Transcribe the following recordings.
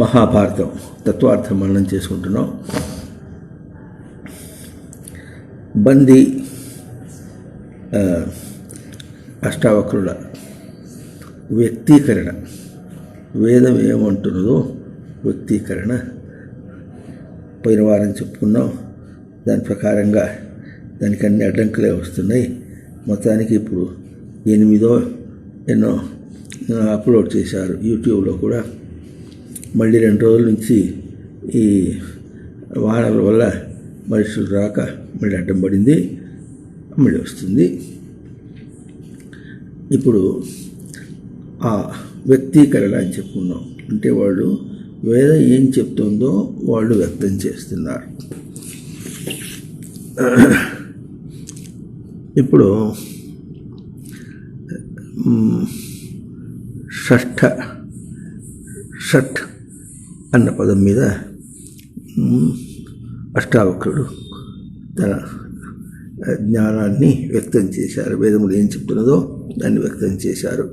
మహాభారతం తత్వార్థం మననం చేసుకుంటున్నాం. బందీ అష్టావక్రుల వ్యక్తీకరణ, వేదం ఏమంటున్నదో వ్యక్తీకరణ పోయిన వారం చెప్పుకున్నాం. దాని ప్రకారంగా దానికి అన్ని అడ్డంకులే వస్తున్నాయి. మొత్తానికి ఇప్పుడు 8 ఎన్నో అప్లోడ్ చేశారు యూట్యూబ్లో కూడా. మళ్ళీ 2 రోజుల నుంచి ఈ వాహనాల వల్ల మనుషులు రాక మళ్ళీ అడ్డం పడింది, మళ్ళీ వస్తుంది. ఇప్పుడు ఆ వ్యక్తీకరణ అని చెప్పుకున్నాం. అంటే వాళ్ళు వేదం ఏం చెప్తుందో వాళ్ళు వ్యక్తం చేస్తున్నారు. ఇప్పుడు షట్ అన్న పదం మీద అష్టావక్రుడు తన జ్ఞానాన్ని వ్యక్తం చేశారు. వేదములు ఏం చెప్తున్నదో దాన్ని వ్యక్తం చేశారు.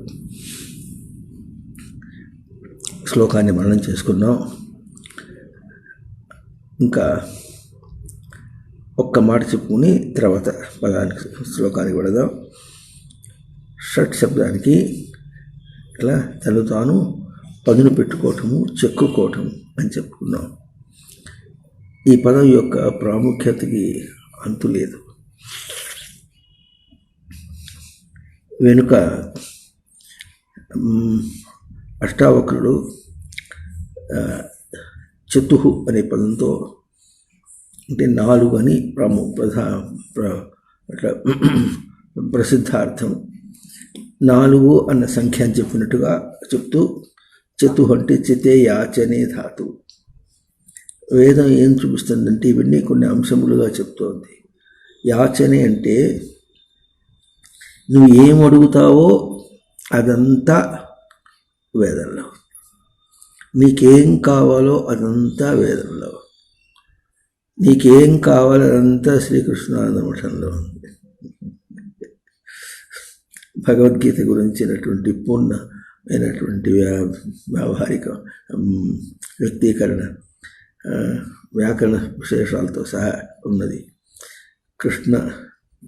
శ్లోకాన్ని మననం చేసుకున్నాం. ఇంకా ఒక్క మాట చెప్పుకుని తర్వాత శ్లోకానికి వెళదాం. షట్ శబ్దానికి ఇట్లా తను తాను పదును పెట్టుకోవటము, చెక్కుకోవటము అని చెప్పుకున్నాం. ఈ పదం యొక్క ప్రాముఖ్యతకి అంతు లేదు. వెనుక అష్టావక్రుడు చతుహు అనే పదంతో, అంటే 4 అని ప్రసిద్ధార్థం. 4 అన్న సంఖ్య అని చెప్పినట్టుగా చెప్తూ, చతుహు అంటే చితే యాచనే ధాతు. వేదం ఏం చూపిస్తుందంటే ఇవన్నీ కొన్ని అంశములుగా చెప్తోంది. యాచనే అంటే నువ్వు ఏం అడుగుతావో అదంతా వేదంలో, నీకేం కావాలో అదంతా వేదంలో, నీకేం కావాలో అదంతా శ్రీకృష్ణానంద మఠంలో ఉంది. భగవద్గీత గురించినటువంటి పూర్ణమైనటువంటి వ్యావహారిక వ్యక్తీకరణ, వ్యాకరణ విశేషాలతో సహా ఉన్నది. కృష్ణ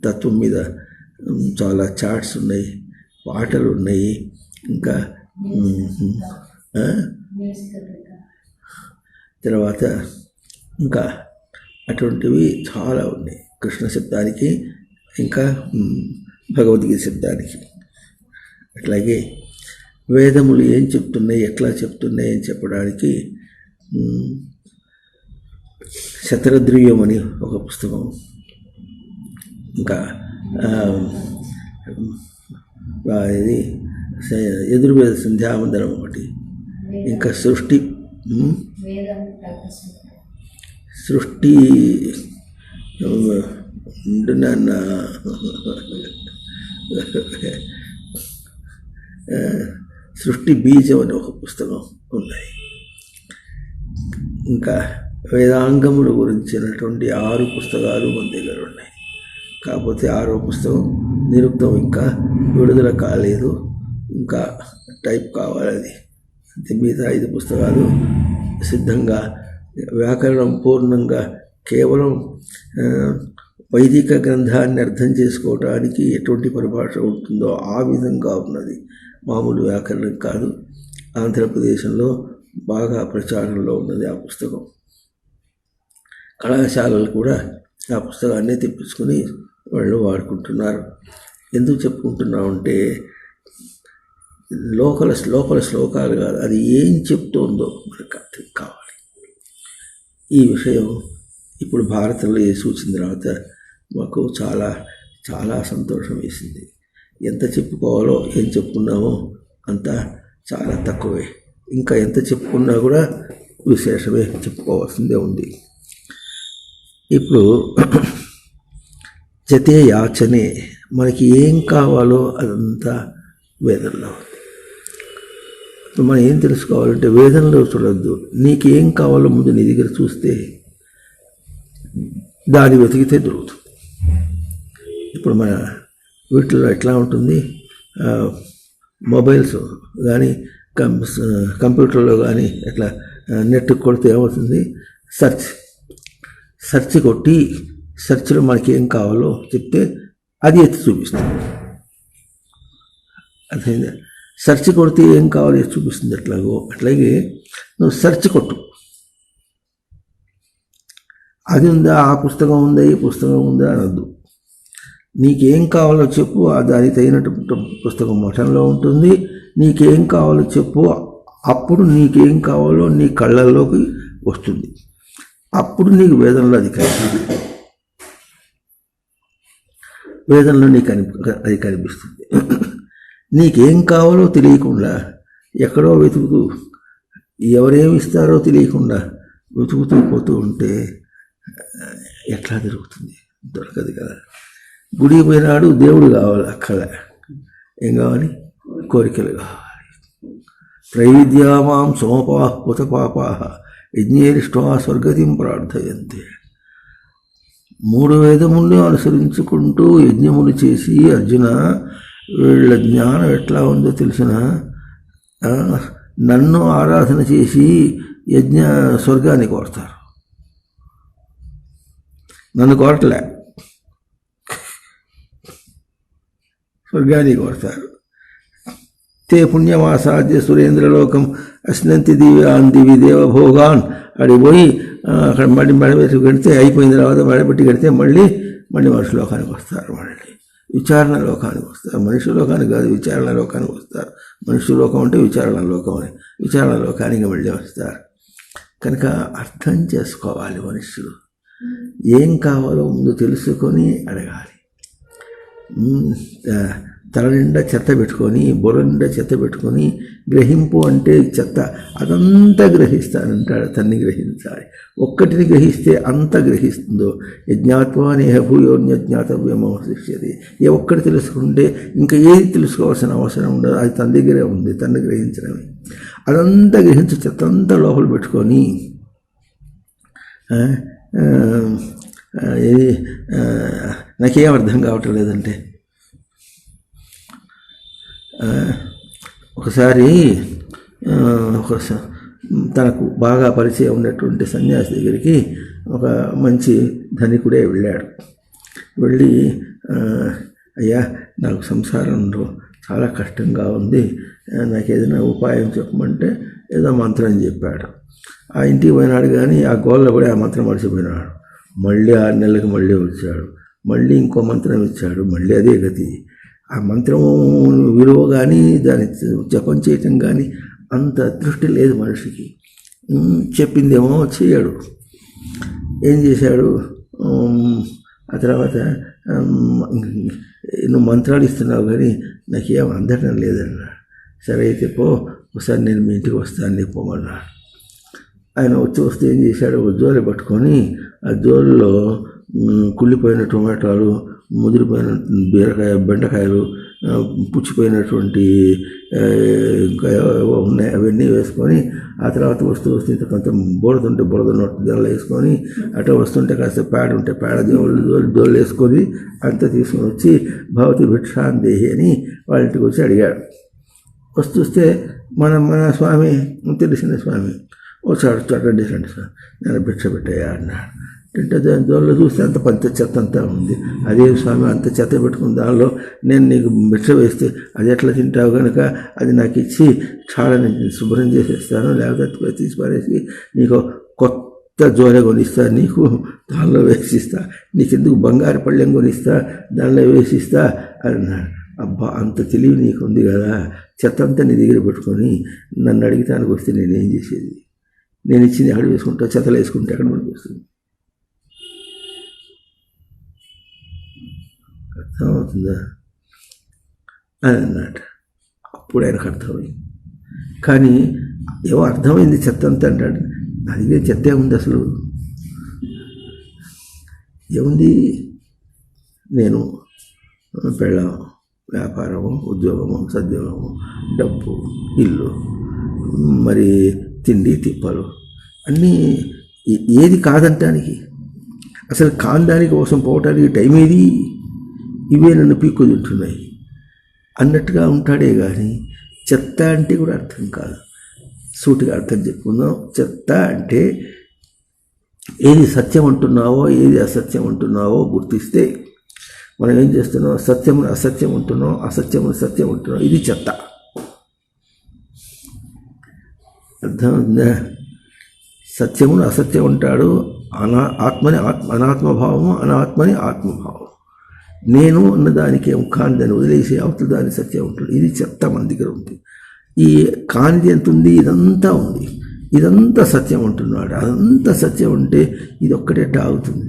తత్వం మీద చాలా చార్ట్స్ ఉన్నాయి, పాటలు ఉన్నాయి, ఇంకా తర్వాత ఇంకా అటువంటివి చాలా ఉన్నాయి కృష్ణ శబ్దానికి, ఇంకా భగవద్గీత శబ్దానికి. అట్లాగే వేదములు ఏం చెప్తున్నాయి, ఎట్లా చెప్తున్నాయి అని చెప్పడానికి శతరుద్రీయం అని ఒక పుస్తకం, ఇంకా ఇది యజుర్వేద సంధ్యావందనం ఒకటి, ఇంకా సృష్టి సృష్టి బీజం అని ఒక పుస్తకం ఉన్నాయి. ఇంకా వేదాంగముల గురించినటువంటి 6 పుస్తకాలు మన దగ్గర ఉన్నాయి. కాకపోతే 6వ పుస్తకం నిరుక్తం ఇంకా విడుదల కాలేదు, ఇంకా టైప్ కావాలి. అది మిగతా 5 పుస్తకాలు సిద్ధంగా, వ్యాకరణం పూర్ణంగా కేవలం వైదిక గ్రంథాన్ని అర్థం చేసుకోవడానికి ఎటువంటి పరిభాష ఉంటుందో ఆ విధంగా ఉన్నది. మామూలు వ్యాకరణం కాదు. ఆంధ్రప్రదేశ్లో బాగా ప్రచారంలో ఉన్నది ఆ పుస్తకం. కళాశాలలు కూడా ఆ పుస్తకాన్ని తెప్పించుకొని వాళ్ళు వాడుకుంటున్నారు. ఎందుకు చెప్పుకుంటున్నామంటే లోకల శ్లోకాలు కాదు, అది ఏం చెప్తోందో మనకు అర్థం కావాలి. ఈ విషయం ఇప్పుడు భారతంలో యేసు వచ్చిన తర్వాత మాకు చాలా చాలా సంతోషం వేసింది. ఎంత చెప్పుకోవాలో, ఏం చెప్పుకున్నామో అంతా చాలా తక్కువే. ఇంకా ఎంత చెప్పుకున్నా కూడా విశేషమే, చెప్పుకోవాల్సిందే ఉంది. ఇప్పుడు జతే యాచనే, మనకి ఏం కావాలో అదంతా వేదంలో. మనం ఏం తెలుసుకోవాలంటే వేదంలో చూడొద్దు, నీకేం కావాలో ముందు నీ దగ్గర చూస్తే దాన్ని వెతికితే దొరుకుతుంది. ఇప్పుడు మన వీటిలో ఎట్లా ఉంటుంది, మొబైల్స్ కానీ కంప్యూటర్లో కానీ ఎట్లా నెట్ కొడితే ఏమవుతుంది, సెర్చ్ కొట్టి సెర్చ్లో మనకి ఏం కావాలో చెప్తే అది ఎత్తి చూపిస్తుంది. అర్థమైందా? సెర్చ్ కొడితే ఏం కావాలో ఎత్తి చూపిస్తుంది. అట్లాగే నువ్వు సెర్చ్ కొట్టు, అది ఉందా, ఆ పుస్తకం ఉందా, ఈ పుస్తకం ఉందా అనద్దు. నీకేం కావాలో చెప్పు, దానికి తగినట్టు పుస్తకం మఠంలో ఉంటుంది. నీకేం కావాలో చెప్పు, అప్పుడు నీకేం కావాలో నీ కళ్ళల్లోకి వస్తుంది. అప్పుడు నీకు వేదంలో అది కనిపిస్తుంది, వేదంలో నీకు అది కనిపిస్తుంది. నీకేం కావాలో తెలియకుండా ఎక్కడో వెతుకుతూ, ఎవరేమి ఇస్తారో తెలియకుండా వెతుకుతూ పోతూ ఉంటే ఎట్లా దొరుకుతుంది? దొరకదు కదా. గుడికి పోయినాడు, దేవుడు కావాలి, అక్కడ ఏం కావాలి? కోరికలు కావాలి. త్రైవిద్యామాం సోమపా పుతపాపా యజ్ఞేరిష్టా స్వర్గతిం ప్రార్థయంతే. 3 వేదములను అనుసరించుకుంటూ యజ్ఞములు చేసి, అర్జున వీళ్ళ జ్ఞానం ఎట్లా ఉందో తెలిసిన, నన్ను ఆరాధన చేసి స్వర్గాన్ని కోరతారు. నన్ను కోరట్లే, స్వర్గాన్ని కోరతారు. తే పుణ్యమాసాద్య సురేంద్రలోకం అశ్నంతి దివ్యాన్ దేవభోగాన్. అడిగిపోయి అక్కడ మళ్ళీ మెడబెట్టి కడితే అయిపోయిన తర్వాత మెడబెట్టి కడితే మళ్ళీ మనిషి లోకానికి వస్తారు, మళ్ళీ విచారణ లోకానికి వస్తారు. మనిషి లోకానికి కాదు, విచారణ లోకానికి వస్తారు. మనిషి లోకం అంటే విచారణ లోకం అని, విచారణ లోకానికి మళ్ళీ వస్తారు. కనుక అర్థం చేసుకోవాలి. మనుషులు ఏం కావాలో ముందు తెలుసుకొని అడగాలి. తల నిండా చెత్త పెట్టుకొని, బుర్ర నిండా చెత్త పెట్టుకొని గ్రహింపు అంటే చెత్త అదంతా గ్రహిస్తానంటాడు. తన్ని గ్రహించాలి. ఒక్కటిని గ్రహిస్తే అంత గ్రహిస్తుందో. యజ్ఞాత్వా నేహ భూయోన్యజ్ఞాతవ్యమవశిష్యతి. ఏ ఒక్కటి తెలుసుకుంటే ఇంకా ఏది తెలుసుకోవాల్సిన అవసరం ఉండదు. అది తన దగ్గరే ఉంది, తన్ని గ్రహించడమే. అదంతా గ్రహించి చెత్తంతా లోపల పెట్టుకొని నాకేం అర్థం కావటం లేదంటే, ఒకసారి తనకు బాగా పరిచయం ఉన్నటువంటి సన్యాసి దగ్గరికి ఒక మంచి ధనికుడే వెళ్ళాడు. వెళ్ళి, అయ్యా నాకు సంసారంలో చాలా కష్టంగా ఉంది, నాకు ఏదైనా ఉపాయం చెప్పమంటే ఏదో మంత్రం చెప్పాడు. ఆ ఇంటికి పోయినాడు, కానీ ఆ గోల్లో కూడా ఆ మంత్రం మర్చిపోయినాడు. మళ్ళీ 6 నెలలకు మళ్ళీ వచ్చాడు, మళ్ళీ ఇంకో మంత్రం ఇచ్చాడు, మళ్ళీ అదే గతి. ఆ మంత్రం విలువ కానీ దాని జపం చేయటం కానీ అంత దృష్టి లేదు మనిషికి. చెప్పిందేమో చేయడు. ఏం చేశాడు? ఆ తర్వాత నువ్వు మంత్రాలు ఇస్తున్నావు కానీ నాకేం అందటం లేదన్నాడు. సరే అయితే పో, ఒకసారి నేను మీ ఇంటికి వస్తాను పోమన్నాడు. ఆయన వస్తే ఏం చేశాడు? ఒక జోలి పట్టుకొని ఆ జోలిలో కుళ్ళిపోయిన టొమాటోలు, ముదిరిపోయిన బీరకాయ, బెండకాయలు, పుచ్చిపోయినటువంటి ఇంకా ఉన్నాయి అవన్నీ వేసుకొని, ఆ తర్వాత వస్తూ ఇంత కొంత బురదుంటే బురద దానిలో వేసుకొని, అటు వస్తుంటే కాస్త పేడ ఉంటే పేడ జోళ్ళు వేసుకొని అంతా తీసుకొని వచ్చి భవతి భిక్షాందేహి అని వాళ్ళ ఇంటికి వచ్చి అడిగాడు. వస్తే మన స్వామి, తెలిసిన స్వామి వచ్చాడు. చూడండి స్వామి, నేను భిక్ష పెట్టాయా అన్నాడు. అంటే దానిలో చూస్తే అంత చెత్త అంతా ఉంది. అదే స్వామి, అంత చెత్త పెట్టుకుని దానిలో నేను నీకు భిక్ష వేస్తే అది ఎట్లా తింటావు కనుక అది నాకు ఇచ్చి చాలని శుభ్రం చేసేస్తాను, లేకపోతే తీసి పారేసి నీకు కొత్త జోలె కొనిస్తా, నీకు దానిలో వేసిస్తా, నీకెందుకు బంగారు పళ్ళెం కొనిస్తా, దానిలో వేసిస్తా అన్నాడు. అబ్బా, అంత తెలివి నీకు ఉంది కదా, చెత్త అంతా నీ దగ్గర పెట్టుకొని నన్ను అడిగితానికి వస్తే నేనేం చేసేది? నేను ఇచ్చింది ఎక్కడ వేసుకుంటా, చెత్తలు వేసుకుంటే ఎక్కడ మనకు వస్తుంది? అర్థమవుతుందా అని అన్నట్టు. అప్పుడు ఆయనకు అర్థమైంది. కానీ ఏమో అర్థమైంది చెత్త అంతా అంటాడు. నా దగ్గర చెత్త ఏముంది అసలు? ఏముంది? నేను పెళ్ళాం, వ్యాపారము, ఉద్యోగము, సద్యోగము, డబ్బు, ఇల్లు, మరి తిండి తిప్పలు అన్నీ. ఏది కాదంటానికి, అసలు కాందానికి కోసం పోవటానికి టైం ఏది? ఇవే నన్ను పీక్కు తింటున్నాయి అన్నట్టుగా ఉంటాడే కానీ చెత్త అంటే కూడా అర్థం కాదు. సూటిగా అర్థం చెప్పుకుందాం. చెత్త అంటే ఏది సత్యం అంటున్నావో ఏది అసత్యం అంటున్నావో గుర్తిస్తే మనం ఏం చేస్తున్నాం, సత్యమును అసత్యం ఉంటున్నాం, అసత్యమును సత్యం ఉంటున్నాం. ఇది చెత్త. అర్థం ఉందా? సత్యమును అసత్యం ఉంటాడు, ఆత్మని అనాత్మభావము, అనాత్మని ఆత్మభావం. నేను అన్నదానికి ఏం కానిదని వదిలేసి అవతల దాని సత్యం ఉంటుంది. ఇది చెత్త మన దగ్గర ఉంది. ఈ కానిది ఎంత ఉంది, ఇదంతా ఉంది, ఇదంతా సత్యం ఉంటున్నాడు. అదంతా సత్యం ఉంటే ఇది ఒక్కటే ఆగుతుంది.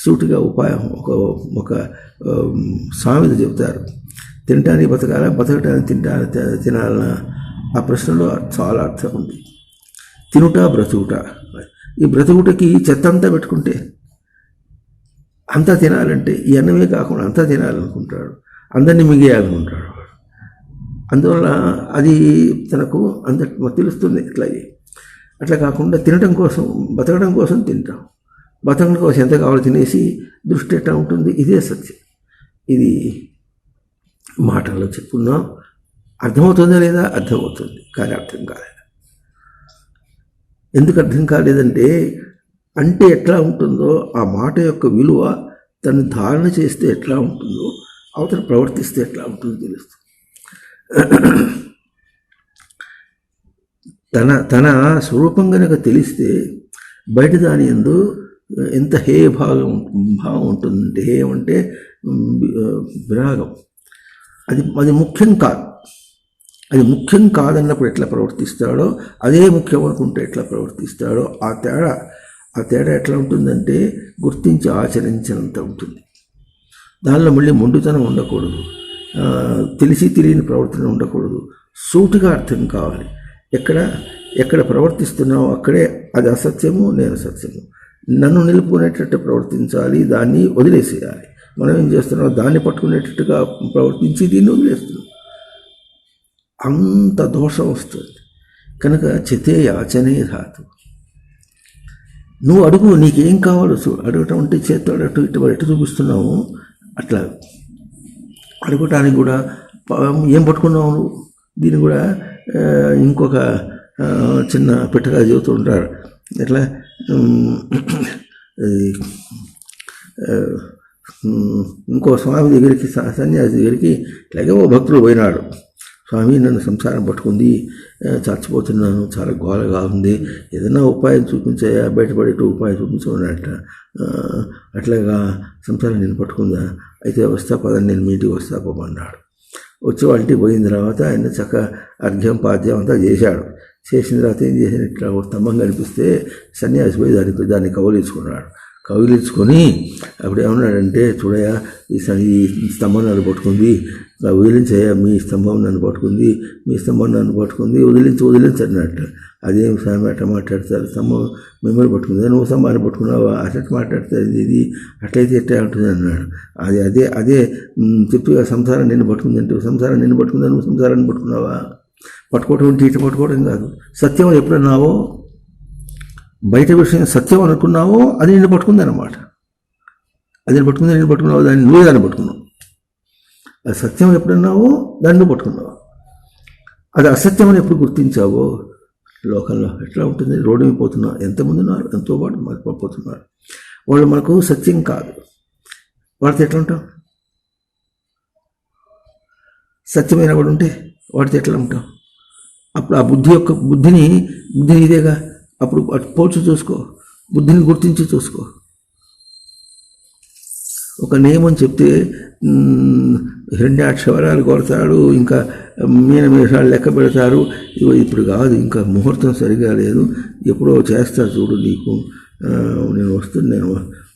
సూటిగా ఉపాయం ఒక సామెత చెబుతారు. తినటానికి బతకాలా, బతకటానికి తినాలన్నా? ఆ ప్రశ్నలో చాలా అర్థం ఉంది. తినుట బ్రతుకుట. ఈ బ్రతుకుటకి చెత్త అంతా పెట్టుకుంటే అంతా తినాలంటే ఈ అన్నమే కాకుండా అంతా తినాలనుకుంటాడు, అందరినీ మిగేయాలనుకుంటాడు. అందువల్ల అది తనకు తెలుస్తుంది. అట్లా కాకుండా తినడం కోసం, బతకడం కోసం తింటాం, బతకడం కోసం ఎంత కావాలో తినేసి దృష్టి ఎట్లా ఉంటుంది. ఇదే సత్యం. ఇది మాటల్లో చెప్పుకున్నాం. అర్థమవుతుందా లేదా? అర్థమవుతుంది, కానీ అర్థం కాలేదు. ఎందుకు అర్థం కాలేదంటే అంటే ఎట్లా ఉంటుందో ఆ మాట యొక్క విలువ తను ధారణ చేస్తే ఎట్లా ఉంటుందో, అవతల ప్రవర్తిస్తే ఎట్లా ఉంటుందో తెలుస్తుంది. తన స్వరూపం కనుక తెలిస్తే బయట దాని యందు ఎంత భావం ఉంటుందంటే, అంటే విరాగం. అది ముఖ్యం కాదు. అది ముఖ్యం కాదన్నప్పుడు ఎట్లా ప్రవర్తిస్తాడో, అదే ముఖ్యం అనుకుంటే ఎట్లా ప్రవర్తిస్తాడో, ఆ తేడా ఎట్లా ఉంటుందంటే గుర్తించి ఆచరించినంత ఉంటుంది. దానిలో మళ్ళీ మొండితనం ఉండకూడదు, తెలిసి తెలియని ప్రవర్తన ఉండకూడదు. సూటిగా అర్థం కావాలి. ఎక్కడ ప్రవర్తిస్తున్నావో అక్కడే అది అసత్యము, నేను సత్యము. నన్ను నిలుపుకునేటట్టు ప్రవర్తించాలి, దాన్ని వదిలేసేయాలి. మనం ఏం చేస్తున్నాం, దాన్ని పట్టుకునేటట్టుగా ప్రవర్తించి దీన్ని వదిలేస్తున్నాం. అంత దోషం వస్తుంది. కనుక చితే యాచనే ధాతు. నువ్వు అడుగు, నీకేం కావాలో అడగటం అంటే చేత్తో ఎటు చూపిస్తున్నావు అట్లా అడగటానికి కూడా ఏం పట్టుకున్నావు నువ్వు. దీన్ని కూడా ఇంకొక చిన్న పెట్టగా చెబుతూ ఉంటారు. ఎట్లా ఇంకో స్వామి దగ్గరికి, సన్యాసి దగ్గరికి ఇట్లాగే ఓ భక్తుడు పోయినాడు. స్వామి, నన్ను సంసారం పట్టుకుంది, చచ్చిపోతున్నాను, చాలా గోలగా ఉంది, ఏదైనా ఉపాయం చూపించాయా, బయటపడేట ఉపాయం చూపించమన్నట్ట. అట్లాగా సంసారం నేను పట్టుకుందా, అయితే వస్తా పదని, నేను మీ ఇంటికి వస్తా పోమన్నాడు. వచ్చి వాళ్ళ ఇంటికి పోయిన తర్వాత ఆయన చక్క అర్ఘ్యం పాద్యం అంతా చేశాడు. చేసిన తర్వాత ఏం చేశాను, ఇట్లా ఒక స్తంభం కనిపిస్తే సన్యాసి పోయి దాన్ని కౌలించుకున్నాడు. కౌగిలించుకొని అప్పుడు ఏమన్నాడంటే, చూడయా, ఈ స్తంభం నన్ను పట్టుకుంది, వదిలించయ్యా, మీ స్తంభం నన్ను పట్టుకుంది, మీ స్తంభం నన్ను పట్టుకుంది, వదిలించి అన్నట్టు. అదేం స్వామి అట్లా మాట్లాడతారు, స్తంభం మిమ్మల్ని పట్టుకుంది, నువ్వు స్తంభాన్ని పట్టుకున్నావా, అట్లా మాట్లాడుతుంది, ఇది అట్లయితే ఎట్లా ఉంటుంది అన్నాడు. అదే చెప్పిగా సంసారం నిన్ను పట్టుకుందంటే, సంసారం నిన్ను పట్టుకుందా, నువ్వు సంసారాన్ని పట్టుకున్నావా? పట్టుకోవటం అంటే ఇటు పట్టుకోవడం కాదు. సత్యం ఎప్పుడన్నావో, బయట విషయం సత్యం అనుకున్నావో అది నిన్ను పట్టుకుందన్నమాట. అది నేను పట్టుకున్నావు, దాన్ని నువ్వే దాన్ని పట్టుకున్నావు. అది సత్యం ఎప్పుడన్నావో దాన్ని నువ్వు పట్టుకున్నావు. అది అసత్యం అని ఎప్పుడు గుర్తించావో, లోకంలో ఎట్లా ఉంటుంది. రోడ్డు మీద పోతున్నారు, ఎంతమంది ఉన్నారు, ఎంతో పాటు పోతున్నారు. వాళ్ళు మనకు సత్యం కాదు. వాడితే ఎట్లా ఉంటాం? సత్యమైన వాడు ఉంటే వాడితే ఎట్లా ఉంటాం? అప్పుడు ఆ బుద్ధిని ఇదేగా. అప్పుడు పోల్చి చూసుకో, బుద్ధిని గుర్తించి చూసుకో. ఒక నియమం చెప్తే హిరణ్యాక్షవరాలు కొడతాడు, ఇంకా మీనమేషాలు లెక్క పెడతారు. ఇప్పుడు కాదు, ఇంకా ముహూర్తం సరిగా లేదు, ఎప్పుడో చేస్తా చూడు, నీకు నేను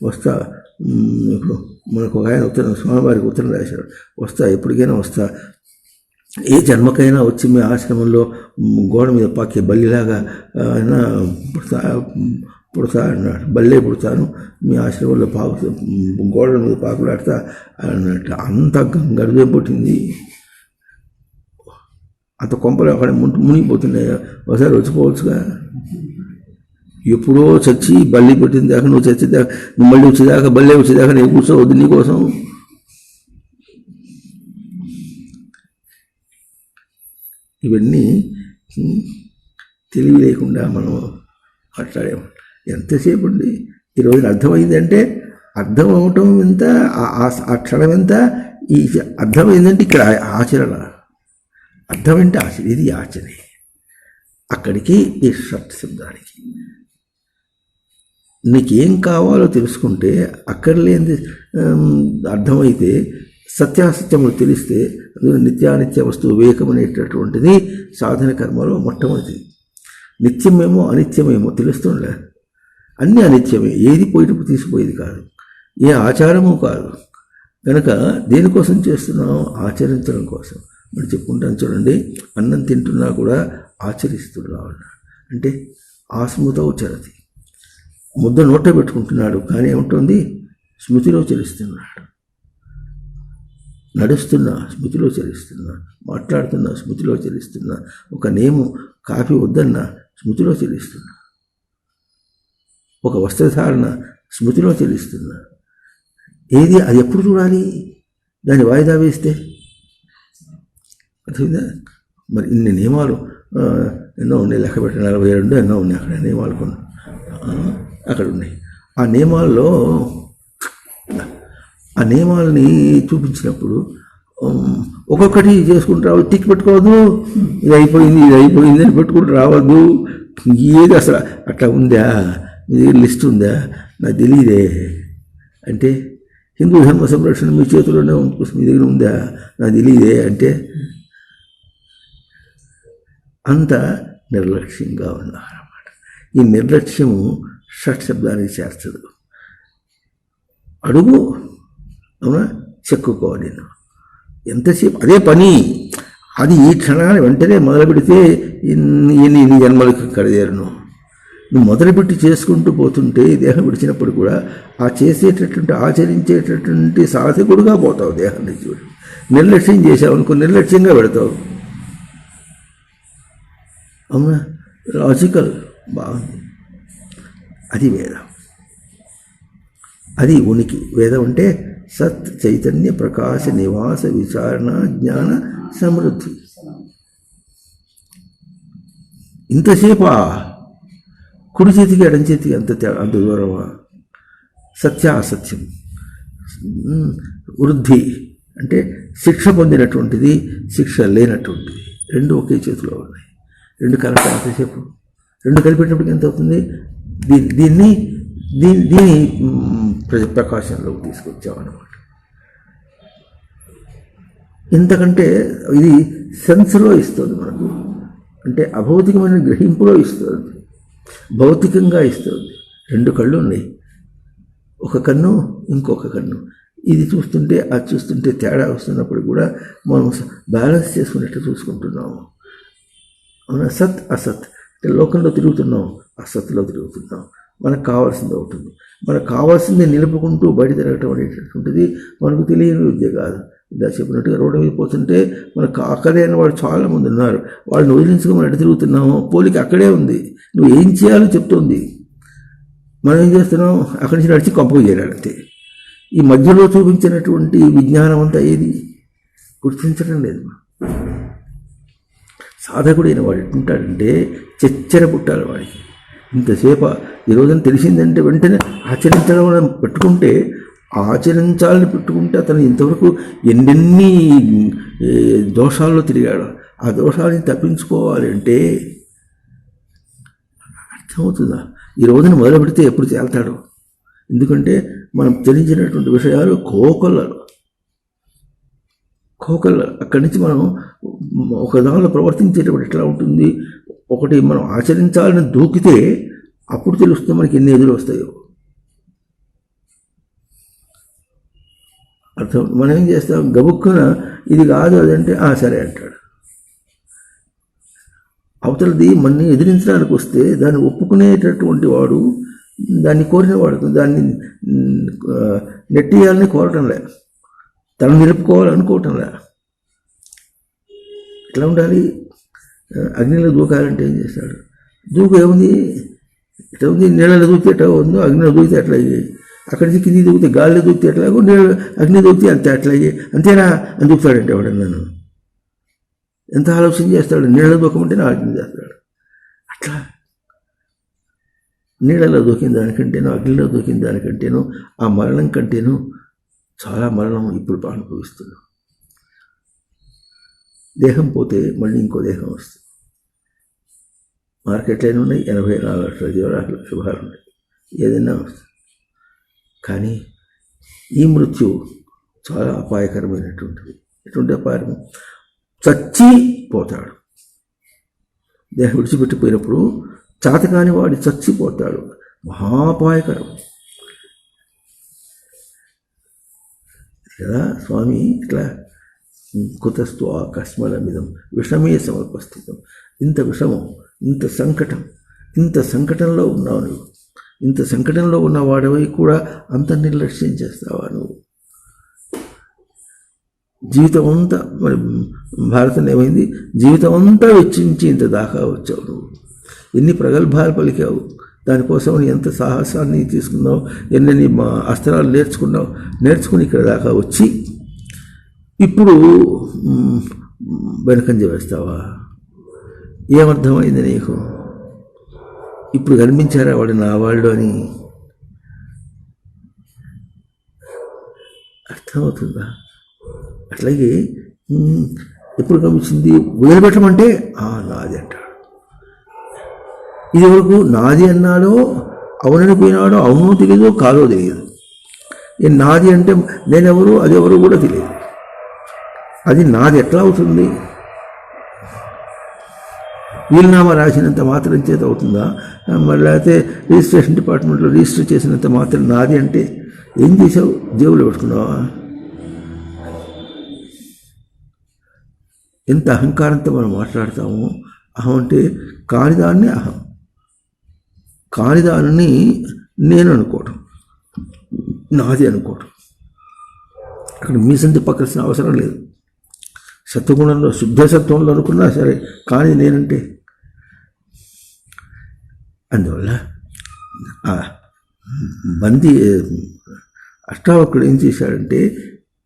వస్తా. ఇప్పుడు మనకు ఒక ఆయన ఉత్తరం, స్వామివారికి ఉత్తరం రాశాడు, వస్తా, ఎప్పటికైనా వస్తా, ఏ జన్మకైనా వచ్చి మీ ఆశ్రమంలో గోడ మీద పాకే బల్లిలాగా అయినా పుడతా అన్నాడు. బల్లే పుడతాను, మీ ఆశ్రమంలో గోడల మీద పాకులాడతా అన్నట్టు. అంత గడివే పుట్టింది, అంత కొంపలు అక్కడ మునిగిపోతున్నాయా? ఒకసారి వచ్చిపోవచ్చుగా. ఎప్పుడో చచ్చి బల్లి పెట్టిన దాకా, నువ్వు చచ్చేదాకా, నువ్వు మళ్ళీ వచ్చేదాకా, బల్లే వచ్చేదాకా నేను కూర్చోవద్దు నీకోసం. ఇవన్నీ తెలివి లేకుండా మనం మాట్లాడాము. ఎంతసేపు అండి ఈరోజు అర్థమైందంటే అర్థం అవటం ఎంత, ఆ క్షణం ఎంత, ఈ అర్థమైందంటే ఇక్కడ ఆచరణ. అర్థం అంటే ఆచరణ, ఇది ఆచరణ. అక్కడికి ఈ షట్ శబ్దానికి నీకేం కావాలో తెలుసుకుంటే అక్కడ లేని అర్థమైతే సత్యాసత్యములు తెలిస్తే నిత్యానిత్య వస్తువు వివేకం అనేటటువంటిది సాధన కర్మలో మొట్టమొదటిది. నిత్యమేమో అనిత్యమేమో తెలుస్తుండే. అన్నీ అనిత్యమే, ఏది పోయేటప్పుడు తీసుకుపోయేది కాదు, ఏ ఆచారము కాదు. కనుక దేనికోసం చేస్తున్నాం? ఆచరించడం కోసం. మరి చెప్పుకుంటాను చూడండి, అన్నం తింటున్నా కూడా ఆచరిస్తున్నాడు. అంటే ఆస్మృతౌ చరతి, ముద్ద నోట పెట్టుకుంటున్నాడు కానీ ఏముంటుంది? స్మృతిలో చరిస్తున్నాడు. నడుస్తున్నా స్మృతిలో చరిస్తున్నా, మాట్లాడుతున్నా స్మృతిలో చరిస్తున్నా, ఒక నేము కాఫీ వద్దన్నా స్మృతిలో చరిస్తున్నా, ఒక వస్త్రధారణ స్మృతిలో చరిస్తున్నా. ఏది అది ఎప్పుడు చూడాలి? దాన్ని వాయిదా వేస్తే అర్థమైందా? మరి ఇన్ని నియమాలు ఎన్నో ఉన్నాయి, లెక్క పెట్టిన 42 ఎన్నో ఉన్నాయి అక్కడ నియమాలు, కొన్ని అక్కడ ఉన్నాయి. ఆ నియమాల్లో ఆ నియమాలని చూపించినప్పుడు ఒక్కొక్కటి చేసుకుంటూ రావద్దు, టిక్ పెట్టుకోవద్దు, ఇది అయిపోయింది అని పెట్టుకుంటూ రావద్దు. ఏది అసలు అట్లా ఉందా, మీ దగ్గర లిస్ట్ ఉందా, నాకు తెలియదే అంటే, హిందూ ధర్మ సంరక్షణ మీ చేతిలోనే మీ దగ్గర ఉందా, నాకు తెలియదే అంటే అంత నిర్లక్ష్యంగా ఉన్నారన్నమాట. ఈ నిర్లక్ష్యము షట్ శబ్దానికి చేర్చదు. అడుగు, అవునా, చెక్కుకోవాలి. ఎంతసేపు అదే పని, అది ఈ క్షణాన్ని వెంటనే మొదలు పెడితే ఎన్ని జన్మలకు కడదేరును. నువ్వు మొదలుపెట్టి చేసుకుంటూ పోతుంటే దేహం విడిచినప్పుడు కూడా ఆ చేసేటటువంటి ఆచరించేటటువంటి సాధకుడుగా పోతావు. దేహాన్ని చూడు, నిర్లక్ష్యం చేసావు అనుకో, నిర్లక్ష్యంగా పెడతావు. అవునా, లాజికల్ బాగుంది. అది వేదం, అది ఉనికి. వేదం అంటే సత్ చైతన్య ప్రకాశ నివాస విచారణ జ్ఞాన సమృద్ధి. ఇంతసేపా కుడి చేతికి ఎడం చేతికి అంత దూరమా? సత్యాసత్యం, వృద్ధి అంటే శిక్ష పొందినటువంటిది, శిక్ష లేనటువంటిది, రెండు ఒకే చేతిలో ఉన్నాయి. రెండు కలిపి ఎంతసేపు, రెండు కలిపేటప్పటికి ఎంత అవుతుంది? దీన్ని ప్రకాశంలోకి తీసుకొచ్చామన్నమాట. ఇంతకంటే ఇది సెన్స్లో ఇస్తుంది మనకు, అంటే అభౌతికమైన గ్రహింపులో ఇస్తుంది, భౌతికంగా ఇస్తుంది. రెండు కళ్ళు ఉన్నాయి, ఒక కన్ను ఇంకొక కన్ను. ఇది చూస్తుంటే అది చూస్తుంటే తేడా వస్తున్నప్పుడు కూడా మనం బ్యాలెన్స్ చేసుకున్నట్టు చూసుకుంటున్నాము. అవునా, సత్ అసత్ అంటే లోకంలో తిరుగుతున్నాం, అసత్లో తిరుగుతున్నాం. మనకు కావాల్సింది అవుతుంది. మనకు కావాల్సింది నిలుపుకుంటూ బయట తిరగటం అనేటటువంటిది మనకు తెలియని విద్య కాదు. ఇలా చెప్పినట్టుగా రోడ్డు మీద పోతుంటే మనకు అక్కడే అని వాడు చాలామంది ఉన్నారు, వాళ్ళని వదిలించుకుని మనం ఎటు తిరుగుతున్నాము, పోలిక అక్కడే ఉంది. నువ్వు ఏం చేయాలో చెప్తుంది. మనం ఏం చేస్తున్నాం? అక్కడి నుంచి నడిచి కంపకు చేరాలంతే. ఈ మధ్యలో చూపించినటువంటి విజ్ఞానం అంతా ఏది గుర్తించడం లేదు. సాధకుడైన వాడు ఎట్టుంటాడంటే చెచ్చర పుట్టాలి వాడికి. ఇంతసేపు ఈ రోజున తెలిసిందంటే వెంటనే ఆచరించడం పెట్టుకుంటే, ఆచరించాలని పెట్టుకుంటే అతను ఇంతవరకు ఎన్నెన్ని దోషాల్లో తిరిగాడు. ఆ దోషాలని తప్పించుకోవాలి అంటే అర్థమవుతుందా? ఈ రోజున మొదలు పెడితే ఎప్పుడు తేల్తాడు? ఎందుకంటే మనం తెలిసినటువంటి విషయాలు కోకొల్లలు. అక్కడి నుంచి మనం ఒక దానిలో ప్రవర్తించేటప్పుడు ఎట్లా ఉంటుంది? ఒకటి మనం ఆచరించాలని దూకితే అప్పుడు తెలుస్తుంది మనకి ఎన్ని ఎదురు వస్తాయో. అర్థం. మనం ఏం చేస్తాం? గబుక్కున ఇది కాదు అదంటే సరే అంటాడు. అవతలది మన్ని ఎదిరించడానికి వస్తే దాన్ని ఒప్పుకునేటటువంటి వాడు, దాన్ని కోరినవాడు, దాన్ని నెట్టేయాలని కోరటంలే, తను నిలుపుకోవాలనుకోవటంలే. ఎట్లా ఉండాలి? అగ్నిలో దూకాలంటే ఏం చేస్తాడు? దూకు ఏముంది, ఎట్లా ఉంది? నీళ్ళలో దూకితే ఎట్లా ఉందో అగ్నిలో దూకితే అట్లా అయ్యాయి. అక్కడి నుంచి కింది దూకితే గాలిలో దూకితే ఎట్లాగో, నీళ్ళు అగ్ని దూకితే అంతే అట్లా అయ్యాయి. అంతేనా అని దూకుతాడంటే వాడు. నన్ను ఎంత ఆలోచన చేస్తాడు, నీళ్ళలో దూకమంటేనే ఆలోచన చేస్తాడు. అట్లా నీళ్ళలో దూకిన దానికంటేనో అగ్నిలో దూకిన దానికంటేనో ఆ మరణం కంటేనో చాలా మరణం ఇప్పుడు అనుభవిస్తున్నాం. దేహం పోతే మళ్ళీ ఇంకో దేహం వస్తుంది. మార్కెట్లో ఉన్నాయి 84 లక్షల జీవరాశులు శుభాలు ఉన్నాయి, ఏదైనా వస్తుంది. కానీ ఈ మృత్యు చాలా అపాయకరమైనటువంటిది. ఎటువంటి అపాయం? చచ్చిపోతాడు. దేహం విడిచిపెట్టిపోయినప్పుడు చాతకాని వాడి చచ్చిపోతాడు. మహాపాయకరం కదా. స్వామి ఇట్లా కుతస్తు ఆకస్మలమిదం విషమే సమర్పస్థితం. ఇంత విషమం, ఇంత సంకటం, ఇంత సంకటంలో ఉన్నావు నువ్వు. ఇంత సంకటంలో ఉన్న వాడివై కూడా అంత నిర్లక్ష్యం చేస్తావా నువ్వు? జీవితం అంతా, మరి భారతం ఏమైంది, జీవితం అంతా వెచ్చించి ఇంత దాకా వచ్చావు నువ్వు. ఎన్ని ప్రగల్భాలు పలికావు, దానికోసం ఎంత సాహసాన్ని తీసుకున్నావు, ఎన్నెన్ని అస్త్రాలు నేర్చుకున్నావు. నేర్చుకుని ఇక్కడ దాకా వచ్చి ఇప్పుడు వెనకంజ వేస్తావా? ఏమర్థమైంది నీకు? ఇప్పుడు కనిపించారా వాడు నా వాళ్ళు అని? అర్థమవుతుందా? అట్లాగే ఎప్పుడు కనిపించింది? వదిలిపెట్టమంటే నాది అంటాడు. ఇది వరకు నాది అన్నాడో, అవునని పోయినాడో, అవునో తెలియదు, కాదో తెలియదు. నాది అంటే నేనెవరు, అదెవరు కూడా తెలియదు. అది నాది ఎట్లా అవుతుంది? వీలునామా రాసినంత మాత్రం చేత అవుతుందా? మరి లేకపోతే రిజిస్ట్రేషన్ డిపార్ట్మెంట్లో రిజిస్టర్ చేసినంత మాత్రం నాది అంటే ఏం చేసావు? జేబులో పెట్టుకున్నావా? ఎంత అహంకారంతో మనం మాట్లాడతామో. అహం అంటే కానిదాన్ని అహం, కానిదాన్ని నేను అనుకోవటం, నాది అనుకోవటం. అక్కడ మీసం తిప్పకలసిన అవసరం లేదు. సత్వగుణంలో, శుద్ధ సత్వంలో అనుకున్నా సరే, కానీ నేనంటే. అందువల్ల బందీ అష్టావకుడు ఏం చేశాడంటే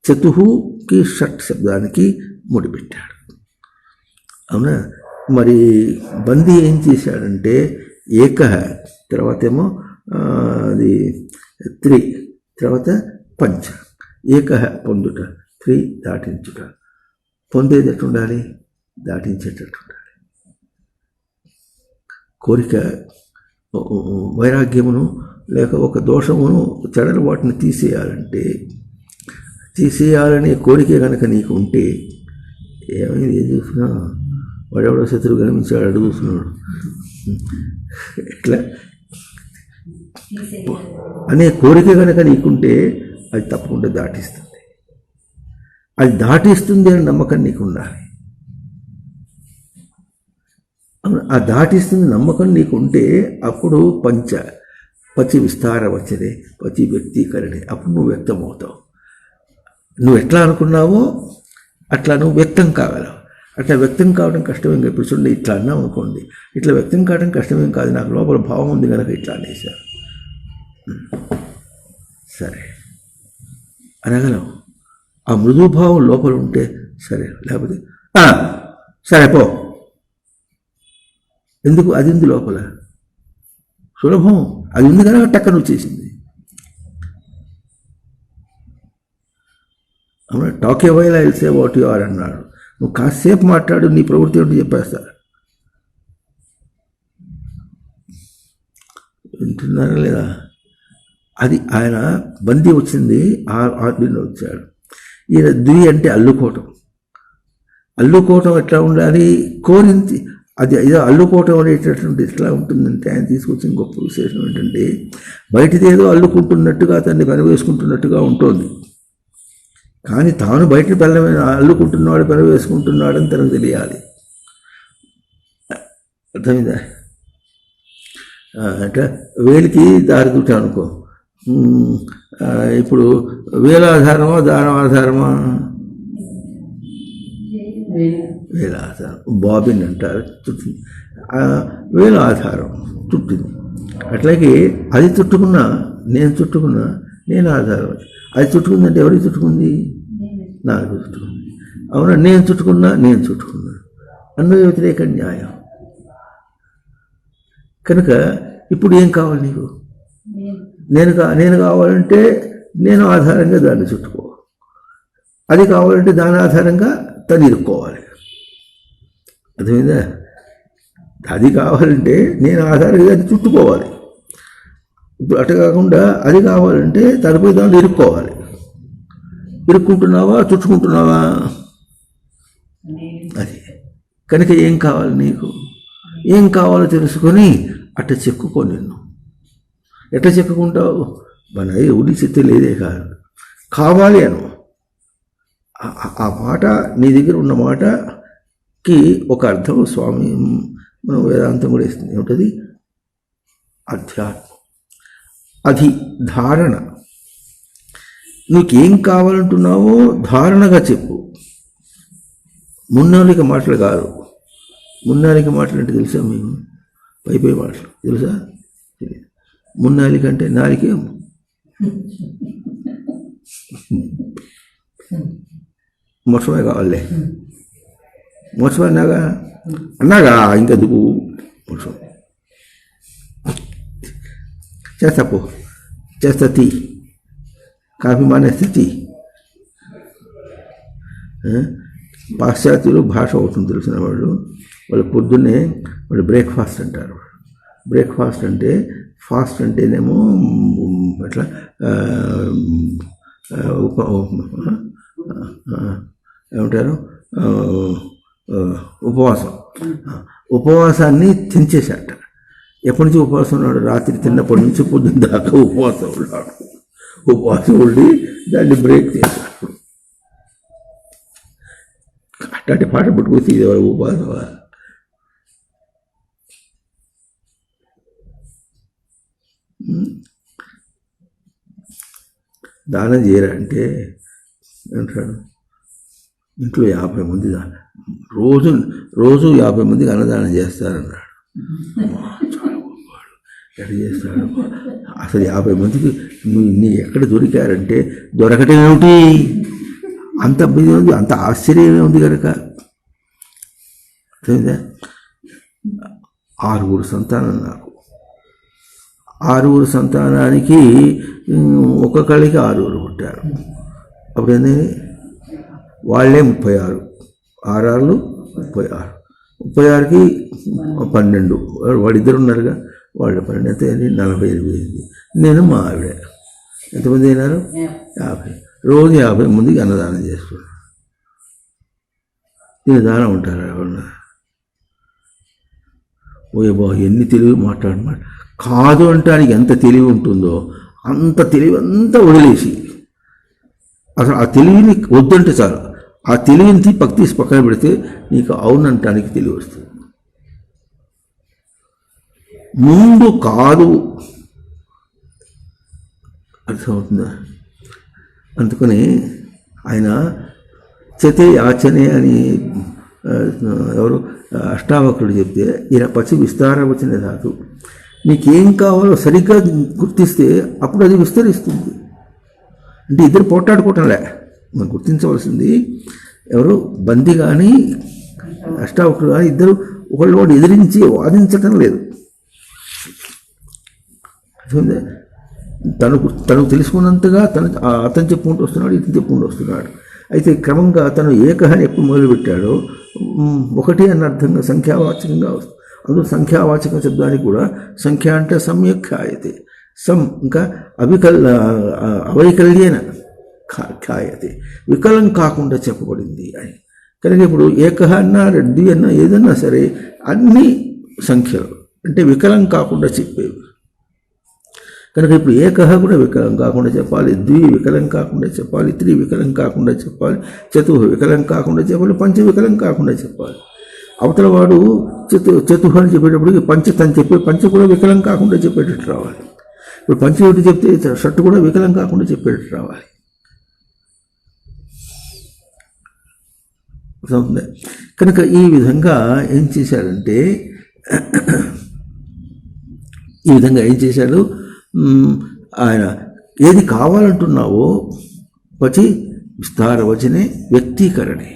చతుహుకి షట్ శబ్దానికి ముడిపెట్టాడు. అవునా? మరి బందీ ఏం చేశాడంటే ఏక, తర్వాత ఏమో అది 3, తర్వాత పంచ. ఏక పొందుట, 3 దాటించుట. పొందేది ఎట్టుండాలి? దాటించేటట్టు ఉండాలి. కోరిక, వైరాగ్యమును లేక ఒక దోషమును, చెడలు వాటిని తీసేయాలనే కోరికే కనుక నీకు ఉంటే ఏమైంది? ఏం చూస్తున్నా? వాడెవడో శత్రువు కనిపించాడు, అడుగుతున్నాడు. ఇట్లా అనే కోరిక కనుక నీకుంటే అది తప్పకుండా దాటిస్తుంది. అది దాటిస్తుంది అని నమ్మకం నీకు ఉండాలి. ఆ దాటిస్తుంది నమ్మకం నీకుంటే అప్పుడు పచి విస్తార వచ్చదే, పచి వ్యక్తీకరణే. అప్పుడు నువ్వు వ్యక్తం అవుతావు. నువ్వు ఎట్లా అనుకున్నావో అట్లా నువ్వు వ్యక్తం కాగలవు. అట్లా వ్యక్తం కావడం కష్టమేం కాదు. ఇప్పుడు చూడండి, ఇట్లా అన్నావు అనుకోండి, ఇట్లా వ్యక్తం కావడం కష్టమేం కాదు. నాకు లోపల భావం ఉంది కనుక ఇట్లా అనేసాను, సరే అనగలం. ఆ మృదుభావం లోపల ఉంటే సరే, లేకపోతే సరే పో. ఎందుకు? అది ఉంది లోపల, సులభం. అది ఉంది కనుక టక్కన వచ్చేసింది. అవునా? Talk a while I will say what you are అన్నాడు. నువ్వు కాసేపు మాట్లాడు, నీ ప్రవృత్తి ఏంటో చెప్పేస్తా. వింటున్నారా లేదా? అది ఆయన బందీ వచ్చింది, ఆర్మీలో వచ్చాడు. ఈయన ద్వి అంటే అల్లుకోవటం. అల్లుకోవటం ఎట్లా ఉండాలి? కోరింది అది ఏదో అల్లుకోవటం అనేటటువంటి ఎట్లా ఉంటుందంటే, ఆయన తీసుకొచ్చిన గొప్ప విశేషం ఏంటంటే, బయటిది ఏదో అల్లుకుంటున్నట్టుగా, అతన్ని పెనవేసుకుంటున్నట్టుగా ఉంటుంది. కానీ తాను బయట అల్లుకుంటున్నాడు, పెనవేసుకుంటున్నాడని తనకు తెలియాలి. అర్థమైందా? అంటే వేలికి దారి దుట్ట అనుకో. ఇప్పుడు వేల ఆధారమా, దానం ఆధారమా? వేల ఆధారం. బాబిన్ అంటారు, చుట్టింది. వేల ఆధారం చుట్టింది. అట్లాగే అది చుట్టుకున్నా, నేను ఆధారం. అది చుట్టుకుందంటే ఎవరికి చుట్టుకుంది? నాకు చుట్టుకుంది. అవునా? నేను చుట్టుకున్నా. అన్వయ వ్యతిరేక న్యాయం. కనుక ఇప్పుడు ఏం కావాలి నీకు? నేను కావాలంటే నేను ఆధారంగా దాన్ని చుట్టుకో, అది కావాలంటే దాని ఆధారంగా తను ఇరుక్కోవాలి. అర్థమైందా? అది కావాలంటే నేను ఆధారంగా దాన్ని చుట్టుకోవాలి. ఇప్పుడు అటు కాకుండా అది కావాలంటే తనపై దాన్ని ఇరుక్కోవాలి. ఇరుక్కుంటున్నావా, చుట్టుకుంటున్నావా? అది కనుక ఏం కావాలి నీకు? ఏం కావాలో తెలుసుకొని అట్ట చెక్కుకో. నిన్ను ఎట్లా చెక్కుకుంటావు? మన ఉడి చెత్త లేదే కావాలి అను. ఆ మాట నీ దగ్గర ఉన్న మాటకి ఒక అర్థం స్వామి మనం వేదాంతం కూడా ఇస్తుంది. ఏమిటది? అధ్యాత్మం. అది ధారణ. నీకేం కావాలంటున్నావో ధారణగా చెప్పు. మున్నాలిక మాటలు కాదు. మున్నాలిక మాటలు అంటే తెలుసా మేము? పై మాటలు తెలుసా? మున్నాలిక అంటే నాలికే మొత్తమే కావాలే. మొత్తం అన్నాగా ఇంకా దుపు మొత్తం చేస్తా తీ. కాఫీ మానేస్తే తీ. పాశ్చాత్యులు భాష అవుతుంది తెలిసిన వాళ్ళు పొద్దున్నే వాళ్ళు బ్రేక్ఫాస్ట్ అంటారు. బ్రేక్ఫాస్ట్ అంటే ఫాస్ట్ అంటేనేమో అట్లా ఏమంటారు, ఉపవాసాన్ని తెంచేశాట. ఎప్పటి నుంచి ఉపవాసం ఉన్నాడు? రాత్రి తిన్నప్పటి నుంచి పొద్దున్న దాకా ఉపవాసం ఉన్నాడు. ఉపవాసం ఉండి దాన్ని బ్రేక్ చేశాడు. అట్లాంటి పాట పట్టుకొచ్చి ఎవరు ఉపవాసమా? దానం చేయరంటే అంటాడు ఇంట్లో 50 మంది రోజు 50 మందికి అన్నదానం చేస్తారన్నాడు. చాలా గొప్పవాడు. ఎక్కడ చేస్తాడు అసలు? 50 మందికి నీ ఎక్కడ దొరికారంటే దొరకటం ఏమిటి? అంత బిజీ ఉంది, అంత ఆశ్చర్యమే ఉంది కనుక. అర్థమైందా? 6 సంతానం నాకు. 6 సంతానానికి ఒక్కొక్కరికి 6 పుట్టారు. అప్పుడేంది? వాళ్ళే 36. 6 36. 36కి 12. వాడిద్దరు ఉన్నారుగా, వాళ్ళు 12 అయితే 48 అయింది. నేను మా ఆవిడ ఎంతమంది అయినారు? 50. రోజు 50 మందికి అన్నదానం చేస్తున్నాడు. దీని దానం ఉంటారు ఎవరన్నా? ఓయే బాబు ఎన్ని తెలివి మాట్లాడమాట. కాదు అంటానికి ఎంత తెలివి ఉంటుందో అంత తెలివి అంతా వదిలేసి అసలు ఆ తెలివిని వద్దంటే చాలు. ఆ తెలివిని తీసి పక్కన పెడితే నీకు అవునంటానికి తెలివి వస్తుంది. ముందు కాదు అర్థమవుతుందా? అందుకని ఆయన చతే యాచనే అని ఎవరు అష్టావక్రుడు చెప్తే ఈయన పచ్చి విస్తారవచనే ధాతు. నీకేం కావాలో సరిగ్గా గుర్తిస్తే అప్పుడు అది విస్తరిస్తుంది. అంటే ఇద్దరు పోట్లాడుకోవటంలే. మనం గుర్తించవలసింది ఎవరు? బంది కానీ అష్టావక్రుడు కానీ ఇద్దరు ఒకళ్ళు ఎదిరించి వాదించటం లేదు. తను తెలుసుకున్నంతగా అతను చెప్పుకుంటూ వస్తున్నాడు, ఇతను చెప్పుకుంటూ వస్తున్నాడు. అయితే క్రమంగా తను ఏకహని ఎప్పుడు మొదలుపెట్టాడో 1 అన్న అర్థంగా సంఖ్యావాచకంగా వస్తుంది. అందులో సంఖ్యావాచక శబ్దానికి కూడా సంఖ్య అంటే సమ్యక్ ఖ్యాయతే, ఇంకా అవైకల్యేన ఖ్యాయతే, వికలం కాకుండా చెప్పబడింది అని. కనుక ఇప్పుడు ఏకహ అన్నా ద్వి అన్నా ఏదన్నా సరే అన్ని సంఖ్యలు అంటే వికలం కాకుండా చెప్పేవి. కనుక ఇప్పుడు ఏకహ కూడా వికలం కాకుండా చెప్పాలి, ద్వి వికలం కాకుండా చెప్పాలి, త్రి వికలం కాకుండా చెప్పాలి, చతుహ వికలం కాకుండా చెప్పాలి, పంచ వికలం కాకుండా చెప్పాలి. అవతల వాడు చతుహ అని చెప్పేటప్పటికి పంచతని చెప్పి పంచ కూడా వికలం కాకుండా చెప్పేటట్టు రావాలి. ఇప్పుడు పంచ ఒకటి చెప్తే షట్టు కూడా వికలం కాకుండా చెప్పేటట్టు రావాలి. కనుక ఈ విధంగా ఏం చేశాడు? ఆయన ఏది కావాలంటున్నావో వచ్చి విస్తారవచనే వ్యక్తీకరణే.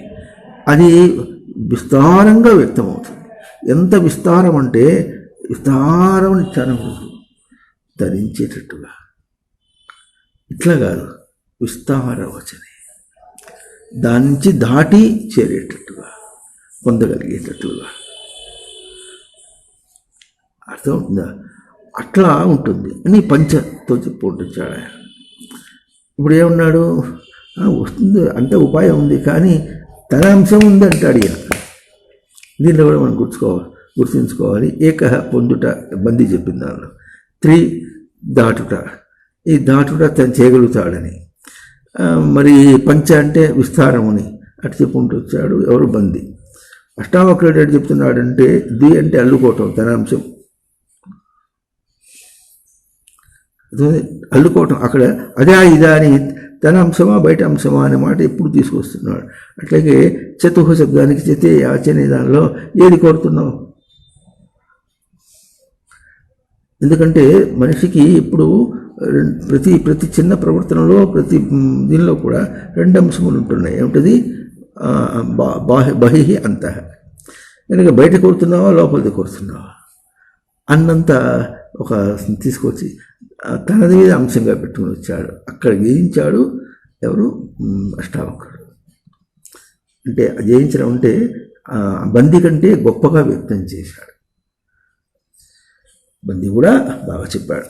అది విస్తారంగా వ్యక్తమవుతుంది. ఎంత విస్తారం అంటే విస్తారం చనువు ధరించేటట్టుగా, ఇట్లా కాదు, విస్తార వచనే, దాని నుంచి దాటి చేరేటట్టుగా, పొందగలిగేటట్లుగా. అర్థమవుతుందా? అట్లా ఉంటుంది అని పంచతో చెప్పుకుంటున్నాడు ఆయన. ఇప్పుడు ఏమన్నాడు? వస్తుంది అంటే ఉపాయం ఉంది, కానీ తన అంశం ఉంది అంటాడు ఈయన. దీంట్లో కూడా మనం గుర్తుంచుకోవాలి. ఏక పొందుట బందీ చెప్పిన దానిలో, 3 దాటుట, ఈ దాటుట తను చేయగలుగుతాడని. మరి పంచ అంటే విస్తారముని అటు చెప్పుకుంటూ వచ్చాడు ఎవరు? బందీ. అష్టావక్రుడు ఎటు చెప్తున్నాడంటే ది అంటే అల్లుకోవటం, తన అంశం అల్లుకోవటం. అక్కడ అదే ఇదా అని తన అంశమా బయట అంశమా అనే మాట ఎప్పుడు తీసుకొస్తున్నాడు. అట్లాగే చతుహ శబ్దానికి చేతే యాచనే దానిలో ఏది కోరుతున్నావు? ఎందుకంటే మనిషికి ఇప్పుడు ప్రతి చిన్న ప్రవర్తనలో ప్రతి దీనిలో కూడా 2 అంశములు ఉంటున్నాయి. ఏమిటది? బహిహి అంతః. కనుక బయట కోరుతున్నావా లోపలిది కోరుతున్నావా అన్నంత ఒక తీసుకొచ్చి తనది మీద అంశంగా పెట్టుకుని వచ్చాడు. అక్కడ జయించాడు ఎవరు? అష్టావక్రుడు. అంటే జయించడం అంటే బందీ కంటే గొప్పగా వ్యక్తం చేశాడు. బందీ కూడా బాగా చెప్పాడు.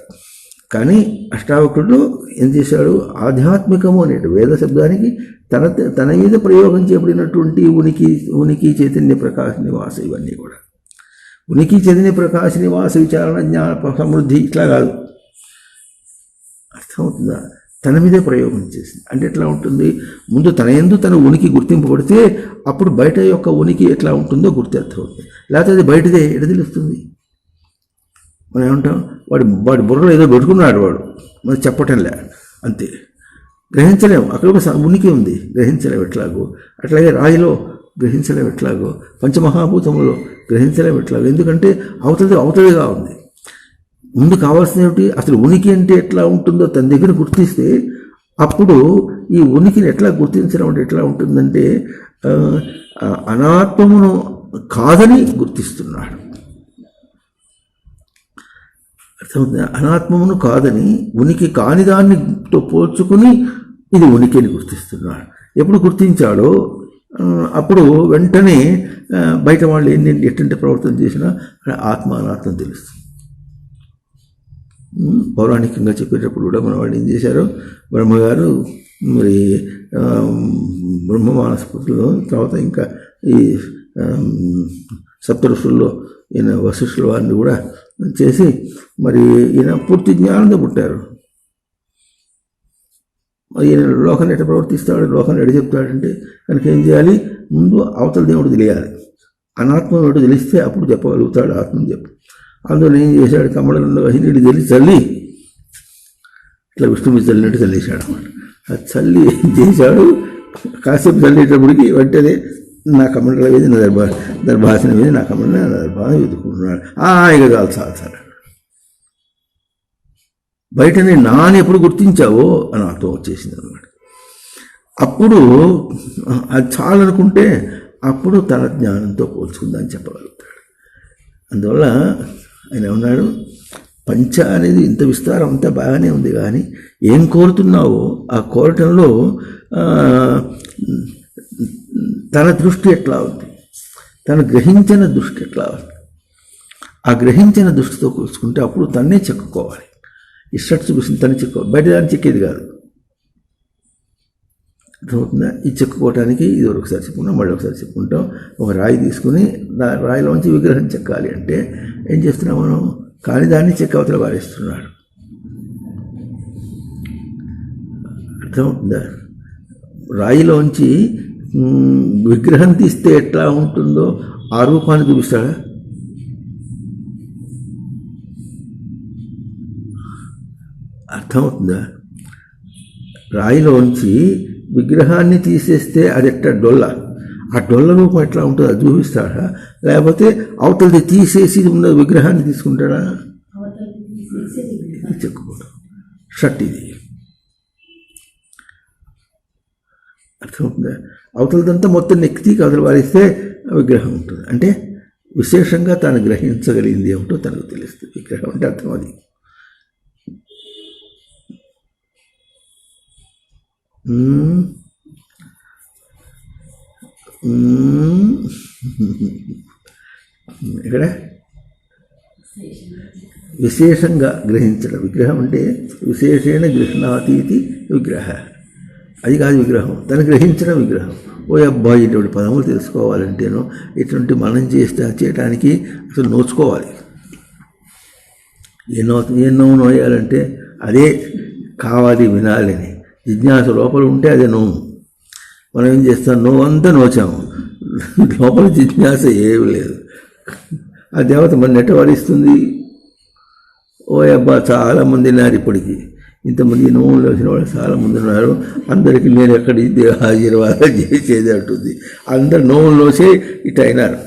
కానీ అష్టావక్రుడు ఏం చేశాడు? ఆధ్యాత్మికము అనే వేద శబ్దానికి తన మీద ప్రయోగం చేయబడినటువంటి ఉనికి చైతన్య ప్రకాశ నివాస, ఇవన్నీ కూడా ఉనికి చైతన్య ప్రకాశ నివాస విచారణ జ్ఞాన సమృద్ధి ఇట్లా కాదు. అర్థమవుతుందా? తన మీదే ప్రయోగం చేసింది. అంటే ఎట్లా ఉంటుంది? ముందు తన యందు తన ఉనికి గుర్తింపబడితే అప్పుడు బయట యొక్క ఉనికి ఎట్లా ఉంటుందో అర్థమవుతుంది. లేకపోతే అది బయటదే ఎడ తెలుస్తుంది? మనం ఏమంటాం? వాడి బుర్రలో ఏదో పెట్టుకున్నాడు వాడు, మరి చెప్పటంలే, అంతే. గ్రహించలేము. అక్కడ ఒక ఉనికి ఉంది, గ్రహించలేము ఎట్లాగో. అట్లాగే రాయిలో గ్రహించలేము ఎట్లాగో, పంచమహాభూతములో గ్రహించలేము ఎట్లాగో. ఎందుకంటే అవతలిగా ఉంది. ముందు కావాల్సిన ఏమిటి? అసలు ఉనికి అంటే ఎట్లా ఉంటుందో తన దగ్గర గుర్తిస్తే అప్పుడు ఈ ఉనికిని ఎట్లా గుర్తించడం అంటే ఎట్లా ఉంటుందంటే అనాత్మమును కాదని గుర్తిస్తున్నాడు. అర్థమవుతుంది? అనాత్మమును కాదని ఉనికి కాని దానితో పోల్చుకుని ఇది ఉనికిని గుర్తిస్తున్నాడు. ఎప్పుడు గుర్తించాడో అప్పుడు వెంటనే బయట వాళ్ళు ఎటువంటి ప్రవర్తన చేసినా ఆత్మ అనాత్మ తెలుస్తుంది. పౌరాణికంగా చెప్పేటప్పుడు కూడా మన వాళ్ళు ఏం చేశారు? బ్రహ్మగారు మరి బ్రహ్మమానస్పతిలో, తర్వాత ఇంకా ఈ సప్తఋషుల్లో ఈయన వశిష్ఠుల వారిని కూడా చేసి మరి ఈయన పూర్తి జ్ఞానంతో పుట్టారు. ఈయన లోకాన్ని ఎట్లా ప్రవర్తిస్తాడు, లోకాన్ని ఎడ చెప్తాడంటే కనుక ఏం చేయాలి? ముందు అవతల దేవుడు తెలియాలి. అనాత్మ ఏమిటో తెలిస్తే అప్పుడు చెప్పగలుగుతాడు ఆత్మని చెప్పు. అందులో ఏం చేశాడు? కమలంలో నీళ్ళు తెలిసి చల్లి ఇట్లా విష్ణువు చల్లినట్టు చల్లేశాడు అన్నమాట. అది చల్లి ఏం చేశాడు? కాసేపు చల్లేటప్పటికి వెంటనే నా కమండల మీద నా దర్భాసన మీద నా కమండల నా దర్భాసన వెతుకుంటున్నాడు. ఇక చాలు బయటనే నాని ఎప్పుడు గుర్తించావో అని అర్థం వచ్చేసింది అనమాట. అప్పుడు అది చాలనుకుంటే అప్పుడు తన జ్ఞానంతో పోల్చుకుందని చెప్పగలుగుతాడు. అందువల్ల ఆయన ఉన్నాడు, పంచ అనేది ఇంత విస్తారం అంతా బాగానే ఉంది, కానీ ఏం కోరుతున్నావో ఆ కోరటంలో తన దృష్టి ఎట్లా ఉంది, తను గ్రహించిన దృష్టి ఎట్లా ఉంది. ఆ గ్రహించిన దృష్టితో కూర్చుకుంటే అప్పుడు తన్నే చెక్కుకోవాలి. ఇష్టట్టు చూపిస్తుంది తను చెక్కుకోవాలి, బయట దాన్ని చెక్కేది కాదు. అర్థమవుతుందా? ఈ చెక్కుకోవటానికి ఇది ఒకసారి చెప్పుకుంటాం, మళ్ళీ ఒకసారి చెప్పుకుంటాం. ఒక రాయి తీసుకుని రాయిలోంచి విగ్రహం చెక్కాలి అంటే ఏం చేస్తున్నాం మనం? కానీ దాన్ని చెక్కవతల పారేస్తున్నాడు. అర్థమవుతుందా? రాయిలోంచి విగ్రహం తీస్తే ఎట్లా ఉంటుందో ఆ రూపాన్ని చూపిస్తాడా? అర్థమవుతుందా? రాయిలోంచి విగ్రహాన్ని తీసేస్తే అది ఎట్లా డొల్ల, ఆ డొల్ల రూపం ఎట్లా ఉంటుందో అది చూపిస్తాడా? లేకపోతే అవతలది తీసేసి ఉన్న విగ్రహాన్ని తీసుకుంటాడా? చెక్కుకోవడం షట్ ఇది. అర్థమవుతుందా? అవతలదంతా మొత్తం నెక్కి అవతల వారిస్తే విగ్రహం ఉంటుంది. అంటే విశేషంగా తాను గ్రహించగలిగింది ఏమిటో తనకు తెలుస్తుంది. విగ్రహం అంటే అర్థం అది. ఇక్కడ విశేషంగా గ్రహించడం. విగ్రహం అంటే విశేషేణ గృహ్ణాతీతి విగ్రహ, అది కాదు విగ్రహం. తను గ్రహించడం విగ్రహం. ఓ అబ్బాయి ఇటువంటి పదములు తెలుసుకోవాలంటేనో ఇటువంటి మనం చేయటానికి అసలు నోచుకోవాలి. ఎన్నో నోయాలంటే అదే కావాలి, వినాలని జిజ్ఞాస లోపల ఉంటే అదే నోము. మనం ఏం చేస్తాం, నోవంతా నోచాము, లోపల జిజ్ఞాస ఏమీ లేదు. ఆ దేవత మన నెట్ట వరిస్తుంది. ఓ అబ్బా చాలామంది ఉన్నారు ఇప్పటికీ, ఇంతమంది నోములు వచ్చిన వాళ్ళు చాలామంది ఉన్నారు, అందరికీ నేను ఎక్కడి ఆశీర్వాదం చేసేది అంటుంది. అందరు నోములోసే ఇటు అయినారు.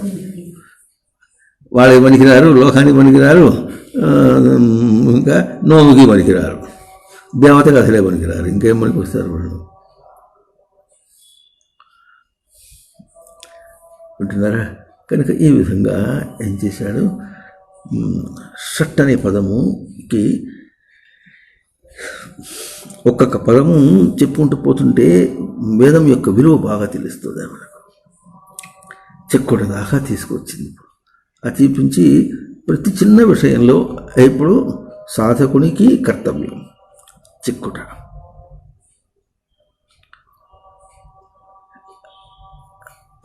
వాళ్ళకి పనికిరారు, లోకానికి పనికిరారు, ఇంకా నోముకి పనికిరారు, దేవతకు అసలే పనికిరారు, ఇంకేం పనికి వస్తారు వాళ్ళు. ఉంటున్నారా? కనుక ఈ విధంగా ఏం చేశాడు, షట్ అనే పదముకి ఒక్కొక్క పదము చెప్పుకుంటూ పోతుంటే వేదం యొక్క విలువ బాగా తెలుస్తుంది మనకు. చెక్కుడు దాకా తీసుకొచ్చింది. అది చూపించి ప్రతి చిన్న విషయంలో ఇప్పుడు సాధకునికి కర్తవ్యం చెక్కుట.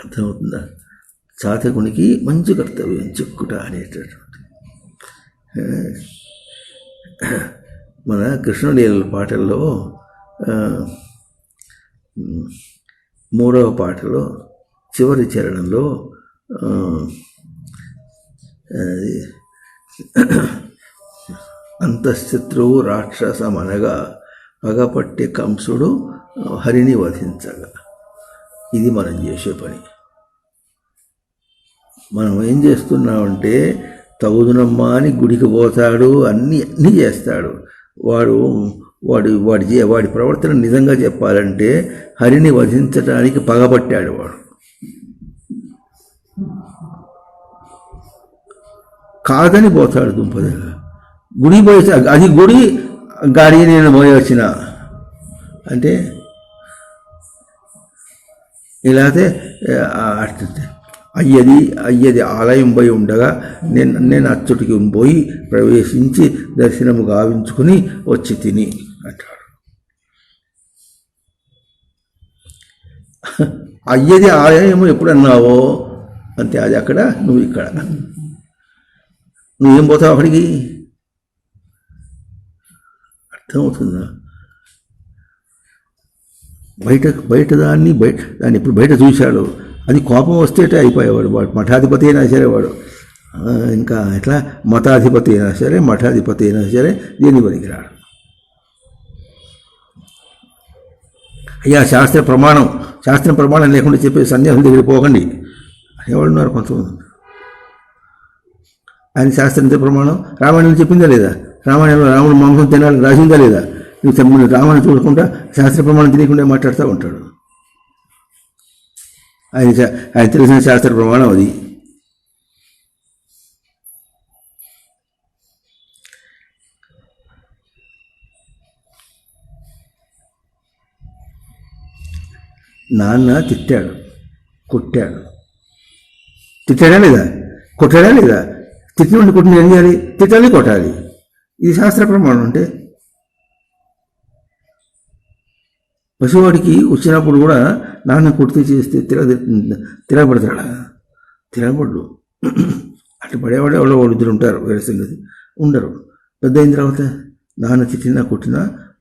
అర్థమవుతుందా? సాధకునికి మంచి కర్తవ్యం చెక్కుట అనేటటువంటి. మన కృష్ణలీల పాటల్లో 3వ పాటలో చివరి చరణంలో అంతఃశత్రువు రాక్షసమనగా పగపట్టి కంసుడు హరిని వధించగా. ఇది మనం చేసే పని. మనం ఏం చేస్తున్నామంటే తగుదునమ్మా అని గుడికి పోతాడు, అన్నీ చేస్తాడు. వాడి ప్రవర్తన నిజంగా చెప్పాలంటే హరిని వధించడానికి పగబట్టాడు వాడు. కాదని పోతాడు దుంపదగా. గుడి పోయి అది గుడి గాడి నేను పోయొచ్చిన అంటే ఇలాగే అయ్యది ఆలయం పోయి ఉండగా నేను అచ్చుటికి పోయి ప్రవేశించి దర్శనము గావించుకుని వచ్చి తిని అంటాడు. అయ్యది ఆలయము ఎప్పుడన్నావో అంతే, అది అక్కడ, నువ్వు ఇక్కడ. నువ్వేం పోతావు అక్కడికి? అర్థమవుతుందా? బయట దాన్ని ఇప్పుడు బయట చూశాడు, అది కోపం వస్తేటే అయిపోయేవాడు. వాడు మఠాధిపతి అయినా సరే, వాడు ఇంకా ఎట్లా మతాధిపతి అయినా సరే, మఠాధిపతి అయినా సరే, దేని పనికిరాడు. అయ్యా శాస్త్ర ప్రమాణం లేకుండా చెప్పే సన్యాసుల దగ్గర పోకండి అనేవాళ్ళు ఉన్నారు కొంతమంది. ఆయన శాస్త్రంతో ప్రమాణం రామాయణం చెప్పిందా లేదా? రామాయణంలో రాముడు మాంసం తినాలని రాసిందా లేదా? నువ్వు రామాయణం చూడకుండా శాస్త్ర ప్రమాణం తెలియకుండా మాట్లాడుతూ ఉంటాడు. ఆయన తెలిసిన శాస్త్ర ప్రమాణం అది. నాన్న తిట్టాడు, కొట్టాడు. తిట్టాడా లేదా? కొట్టాడా లేదా? తిట్టినోడిని కొట్టిన ఏం చేయాలి? తిట్టాలి, కొట్టాలి. ఇది శాస్త్ర ప్రమాణం. అంటే పశువాడికి వచ్చినప్పుడు కూడా నాన్న కొడితే చేస్తే తిరగబడతాడా? తిరగబడు. అటు పడేవాడే ఎవరో ఇద్దరు ఉంటారు, వేరే సంగతి ఉండరు. పెద్ద అయిన తర్వాత నాన్న తిట్టినా కొట్టినా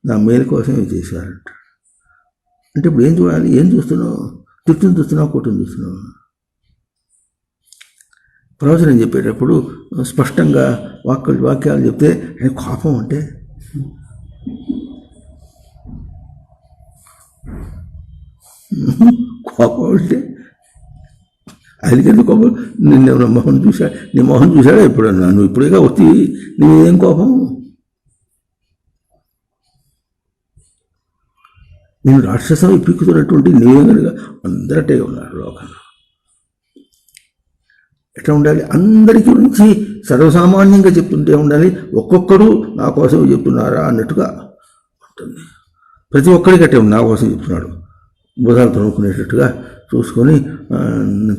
నా మేలు కోసమే చేశారంట. అంటే ఇప్పుడు ఏం చూడాలి? ఏం చూస్తున్నావు? తిట్టుని చూస్తున్నావు, కొట్టుని చూస్తున్నావు? ప్రవచనం చెప్పేటప్పుడు స్పష్టంగా వాక్యాలు చెప్తే కోపం అంటే ఆయనకెందుకు కోపం? నిన్న మొహం చూశాడు, నీ మొహం చూశాడా ఎప్పుడన్నా? నువ్వు ఇప్పుడేగా వస్తే నీవేం కోపం? నేను రాక్షసం ఇప్పిక్కుతున్నటువంటి నీవే కనుక అందరటే ఉన్నారు లోకంలో. ఎట్లా ఉండాలి? అందరి గురించి సర్వసామాన్యంగా చెప్తుంటే ఉండాలి, ఒక్కొక్కడు నా కోసం చెప్తున్నారా అన్నట్టుగా ఉంటుంది. ప్రతి ఒక్కరికి అట్టే నా కోసం చెప్తున్నాడు, బుధాలు తొనుక్కునేటట్టుగా చూసుకొని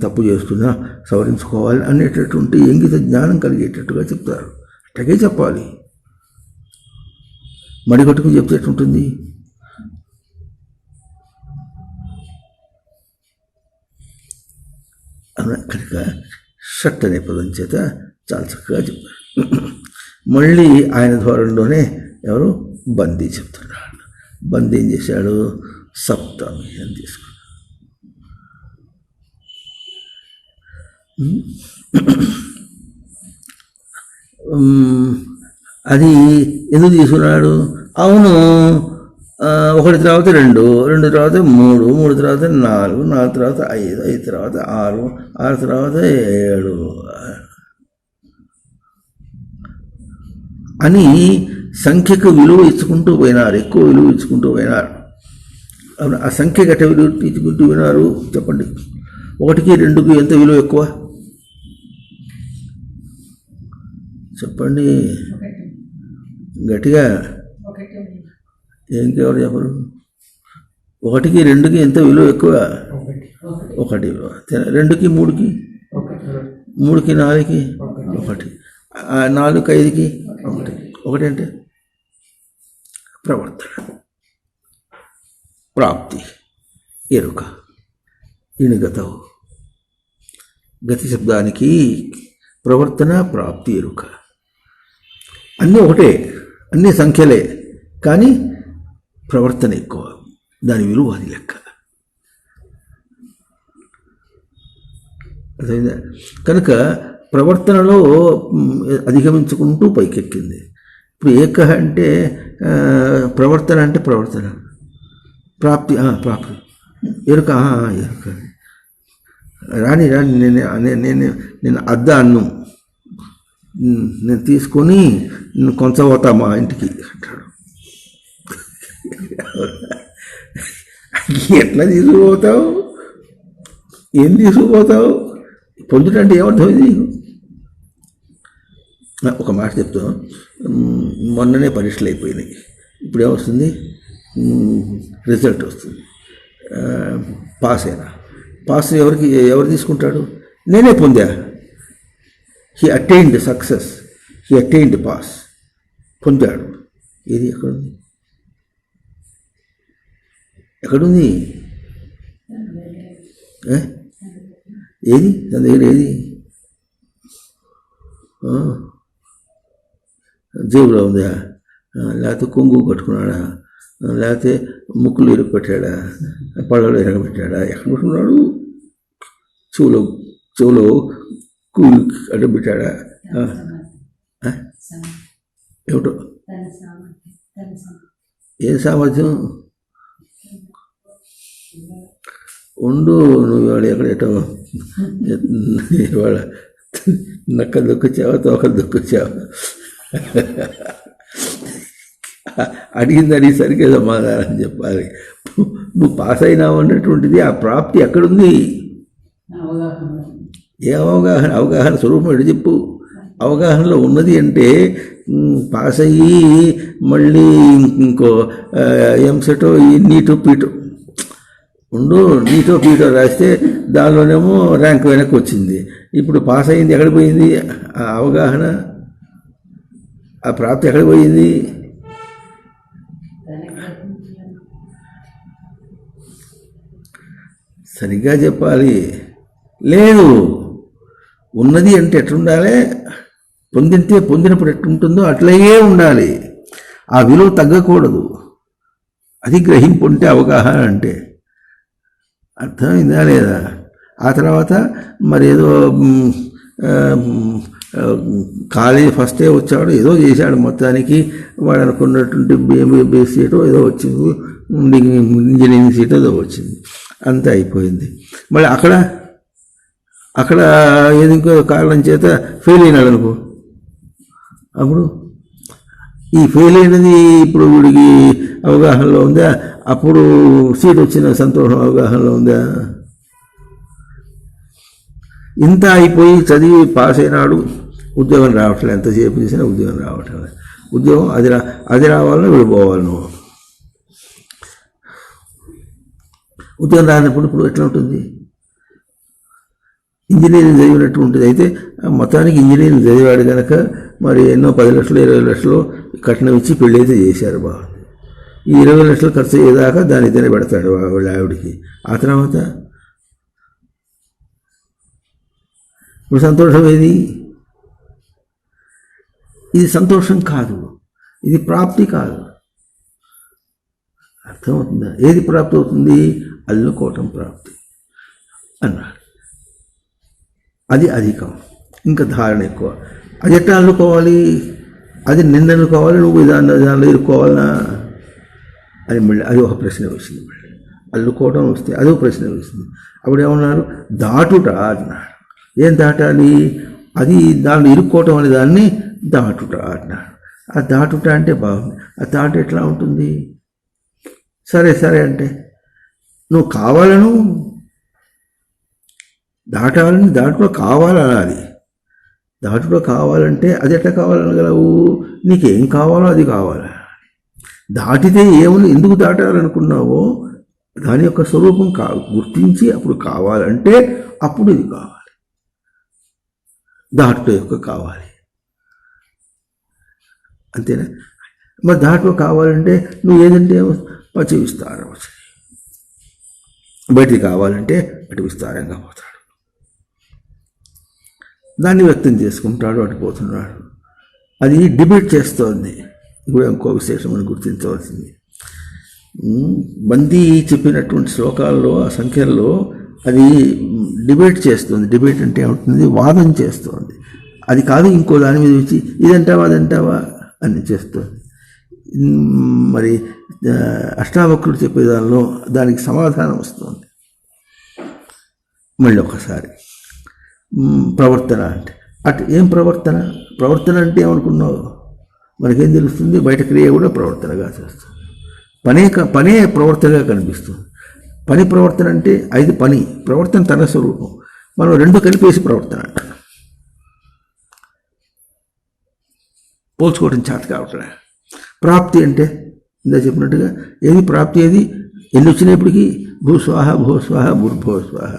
తప్పు చేస్తున్నా సవరించుకోవాలి అనేటటువంటి ఇంగిత జ్ఞానం కలిగేటట్టుగా చెప్తారు. అట్టగే చెప్పాలి. మడిగట్టుకు చెప్తే ఎట్లుంటుంది? కనుక షట్ అనే పదం చేత చాలా చక్కగా చెప్పారు. మళ్ళీ ఆయన ధోరణిలోనే ఎవరు బందీ చెప్తున్నాడు. బందీ ఏం చేశాడు? సప్తమి అని తీసుకున్నాడు. అది ఎందుకు తీసుకున్నాడు? అవును, 1 తర్వాత 2, 2 తర్వాత 3, 3 తర్వాత 4, 4 తర్వాత 5, 5 తర్వాత 6, 6 తర్వాత 7 అని సంఖ్యకు విలువ ఇచ్చుకుంటూ పోయినారు, ఎక్కువ విలువ ఇచ్చుకుంటూ పోయినారు. ఆ సంఖ్య గట్ట విలువ ఇచ్చుకుంటూ పోయినారు. చెప్పండి, 1కి 2కి ఎంత విలువ ఎక్కువ? చెప్పండి గట్టిగా. ఇంకెవరు చెప్పరు? 1కి 2కి ఎంత విలువ ఎక్కువ? 1 విలువ. 2కి 3కి, 3కి 4కి 1, 4కి 5కి 1. 1 అంటే ప్రవర్తన, ప్రాప్తి, ఎరుక. ఇణుగతం. గతి శబ్దానికి ప్రవర్తన, ప్రాప్తి, ఎరుక అన్నీ ఒకటే, అన్నీ సంఖ్యలే, కానీ ప్రవర్తన ఎక్కువ, దాని విలువ అది లెక్క. అర్థమైందా? కనుక ప్రవర్తనలో అధిగమించుకుంటూ పైకెక్కింది. ఇప్పుడు ఏక అంటే ప్రవర్తన, అంటే ప్రవర్తన, ప్రాప్తి ప్రాప్తి, ఎరుక ఎరుక. రాని నేను అద్దాను, నేను తీసుకొని నేను కొంచెం పోతా మా ఇంటికి అంటాడు. ఎట్లా తీసుకుపోతావు? ఏం తీసుకుపోతావు? పొందుటంటే ఏమర్థం ఇది? ఒక మాట చెప్తాం. మొన్ననే పరీక్షలు అయిపోయినాయి. ఇప్పుడు ఏమొస్తుంది? రిజల్ట్ వస్తుంది. పాస్ అయినా. పాస్ ఎవరు తీసుకుంటాడు? నేనే పొందా. He attained success, he attained pass, పొందాడు. ఏది ఎక్కడుంది? ఎక్కడుంది? ఏది తన దగ్గర? ఏది? జేబులో ఉందా? లేకపోతే కొంగు కట్టుకున్నాడా? లేకపోతే ముక్కులు ఇరుక్కుపెట్టాడా? పళ్ళలో ఎరగబెట్టాడా? ఎక్కడ పెట్టుకున్నాడు? చెవులో అడ్డం పెట్టాడా? ఏమిటో ఏం సామర్థ్యం ఉండు. నువ్వు ఇవాళ ఎక్కడెటో ఇవాళ నక్కలు దొక్కొచ్చావా, తోకలు దొక్కొచ్చావా? అడిగిందని సరిగ్గా సమాధానం చెప్పాలి. నువ్వు పాస్ అయినావు అన్నటువంటిది ఆ ప్రాప్తి ఎక్కడుంది? ఏ అవగాహన? అవగాహన స్వరూపం ఎటు చెప్పు. అవగాహనలో ఉన్నది అంటే పాస్ అయ్యి మళ్ళీ ఇంకో ఎంసెటో నీటో పీటో ఉండు. నీటో పీటో రాస్తే దానిలోనేమో ర్యాంక్ వెనక్కి వచ్చింది. ఇప్పుడు పాస్ అయింది ఎక్కడ పోయింది? ఆ అవగాహన, ఆ ప్రాప్తి ఎక్కడ పోయింది? సరిగ్గా చెప్పాలి. లేదు, ఉన్నది అంటే ఎట్లుండాలి? పొందినప్పుడు ఎట్లుంటుందో అట్లయే ఉండాలి. ఆ విలువ తగ్గకూడదు. అది గ్రహింపు అంటే అవగాహన అంటే. అర్థమైందా లేదా? ఆ తర్వాత మరి ఏదో కాలేజీ ఫస్టే వచ్చాడు, ఏదో చేశాడు, మొత్తానికి వాడు అనుకున్నటువంటి BA సీటో ఏదో వచ్చింది, ఇంజనీరింగ్ సీట్ ఏదో వచ్చింది, అంతా అయిపోయింది. మళ్ళీ అక్కడ ఏదో కారణం చేత ఫెయిల్ అయినాడు అనుకో. అప్పుడు ఈ ఫెయిల్ అయినది ఇప్పుడు వీడికి అవగాహనలో ఉందా? అప్పుడు సీట్ వచ్చిన సంతోషం అవగాహనలో ఉందా? ఇంత అయిపోయి చదివి పాస్ అయినాడు, ఉద్యోగం రావట్లేదు. ఎంతసేపు చేసినా ఉద్యోగం రావట్లేదు. ఉద్యోగం అది రావాలన్నా వీడు పోవాలి. నువ్వు ఉద్యోగం రానప్పుడు ఇప్పుడు ఎట్లా ఉంటుంది? ఇంజనీరింగ్ చదివినట్టు ఉంటుంది. అయితే మొత్తానికి ఇంజనీరింగ్ చదివాడు కనుక మరి ఎన్నో 10 లక్షలు 20 లక్షలు కట్నం ఇచ్చి పెళ్ళి అయితే చేశారు. బాగుంది. ఈ 20 లక్షలు ఖర్చు అయ్యేదాకా దాని ఇద్దరే పెడతాడు వాళ్ళ ఆవిడికి. ఆ తర్వాత ఇప్పుడు సంతోషం ఏది? ఇది సంతోషం కాదు, ఇది ప్రాప్తి కాదు. అర్థమవుతుందా? ఏది ప్రాప్తి అవుతుంది? అల్లుకోవటం ప్రాప్తి అన్నాడు. అది అధికం, ఇంకా ధారణ ఎక్కువ. అది ఎట్లా అల్లుకోవాలి? అది నిన్నెల్లుకోవాలి, నువ్వు దానిలో ఇరుక్కోవాలనా అని మళ్ళీ అది ఒక ప్రశ్న వేసింది. మళ్ళీ అల్లుకోవడం వస్తే అదొక ప్రశ్న వేసింది. అప్పుడు ఏమన్నారు? దాటుట అన్నాడు. ఏం దాటాలి? అది దాన్ని ఇరుక్కోవటం అనే దాన్ని దాటుట అన్నాడు. ఆ దాటుట అంటే బాగుంది. ఆ దాటు ఎట్లా ఉంటుంది? సరే అంటే నువ్వు కావాలను దాటాలని, దాంట్లో కావాలనాలి. దాంట్లో కావాలంటే అది ఎట్లా కావాలనగలవు? నీకేం కావాలో అది కావాలా? దాటితే ఏమని ఎందుకు దాటాలనుకున్నావో దాని యొక్క స్వరూపం గుర్తించి అప్పుడు కావాలంటే అప్పుడు ఇది కావాలి. దాంట్లో యొక్క కావాలి, అంతేనా? మరి దాంట్లో కావాలంటే నువ్వు ఏదంటే పచ్చి విస్తారం వచ్చాయి, బయటికి కావాలంటే అటు విస్తారంగా పోతాడు, దాన్ని వ్యక్తం చేసుకుంటాడు, అటు పోతున్నాడు. అది డిబేట్ చేస్తోంది. ఇప్పుడు ఇంకో విశేషం మనం గుర్తించవలసింది. బందీ చెప్పినటువంటి శ్లోకాల్లో ఆ సంఖ్యల్లో అది డిబేట్ చేస్తుంది. డిబేట్ అంటే ఏమవుతుంది? వాదన చేస్తుంది. అది కాదు ఇంకో దాని మీద వచ్చి ఇదంటావా అదంటావా అని చేస్తుంది. మరి అష్టావక్రుడు చెప్పే దానిలో దానికి సమాధానం వస్తుంది. మళ్ళీ ఒకసారి ప్రవర్తన అంటే అటు ఏం ప్రవర్తన? ప్రవర్తన అంటే ఏమనుకున్నావు? మనకేం తెలుస్తుంది? బయట క్రియ కూడా ప్రవర్తనగా చేస్తుంది. పనే ప్రవర్తనగా కనిపిస్తుంది. పని ప్రవర్తన అంటే అది పని, ప్రవర్తన తన స్వరూపం. మనం రెండు కలిపేసి ప్రవర్తన అంటాం. పోల్చుకోవడం చేత కావట్లే. ప్రాప్తి అంటే ఇందా చెప్పినట్టుగా ఏది ప్రాప్తి? ఏది ఎన్ని వచ్చినప్పటికీ భూస్వాహ భూస్వాహ భూర్భోస్వాహ.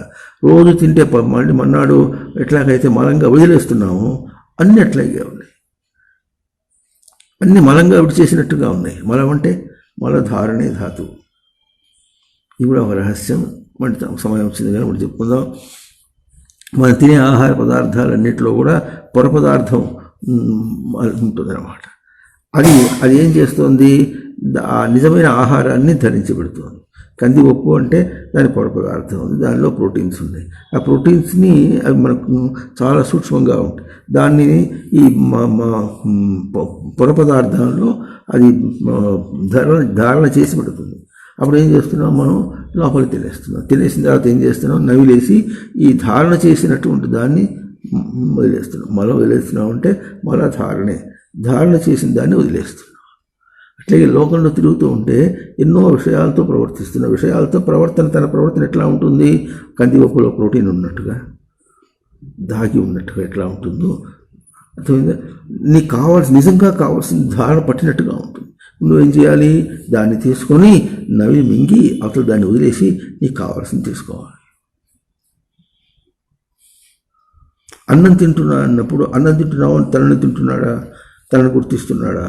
రోజు తింటే మళ్ళీ మన్నాడు ఎట్లాగైతే మలంగా వదిలేస్తున్నాము అన్నీ అట్లాగే ఉన్నాయి. అన్నీ మలంగా విడిచేసినట్టుగా ఉన్నాయి. మలం అంటే మలధారణే ధాతువు. ఇది కూడా ఒక రహస్యం. మన సమయం వచ్చింది కానీ మనం చెప్పుకుందాం. మనం తినే ఆహార పదార్థాలన్నింటిలో కూడా పొర పదార్థం ఉంటుందన్నమాట. అది ఏం చేస్తుంది? ఆ నిజమైన ఆహారాన్ని ధరించి పెడుతుంది. కందిపప్పు అంటే దాని పొర పదార్థం ఉంది, దానిలో ప్రోటీన్స్ ఉన్నాయి. ఆ ప్రోటీన్స్ని అవి మనకు చాలా సూక్ష్మంగా ఉంటాయి. దాన్ని ఈ పొర పదార్థంలో అది ధారణ చేసి పెడుతుంది. అప్పుడు ఏం చేస్తున్నాం? మనం లోపలికి తినేస్తున్నాం. తినేసిన తర్వాత ఏం చేస్తున్నాం? నవిలేసి ఈ ధారణ చేసినటువంటి దాన్ని వదిలేస్తున్నాం. మలం వదిలేస్తున్నాం అంటే మల ధారణ చేసిన దాన్ని వదిలేస్తున్నాం. అట్లాగే లోకంలో తిరుగుతూ ఉంటే ఎన్నో విషయాలతో ప్రవర్తిస్తున్న విషయాలతో తన ప్రవర్తన ఎట్లా ఉంటుంది? కందిపప్పులో ప్రోటీన్ ఉన్నట్టుగా, దాగి ఉన్నట్టుగా ఎట్లా ఉంటుందో అర్థమైందా? నీకు నిజంగా కావాల్సిన ధారణ పట్టినట్టుగా ఉంటుంది. నువ్వేం చేయాలి? దాన్ని తీసుకొని నవి మింగి అవతల దాన్ని వదిలేసి నీకు కావాల్సింది తీసుకోవాలి. అన్నం తింటున్నా అన్నప్పుడు అన్నం తింటున్నావు అని తనని తింటున్నాడా? తనని గుర్తిస్తున్నాడా?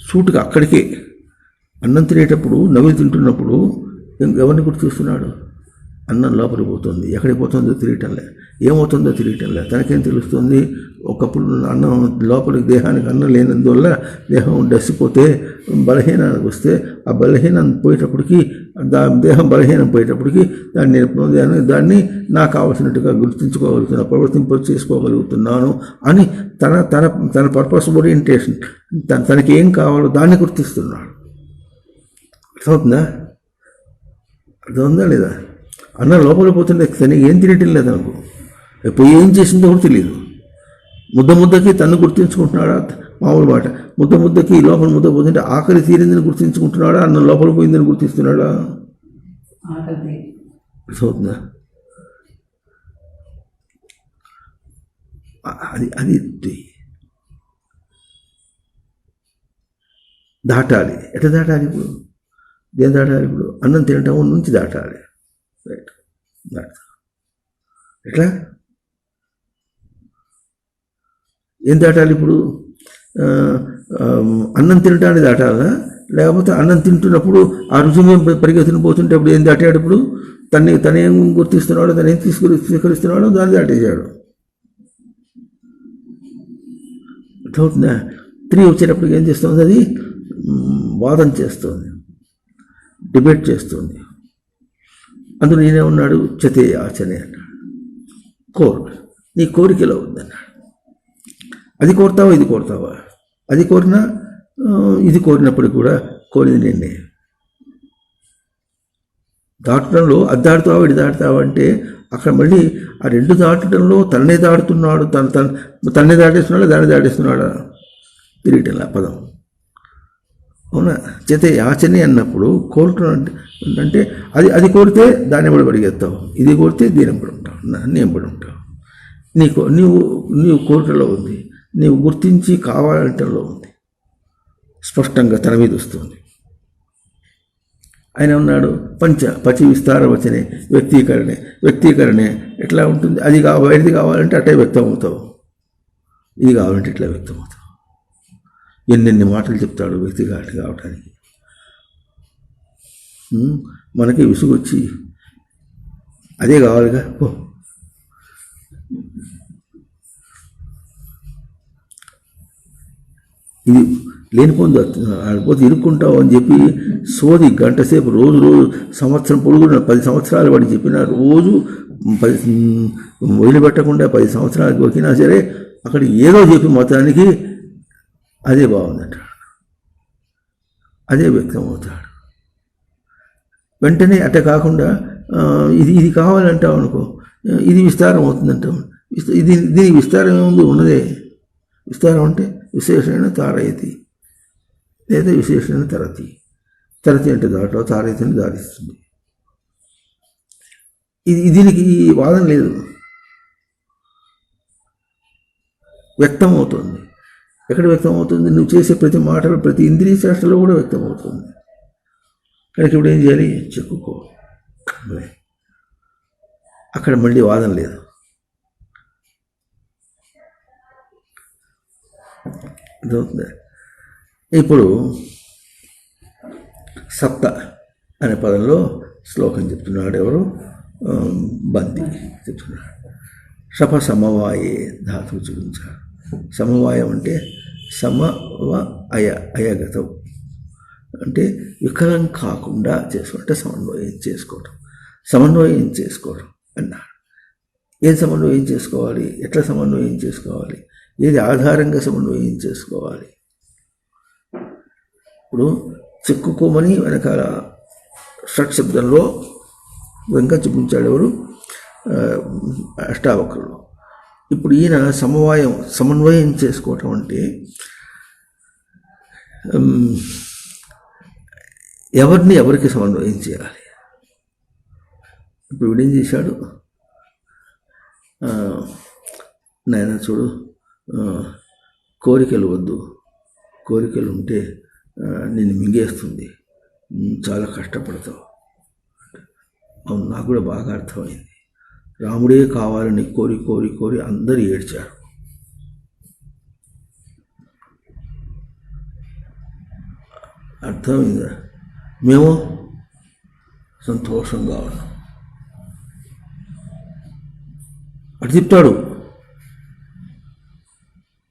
సూటుగా అక్కడికే అన్నం తినేటప్పుడు నవ్వులు తింటున్నప్పుడు ఎవరిని గుర్తిస్తున్నాడు? అన్నం లోపలికి పోతుంది. ఎక్కడికి పోతుందో తెలియటంలే, ఏమవుతుందో తెలియటంలే. తనకేం తెలుస్తుంది? ఒకప్పుడు అన్నం లోపలికి దేహానికి అన్నం లేనందువల్ల దేహం డసిపోతే బలహీనానికి వస్తే ఆ బలహీనం పోయేటప్పటికి దేహం బలహీనం పోయేటప్పటికి దాన్ని నాకు కావాల్సినట్టుగా గుర్తించుకోగలుగుతున్నాను, చేసుకోగలుగుతున్నాను అని తన పర్పస్ ఓరియంటేషన్, తనకి ఏం కావాలో దాన్ని గుర్తిస్తున్నాడు. అర్థమవుతుందా? అర్థమవుతుందా లేదా? అన్నం లోపలికి పోతుంటే తనకి ఏం తినటం లేదు. అనుకో ఎప్పుడు ఏం చేసిందో కూడా తెలియదు. ముద్దకి తను గుర్తించుకుంటున్నాడా? మామూలు మాట. ముద్దకి లోపల ముద్ద పోతుంటే ఆకలి తీరిందని గుర్తించుకుంటున్నాడా? అన్నం లోపల పోయిందని గుర్తిస్తున్నాడా? అర్థమవుతుందా? అది దాటాలి. ఎట్లా దాటాలి? ఇప్పుడు దేని దాటాలి? ఇప్పుడు అన్నం తినటం నుంచి దాటాలి. రైట్, దాటా. ఎట్లా? ఏం దాటాలి ఇప్పుడు? అన్నం తినటాన్ని దాటాలా? లేకపోతే అన్నం తింటున్నప్పుడు ఆ రుచిని పరిగెత్తుని పోతుంటే అప్పుడు ఏం దాటాడు? ఇప్పుడు తనేం గుర్తిస్తున్నాడో, తనేం స్వీకరిస్తున్నాడో దాన్ని దాటేశాడు. అర్థమవుతుందా? 3 వచ్చేటప్పటికి ఏం చేస్తుంది? అది వాదన చేస్తుంది, డిబేట్ చేస్తుంది. అందులో నేనే ఉన్నాడు, చతే ఆచనే అన్నాడు. నీ కోరికలో ఉందన్నాడు. అది కోరుతావా, ఇది కోరుతావా? అది కోరినా ఇది కోరినప్పుడు కూడా కోరింది నిన్నే. దాటడంలో అది దాటుతావా, ఇది దాటుతావా అంటే అక్కడ మళ్ళీ ఆ 2 దాటడంలో తన్నే దాటుతున్నాడు, తన్నే దాటేస్తున్నాడా, దాన్ని దాటేస్తున్నాడా తిరిగిటలా పదం. అవునా? చేతే ఆచనే అన్నప్పుడు కోరుతున్నాడు అంటే అది కోరితే దాన్ని ఎప్పుడు పరిగెత్తావు, ఇది కోరితే దీని ఎప్పుడు ఉంటావు, అన్నీ ఎప్పుడు ఉంటావు. నీవు కోరికలో ఉంది, నీవు గుర్తించి కావాలంటలో ఉంది. స్పష్టంగా తన మీద వస్తుంది. ఆయన ఉన్నాడు పచి విస్తార వచనే వ్యక్తీకరణే ఎట్లా ఉంటుంది? అది బయటిది కావాలంటే అట్టే వ్యక్తం అవుతావు, ఇది కావాలంటే ఇట్లా వ్యక్తం అవుతావు. ఎన్నెన్ని మాటలు చెప్తాడు వ్యక్తిగా కావటానికి. మనకి విసుగొచ్చి అదే కావాలిగా పో. ఇది లేనిపోంది ఆడిపోతే ఇరుక్కుంటావు అని చెప్పి సోది గంటసేపు రోజు సంవత్సరం పొడుగున 10 సంవత్సరాలు వాడికి చెప్పినా రోజు 10 వదిలిపెట్టకుండా 10 సంవత్సరాలకు వచ్చినా సరే అక్కడ ఏదో చెప్పి మొత్తానికి అదే బాగుందంటాడు, అదే వ్యక్తం అవుతాడు. వెంటనే అట్ట కాకుండా ఇది కావాలంటావు అనుకో, ఇది విస్తారం అవుతుందంటావు. దీనికి విస్తారం ఏముంది? ఉన్నదే. విస్తారం అంటే విశేషణ తారయతి, లేదా విశేషణ తరతి అంటే దాటో, తారయతిని దారిస్తుంది. దీనికి వాదన లేదు, వ్యక్తం అవుతుంది. ఎక్కడ వ్యక్తం అవుతుంది? నువ్వు చేసే ప్రతి మాటలు, ప్రతి ఇంద్రియ చేష్టలో కూడా వ్యక్తం అవుతుంది. కనుక ఇప్పుడు ఏం చేయాలి? చెక్కుకో. అక్కడ మళ్ళీ వాదన లేదు. ఇప్పుడు సప్త అనే పదంలో శ్లోకం చెప్తున్నాడు. ఎవరు? బంతి చెప్తున్నాడు. షప సమవాయే ధాతువు చూపించాడు. సమవాయం అంటే అయగతం అంటే వికలం కాకుండా చేసుకుంటే సమన్వయం చేసుకోవడం అన్నాడు. ఏం సమన్వయం చేసుకోవాలి? ఎట్లా సమన్వయం చేసుకోవాలి? ఏది ఆధారంగా సమన్వయం చేసుకోవాలి? ఇప్పుడు చెక్కుకోమని వెనకాల షట్ శబ్దంలో వెంక చూపించాడు. ఎవరు? అష్టావక్రులు. ఇప్పుడు ఈయన సమన్వయం చేసుకోవటం అంటే ఎవరికి సమన్వయం చేయాలి? ఇప్పుడు వీడేం చేశాడు? నాయన చూడు, కోరికలు వద్దు, కోరికలు ఉంటే నిన్ను మింగేస్తుంది, చాలా కష్టపడతావు. అవును, నాకు కూడా బాగా అర్థమైంది. రాముడే కావాలని కోరి అందరూ ఏడ్చారు. అర్థమైందా? మేము సంతోషంగా ఉన్నాం. అటు చెప్తాడు.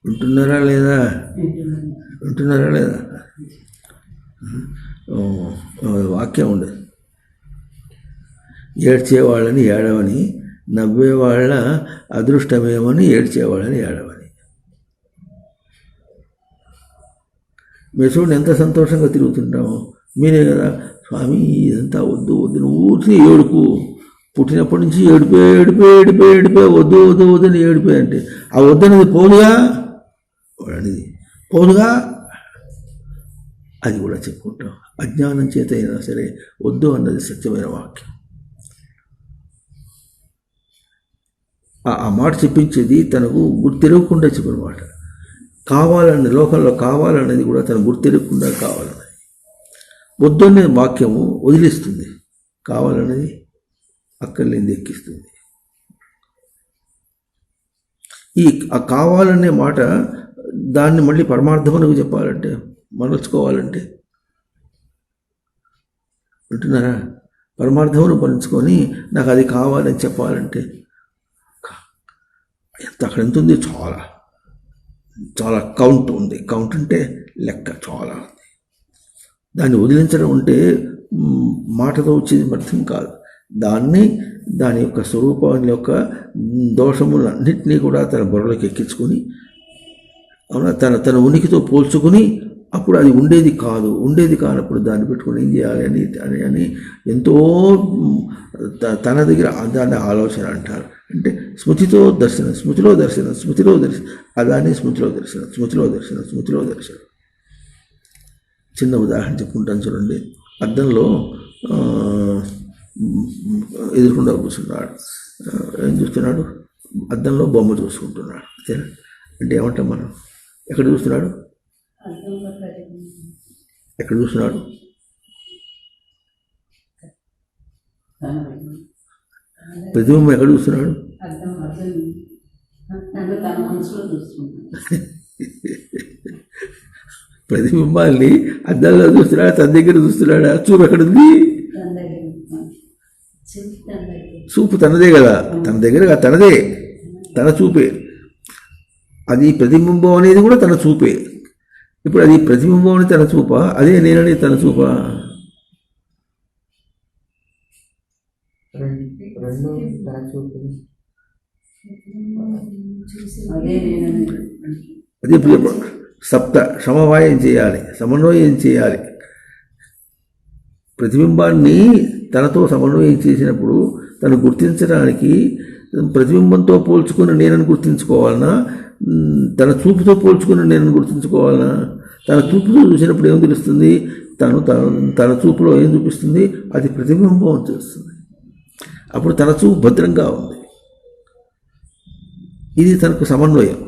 ఉంటున్నారా లేదా? వాక్యం ఉండదు. ఏడ్చేవాళ్ళని ఏడవని, నవ్వేవాళ్ళ అదృష్టమేమని ఏడ్చేవాళ్ళని ఏడవని. మీరు చూడండి ఎంత సంతోషంగా తిరుగుతుంటాము. మీరే కదా స్వామి ఇదంతా వద్దు ఊరికి ఏడుపు, పుట్టినప్పటి నుంచి ఏడిపే వద్దని ఏడిపే అంటే ఆ వద్దనేది పోదుగా, అనేది పోదుగా, అది కూడా చెప్పుకుంటాం. అజ్ఞానం చేత అయినా సరే వద్దు అన్నది సత్యమైన వాక్యం. ఆ మాట చెప్పించేది తనకు గుర్తెరగకుండా చెప్పిన మాట. కావాలని లోకంలో కావాలనేది కూడా తను గుర్తెరగకుండా కావాలన్నది. వద్దనే వాక్యము వదిలిస్తుంది, కావాలనేది అక్కర్లేనిది ఎక్కిస్తుంది. ఆ కావాలనే మాట దాన్ని మళ్ళీ పరమార్థమునకు చెప్పాలంటే, మరల్చుకోవాలంటే, అంటున్నారా, పరమార్థమును పంచుకొని నాకు అది కావాలని చెప్పాలంటే అక్కడ ఎంత ఉంది, చాలా చాలా కౌంట్ ఉంది. కౌంట్ అంటే లెక్క చాలా ఉంది. దాన్ని వదిలించడం అంటే మాటతో వచ్చేది అర్థం కాదు. దాని యొక్క స్వరూపాన్ని యొక్క దోషములన్నింటినీ కూడా తన బుర్రలోకి ఎక్కించుకొని తన ఉనికితో పోల్చుకుని అప్పుడు అది ఉండేది కానప్పుడు దాన్ని పెట్టుకుని ఏం చేయాలి అని ఎంతో తన దగ్గర దాన్ని ఆలోచన అంటారు. అంటే స్మృతిలో దర్శనం అదాన్ని స్మృతిలో దర్శనం. చిన్న ఉదాహరణ చెప్పుకుంటాను చూడండి. అద్దంలో ఎదుర్కొండా కూర్చున్నాడు. ఏం చూస్తున్నాడు? అద్దంలో బొమ్మ చూసుకుంటున్నాడు. అంటే ఏమంటాం మనం? ఎక్కడ చూస్తున్నాడు? ప్రతిబింబం ఎక్కడ చూస్తున్నాడు? ప్రతిబింబాల్ని అద్దంలో చూస్తున్నాడు, తన దగ్గర చూస్తున్నాడా? చూపు ఎక్కడుంది? చూపు తనదే కదా, తన దగ్గర తనదే, తన చూపే. అది ప్రతిబింబం అనేది కూడా తన చూపే. ఇప్పుడు అది ప్రతిబింబం అని తన చూపా, అదే నేననేది తన చూపా? అదే సమన్వయం చేయాలి. ప్రతిబింబాన్ని తనతో సమన్వయం చేసినప్పుడు తను గుర్తించడానికి ప్రతిబింబంతో పోల్చుకుని నేనని గుర్తించుకోవాలన్నా, తన చూపుతో పోల్చుకుని నేనని గుర్తించుకోవాలన్నా? తన చూపుతో చూసినప్పుడు ఏం తెలుస్తుంది? తన చూపులో ఏం చూపిస్తుంది? అది ప్రతిబింబం చేస్తుంది. అప్పుడు తన చూపు భద్రంగా ఉంది. ఇది తనకు సమన్వయం.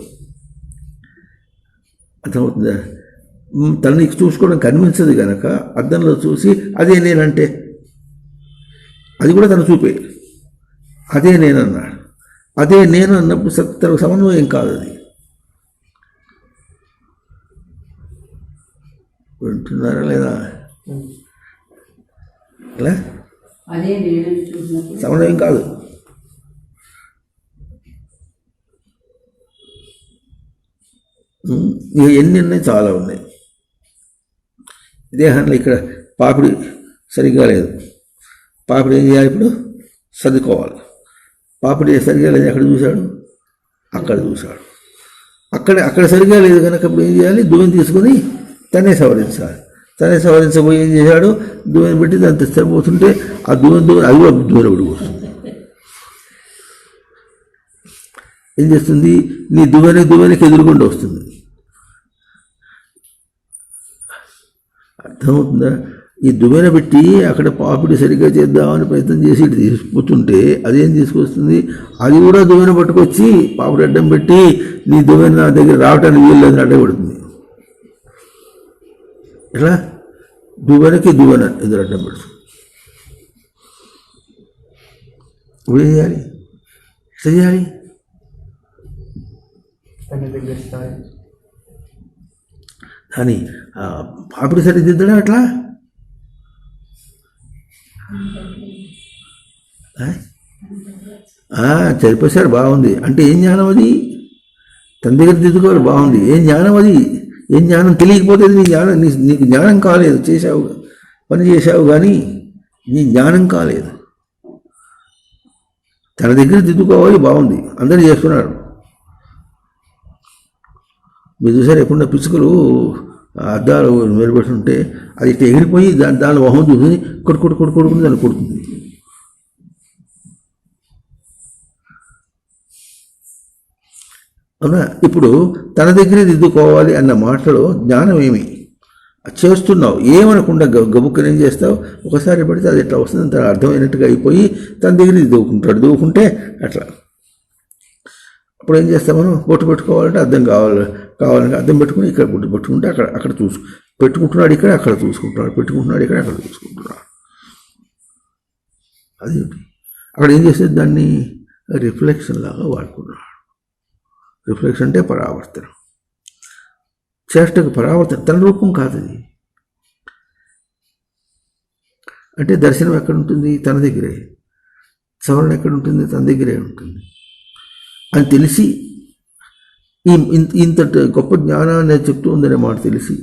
అర్థమవుతుందా? తనని చూసుకోవడం కనిపించదు కనుక అద్దంలో చూసి అదే నేనంటే అది కూడా తన చూపే, అదే నేనన్నాడు. అదే నేను అన్నప్పుడు తనకు సమన్వయం కాదు. అది వింటున్నారా లేదా? అలా సమన్వయం కాదు. ఎన్ని ఉన్నాయి? చాలా ఉన్నాయి. దేహాన్ని ఇక్కడ పాపిడి సరిగ్గా లేదు, పాపిడి ఏం చేయాలి? ఇప్పుడు సర్దుకోవాలి. పాపిడి సరిగ్గా లేదు, ఎక్కడ చూశాడు? అక్కడ చూశాడు. అక్కడ సరిగ్గా లేదు కనుక ఇప్పుడు ఏం చేయాలి? దువ్వెన తీసుకొని తనే సవరించబోయి ఏం చేశాడు? దువ్వెన పెట్టి దాన్ని తెచ్చిపోతుంటే ఆ దువ్వెన అది కూడా దూరం పడిపోతుంది. ఏం చేస్తుంది? నీ దువ్వెనకి ఎదురుకుండా వస్తుంది. అర్థమవుతుందా? ఈ దువ్వెన పెట్టి అక్కడ పాపిడి సరిగ్గా చేద్దామని ప్రయత్నం చేసి తీసుకుపోతుంటే అదేం తీసుకొస్తుంది? అది కూడా దువ్వెన పట్టుకొచ్చి పాపిడి అడ్డం పెట్టి నీ దువ్వెన నా దగ్గర రావటానికి వీల్లేదని అడ్డపడుతుంది. ఎట్లా? దువ్వెనకి దువ్వెన ఎదురు అడ్డం పెడుతుంది. ఇప్పుడు ఏం చేయాలి? ఎట్లా చేయాలి? కానీ పాపిడి సరి దిద్దడా అట్లా? చదివేశారు, బాగుంది. అంటే ఏం జ్ఞానం అది? తన దగ్గర దిద్దుకోవాలి, బాగుంది. ఏం జ్ఞానం అది? ఏం జ్ఞానం? తెలియకపోతే నీకు జ్ఞానం కాలేదు. పని చేశావు కానీ నీ జ్ఞానం కాలేదు. తన దగ్గర దిద్దుకోవాలి, బాగుంది, అందరూ చేస్తున్నారు. మీరు చూసారు ఎప్పుడన్నా పిచ్చుకలు అద్దాలు నిలబెట్టుంటే అది ఇట్లా ఎగిరిపోయి దాని మొహం చూసి కొడుకుని దాన్ని కొడుతుంది. అవునా? ఇప్పుడు తన దగ్గరే దిద్దుకోవాలి అన్న మాటలో జ్ఞానం ఏమి? చేస్తున్నావు ఏమనకుండా గబుక్కని ఏం చేస్తావు? ఒకసారి పడితే అది ఎట్లా వస్తుంది తన అర్థమైనట్టుగా అయిపోయి తన దగ్గర దిద్దుకుంటాడు. దిద్దుకుంటే అట్లా అప్పుడు ఏం చేస్తాం మనం? బొట్టు పెట్టుకోవాలంటే అద్దం కావాలంటే అద్దం పెట్టుకుని ఇక్కడ బొట్టు పెట్టుకుంటే అక్కడ పెట్టుకుంటున్నాడు, ఇక్కడ అక్కడ చూసుకుంటున్నాడు, పెట్టుకుంటున్నాడు, ఇక్కడ అక్కడ చూసుకుంటున్నాడు. అదేంటి అక్కడ ఏం చేసేది? దాన్ని రిఫ్లెక్షన్ లాగా వాడుకున్నాడు. రిఫ్లెక్షన్ అంటే పరావర్తనం. చేష్టకు పరావర్తన, తన రూపం కాదు అది. అంటే దర్శనం ఎక్కడ ఉంటుంది? తన దగ్గరే. సవరణ ఎక్కడ ఉంటుంది? తన దగ్గరే ఉంటుంది అని తెలిసి, ఇంత గొప్ప జ్ఞానాన్ని చెప్తూ ఉందనే మాట తెలిసి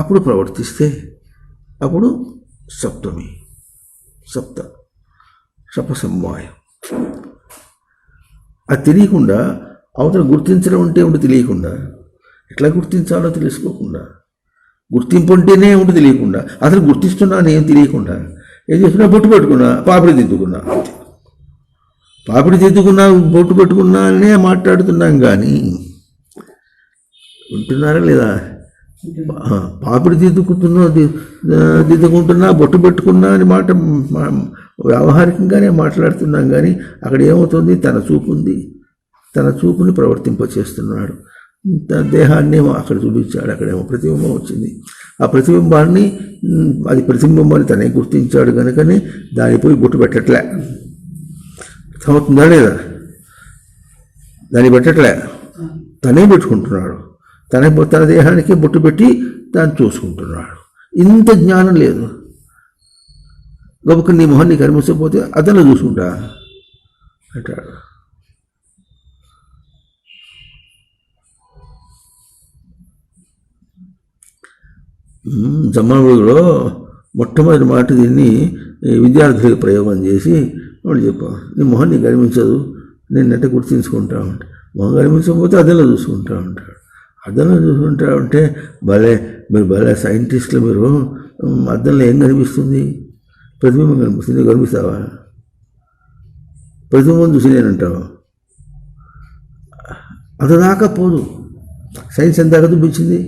అప్పుడు ప్రవర్తిస్తే అప్పుడు సపసంవాయం. అది తెలియకుండా అవతల గుర్తించడం అంటే ఏమిటి తెలియకుండా, ఎట్లా గుర్తించాలో తెలుసుకోకుండా, గుర్తింపు అంటేనే ఏమిటి తెలియకుండా, అసలు గుర్తిస్తున్నాను ఏం తెలియకుండా ఏం చేస్తున్నా? బొట్టు పెట్టుకున్నా, పాపిడి దిద్దుకున్నా, బొట్టు పెట్టుకున్నా అనే మాట్లాడుతున్నాం. కానీ వింటున్నారా లేదా? పాపిడి దిద్దుకుంటున్నా, బొట్టు పెట్టుకున్నా అని మాట వ్యావహారికంగానే మాట్లాడుతున్నాం. కానీ అక్కడ ఏమవుతుంది? తన చూపు ఉంది, తన చూపుని ప్రవర్తింపచేస్తున్నాడు. తన దేహాన్ని అక్కడ చూపించాడు, అక్కడేమో ప్రతిబింబం వచ్చింది. ఆ ప్రతిబింబాన్ని, అది ప్రతిబింబాన్ని తనే గుర్తించాడు కనుకనే దానిపోయి బొట్టు పెట్టట్లే. అవుతుందా లేదా? దాన్ని పెట్టట్లే, తనే పెట్టుకుంటున్నాడు. తన దేహానికి బొట్టు పెట్టి దాన్ని చూసుకుంటున్నాడు. ఇంత జ్ఞానం లేదు. గొప్ప నీ మొహాన్ని కనిపించకపోతే అతను చూసుకుంటా అంటాడు. జమ్మగుడిలో మొట్టమొదటి మాట దీన్ని విద్యార్థులకు ప్రయోగం చేసి వాళ్ళు చెప్పాం, నీ మొహం నీకు కనిపించదు, నేను నెట్ట గుర్తించుకుంటా ఉంటా. మొహం కనిపించకపోతే అద్దంలో చూసుకుంటా ఉంటాడు. అద్దంలో చూసుకుంటా ఉంటే మీరు భలే సైంటిస్టులు, మీరు అద్దంలో ఏం కనిపిస్తుంది? ప్రతిబింబం కనిపిస్తుంది. నువ్వు కనిపిస్తావా? ప్రతిబింబం చూసి నేనంటావు. అంతదాకా పోదు. సైన్స్ ఎంత దాకా చూపించింది?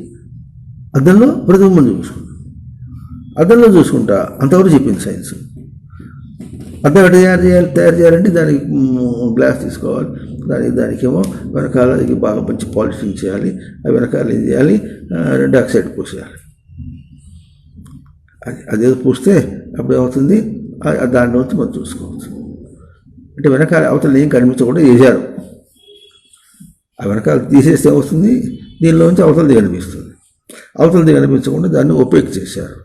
అద్దంలో ప్రతిబింబం చూసుకుంటా, అద్దంలో చూసుకుంటా, అంతవరకు చెప్పింది సైన్స్. అద్దం తయారు చేయాలంటే దానికి గ్లాస్ తీసుకోవాలి, దానికేమో వెనకాల బాగా మంచి పాలిషింగ్ చేయాలి, ఆ వెనకాల ఏం చేయాలి? డాక్సైడ్ పూసేయాలి. అదేదో పూస్తే అప్పుడు ఏమవుతుంది? దాంట్లోంచి మనం చూసుకోవచ్చు. అంటే వెనకాల అవతల ఏం కనిపించకుండా చేశారు. ఆ వెనకాల తీసేస్తే ఏమవుతుంది? దీనిలోంచి అవతలది కనిపిస్తుంది. అవతలది కనిపించకుండా దాన్ని ఒపేక్ చేశారు.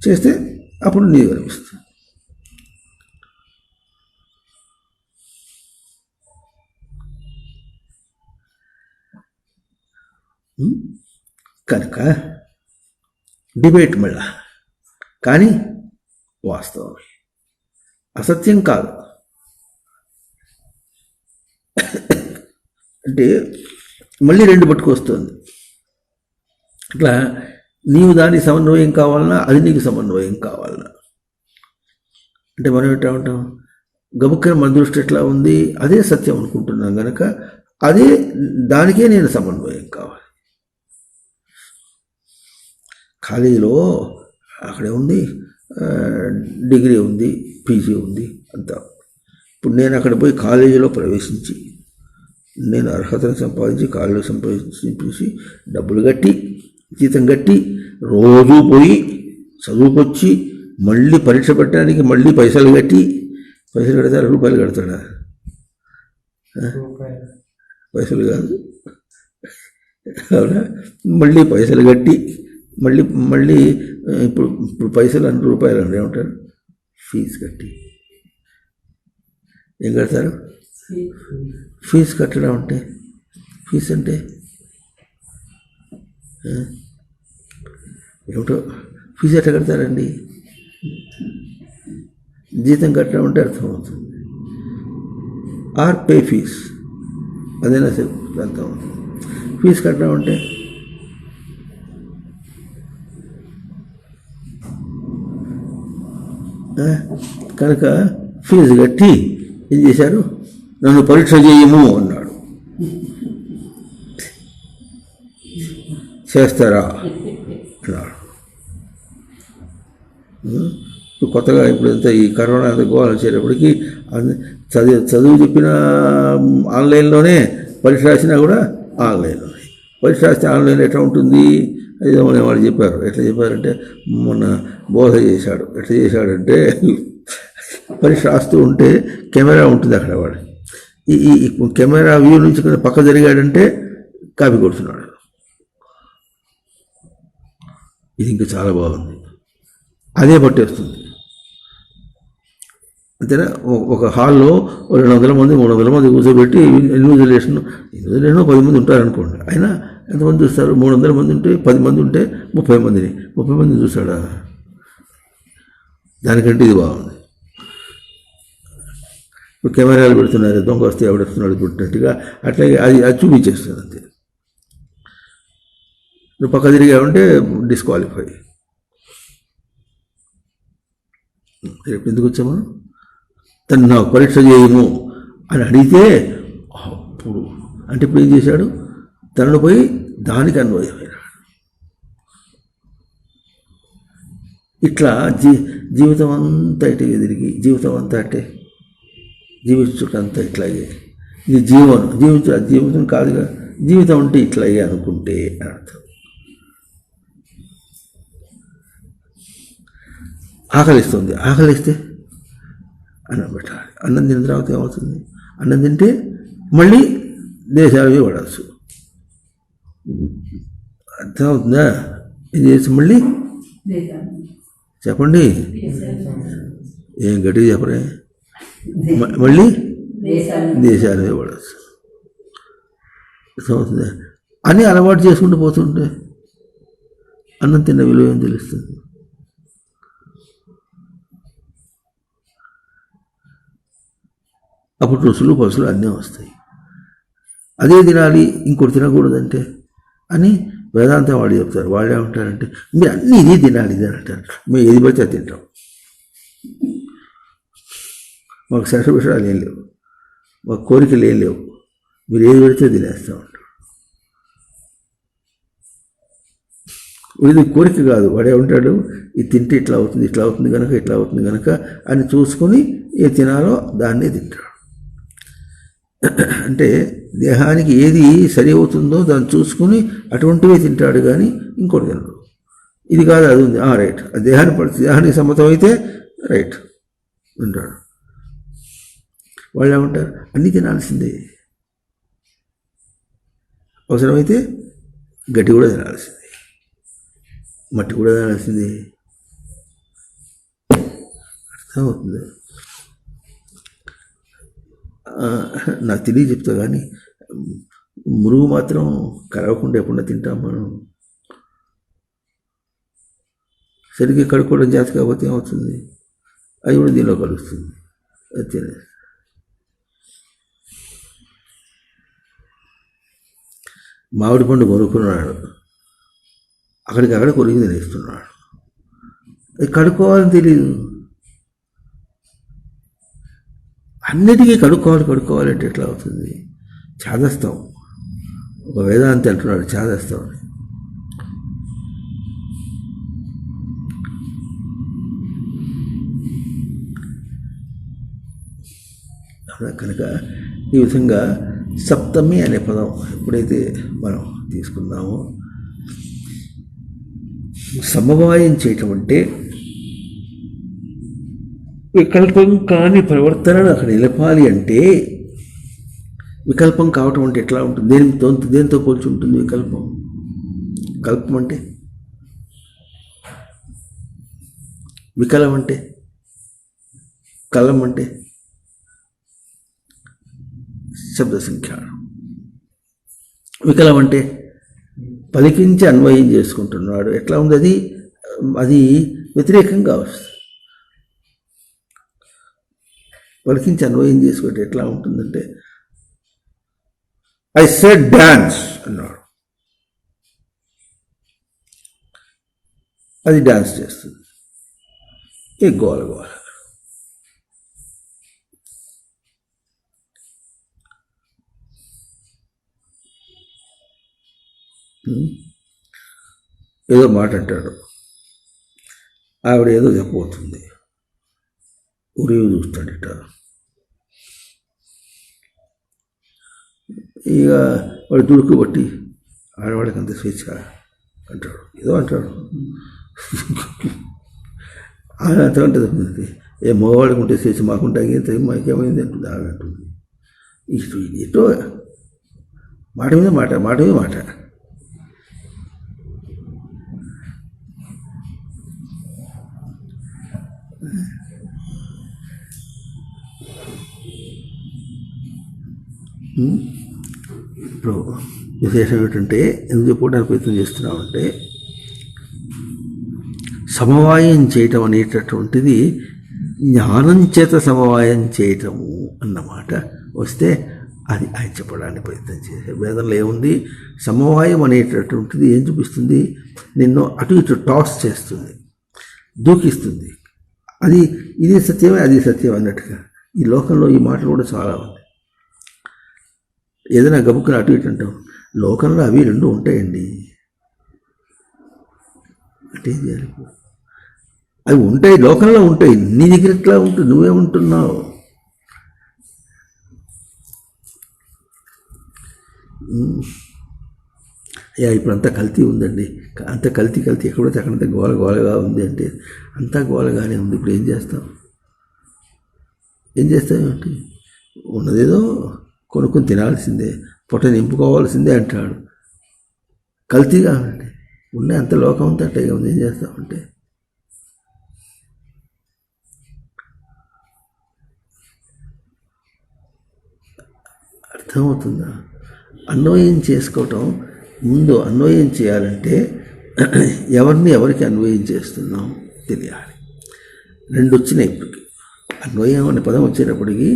చేస్తే అప్పుడు నీది కనిపిస్తుంది. కనుక డిబేట్ మళ్ళా, కానీ వాస్తవం, అసత్యం కాదు. అంటే మళ్ళీ రెండు పట్టుకొస్తుంది. ఇట్లా నీవు దానికి సమన్వయం కావాలన్నా, అది నీకు సమన్వయం కావాలన్నా. అంటే మనం ఎట్లా ఉంటాం? గబుక్కన మన దృష్టి ఎట్లా ఉంది? అదే సత్యం అనుకుంటున్నాం కనుక అదే, దానికే నేను సమన్వయం కావాలి. కాలేజీలో అక్కడే ఉంది, డిగ్రీ ఉంది, పీజీ ఉంది అంతా. ఇప్పుడు నేను అక్కడ పోయి కాలేజీలో ప్రవేశించి నేను అర్హతను సంపాదించి కాలేజీలో సంపాదించి డబ్బులు కట్టి జీతం కట్టి రోజు పోయి చదువుకొచ్చి మళ్ళీ పరీక్ష పెట్టడానికి మళ్ళీ పైసలు కడతాడు. రూపాయలు కడతాడా? పైసలు కాదు, అవునా? మళ్ళీ పైసలు కట్టి మళ్ళీ ఇప్పుడు పైసలు అంటే రూపాయలు అంటే ఏమంటారు? ఫీజు కట్టి. ఏం కడతారు? ఫీజు కట్టడం అంటే, ఫీజు అంటే ఏమిటో. ఫీజు ఎట్లా కడతారండి? జీతం కట్టడం అంటే అర్థమవుతుంది. ఆర్ పే ఫీజ్, అదైనా సరే అర్థమవుతుంది. ఫీజు కట్టడం అంటే కనుక ఫీజు కట్టి ఏం చేశారు? నన్ను పరీక్ష చేయము అన్నాడు. చేస్తారా అన్నాడు. కొత్తగా ఇప్పుడంతా ఈ కరోనా గోళ వచ్చేటప్పటికి చదువు చెప్పిన ఆన్లైన్లోనే, పరీక్ష రాసినా కూడా ఆన్లైన్లోనే. పరీక్ష రాస్తే ఆన్లైన్ ఎట్లా ఉంటుంది? అది వాళ్ళు చెప్పారు. ఎట్లా చెప్పారంటే, మొన్న బోధ చేశాడు. ఎట్లా చేశాడంటే, పరీక్ష రాస్తూ ఉంటే కెమెరా ఉంటుంది అక్కడ. వాడు ఈ కెమెరా వ్యూ నుంచి పక్క జరిగాడంటే కాపీ కొడుతున్నాడు. ఇది ఇంకా చాలా బాగుంది. అదే పట్టేస్తుంది అంతేనా? ఒక హాల్లో 200 మంది 300 మంది కూర్చోబెట్టి ఇన్విజిలేషన్ 10 మంది ఉంటారనుకోండి. అయినా ఎంతమంది చూస్తారు? 300 మంది ఉంటే 10 మంది ఉంటే 30 మందిని చూస్తాడా? దానికంటే ఇది బాగుంది. ఇప్పుడు కెమెరాలు పెడుతున్నారు, దొంగ వస్తే ఎవడెడుతున్నాడు పుట్టినట్టుగా. అట్లాగే అది చూపించేస్తుంది అంతే. నువ్వు పక్క తిరిగావంటే డిస్క్వాలిఫై. రేపు ఎందుకు వచ్చామా? తను నాకు పరీక్ష చేయను అని అడిగితే అప్పుడు అంటే ఇప్పుడు ఏం చేశాడు? తనను పోయి దానికి అన్వయమైనాడు. ఇట్లా జీవితం అంతా ఇటే తిరిగి, జీవితం అంతా అట్టే జీవించుటంతా ఇట్లాగే. ఇది జీవితం కాదుగా. జీవితం అంటే ఇట్లాగే అనుకుంటే అని అర్థం. ఆకలిస్తే అన్నం పెట్టాలి. అన్నం తిన్న తర్వాత ఏమవుతుంది? అన్నం తింటే మళ్ళీ దేశాలు పడవచ్చు. అర్థమవుతుందా? ఇది చేసి మళ్ళీ చెప్పండి, ఏం గట్టిగా చెప్పరే, మళ్ళీ దేశాలు పడవచ్చు. అర్థమవుతుందా? అని అలవాటు చేసుకుంటూ పోతుంటే అన్నం తిన్న విలువ ఏం తెలుస్తుంది? అప్పుడు రుసులు పసులు అన్నీ వస్తాయి. అదే తినాలి, ఇంకోటి తినకూడదంటే అని వేదాంతం వాడు చెప్తారు. వాళ్ళు ఏమంటారంటే, మీరు అన్నీ ఇది తినాలి ఇది అని అంటారు. మేము ఏది పడితే అది తింటాం. మాకు శరవిషయాలు ఏం లేవు, మాకు కోరికలు ఏం లేవు. మీరు ఏది పడితే తినేస్తూ ఉంటారు. ఇది కోరిక కాదు. వాడేమంటాడు, ఇది తింటే ఇట్లా అవుతుంది కనుక అని చూసుకొని ఏది తినాలో దాన్నే తింటాడు. అంటే దేహానికి ఏది సరి అవుతుందో దాన్ని చూసుకుని అటువంటివే తింటాడు, కానీ ఇంకోటి తినడు. ఇది కాదు, అది ఉంది, రైట్, దేహానికి సమ్మతం అయితే రైట్ తింటాడు. వాళ్ళు ఏమంటారు, అన్నీ తినాల్సిందే, అవసరమైతే గడ్డి కూడా తినాల్సిందే, మట్టి కూడా తినాల్సిందే. అర్థమవుతుంది? నాకు తెలియ చెప్తా, కానీ మురుగు మాత్రం కరవకుండా ఎప్పుడన్నా తింటాం మనం. సరిగ్గా కడుక్కోవడం చేత కాకపోతే ఏమవుతుంది? అది కూడా దీనిలో కలుస్తుంది. అది తినే మామిడి పండు కొనుక్కున్నాడు, అక్కడికక్కడ కొరికి తినేస్తున్నాడు. అది కడుక్కోవాలని తెలియదు. అన్నిటికీ కడుక్కోవాలంటే ఎట్లా అవుతుంది? చాదస్తాం. ఒక వేదాంతి అంటున్నాడు చాదస్తాం అని. కనుక ఈ విధంగా సప్తమి అనే పదం ఎప్పుడైతే మనం తీసుకున్నామో, సమవాయం చేయటం అంటే వికల్పం కాని ప్రవర్తనను అక్కడ నిలపాలి. అంటే వికల్పం కావటం అంటే ఎట్లా ఉంటుంది? దేనితో పోల్చి ఉంటుంది వికల్పం? కల్పం అంటే వికలం అంటే, కలం అంటే శబ్ద సంఖ్యానం. వికలం అంటే పలికించి అన్వయం చేసుకుంటున్నాడు. ఎట్లా ఉంది? అది వ్యతిరేకంగా వస్తుంది. పలికించి అన్వయం చేసుకుంటే ఎట్లా ఉంటుందంటే, ఐ సెడ్ డాన్స్ అన్నాడు, అది డాన్స్ చేస్తుంది. ఏ గోల. ఏదో మాట అంటాడు, ఆవిడ ఏదో చెప్పబోతుంది, ఉరివి చూస్తాడట. ఇక వాడు దుడుకు బట్టి ఆడవాడికి అంత స్వేచ్ఛ అంటాడు, ఏదో అంటాడు. అంత ఉంటుంది. ఏ మగవాడికి ఉంటే స్వేచ్ఛ మాకుంటే మాకేమైంది అంటుంది ఆమె అంటుంది. ఇటు ఎటో మాట మీద మాట, మాట మీద మాట. ఇప్పుడు విశేషం ఏమిటంటే, ఎందుకు చెప్పుకోవడానికి ప్రయత్నం చేస్తున్నామంటే, సమవాయం చేయటం అనేటటువంటిది జ్ఞానం చేత సమవాయం చేయటము అన్నమాట వస్తే అది ఆయన చెప్పడానికి ప్రయత్నం చేశారు. వేదంలో ఏముంది, సమవాయం అనేటటువంటిది ఏం చూపిస్తుంది, నిన్ను అటు ఇటు టాస్ చేస్తుంది, దూకిస్తుంది. అది ఇది సత్యమే అది సత్యం అన్నట్టుగా ఈ లోకంలో ఈ మాటలు కూడా చాలా ఉంది. ఏదైనా గబుక్కుని అటు ఇటు అంటాం, లోకంలో అవి రెండు ఉంటాయండి అంటే ఏం చేయాలి? అవి ఉంటాయి, లోకంలో ఉంటాయి, నీ దగ్గర ఎట్లా ఉంటుంది, నువ్వేముంటున్నావు? అయ్యా ఇప్పుడు అంతా కల్తీ ఉందండి, అంత కల్తీ ఎక్కడైతే అక్కడంతా గోలగా ఉంది అంటే అంతా గోలగానే ఉంది. ఇప్పుడు ఏం చేస్తాం ఏమిటి? ఉన్నదేదో కొనుక్కొని తినాల్సిందే, పొట్ట నింపుకోవాల్సిందే అంటాడు. కల్తీగా ఉంటే ఉన్న అంత లోకం అంతా అట్టగా ఉంది. ఏం చేస్తామంటే అర్థమవుతుందా? అన్వయం చేసుకోవటం, ముందు అన్వయం చేయాలంటే ఎవరికి అన్వయం చేస్తున్నాం తెలియాలి. రెండు వచ్చినాయి ఇప్పటికి. అన్వయం అనే పదం వచ్చేటప్పటికి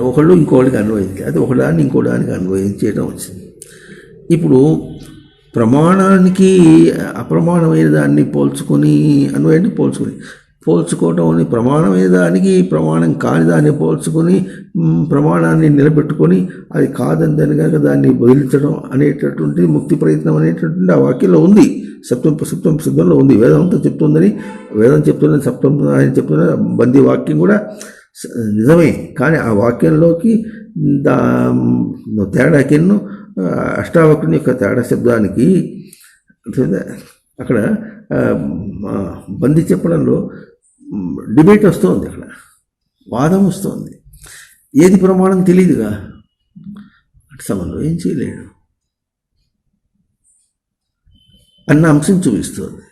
ఒకళ్ళు ఇంకోటికి అన్వయం చేయాలి, అది ఒకదాన్ని ఇంకోదానికి అన్వయం చేయడం వచ్చింది. ఇప్పుడు ప్రమాణానికి అప్రమాణమైన దాన్ని పోల్చుకొని అన్వయాన్ని పోల్చుకోవటం అని, ప్రమాణమైన దానికి ప్రమాణం కాని దాన్ని పోల్చుకొని ప్రమాణాన్ని నిలబెట్టుకొని అది కాదని దాని కనుక దాన్ని వదిలించడం అనేటటువంటిది ముక్తి ప్రయత్నం అనేటటువంటి ఆ వాక్యంలో ఉంది. సప్తం సిద్ధంలో ఉంది. వేదం అంతా చెప్తుందని, వేదం చెప్తున్నది, సప్తం ఆయన చెప్తున్న బందీ వాక్యం కూడా నిజమే. కానీ ఆ వాక్యంలోకి తేడాకెన్నో అష్టావక్రుని యొక్క తేడా శబ్దానికి అక్కడ బందీ చెప్పడంలో డిబేట్ వస్తుంది, అక్కడ వాదం వస్తుంది. ఏది ప్రమాణం తెలియదుగా, అటు సమన్వయం చేయలేడు అన్న అంశం చూపిస్తుంది.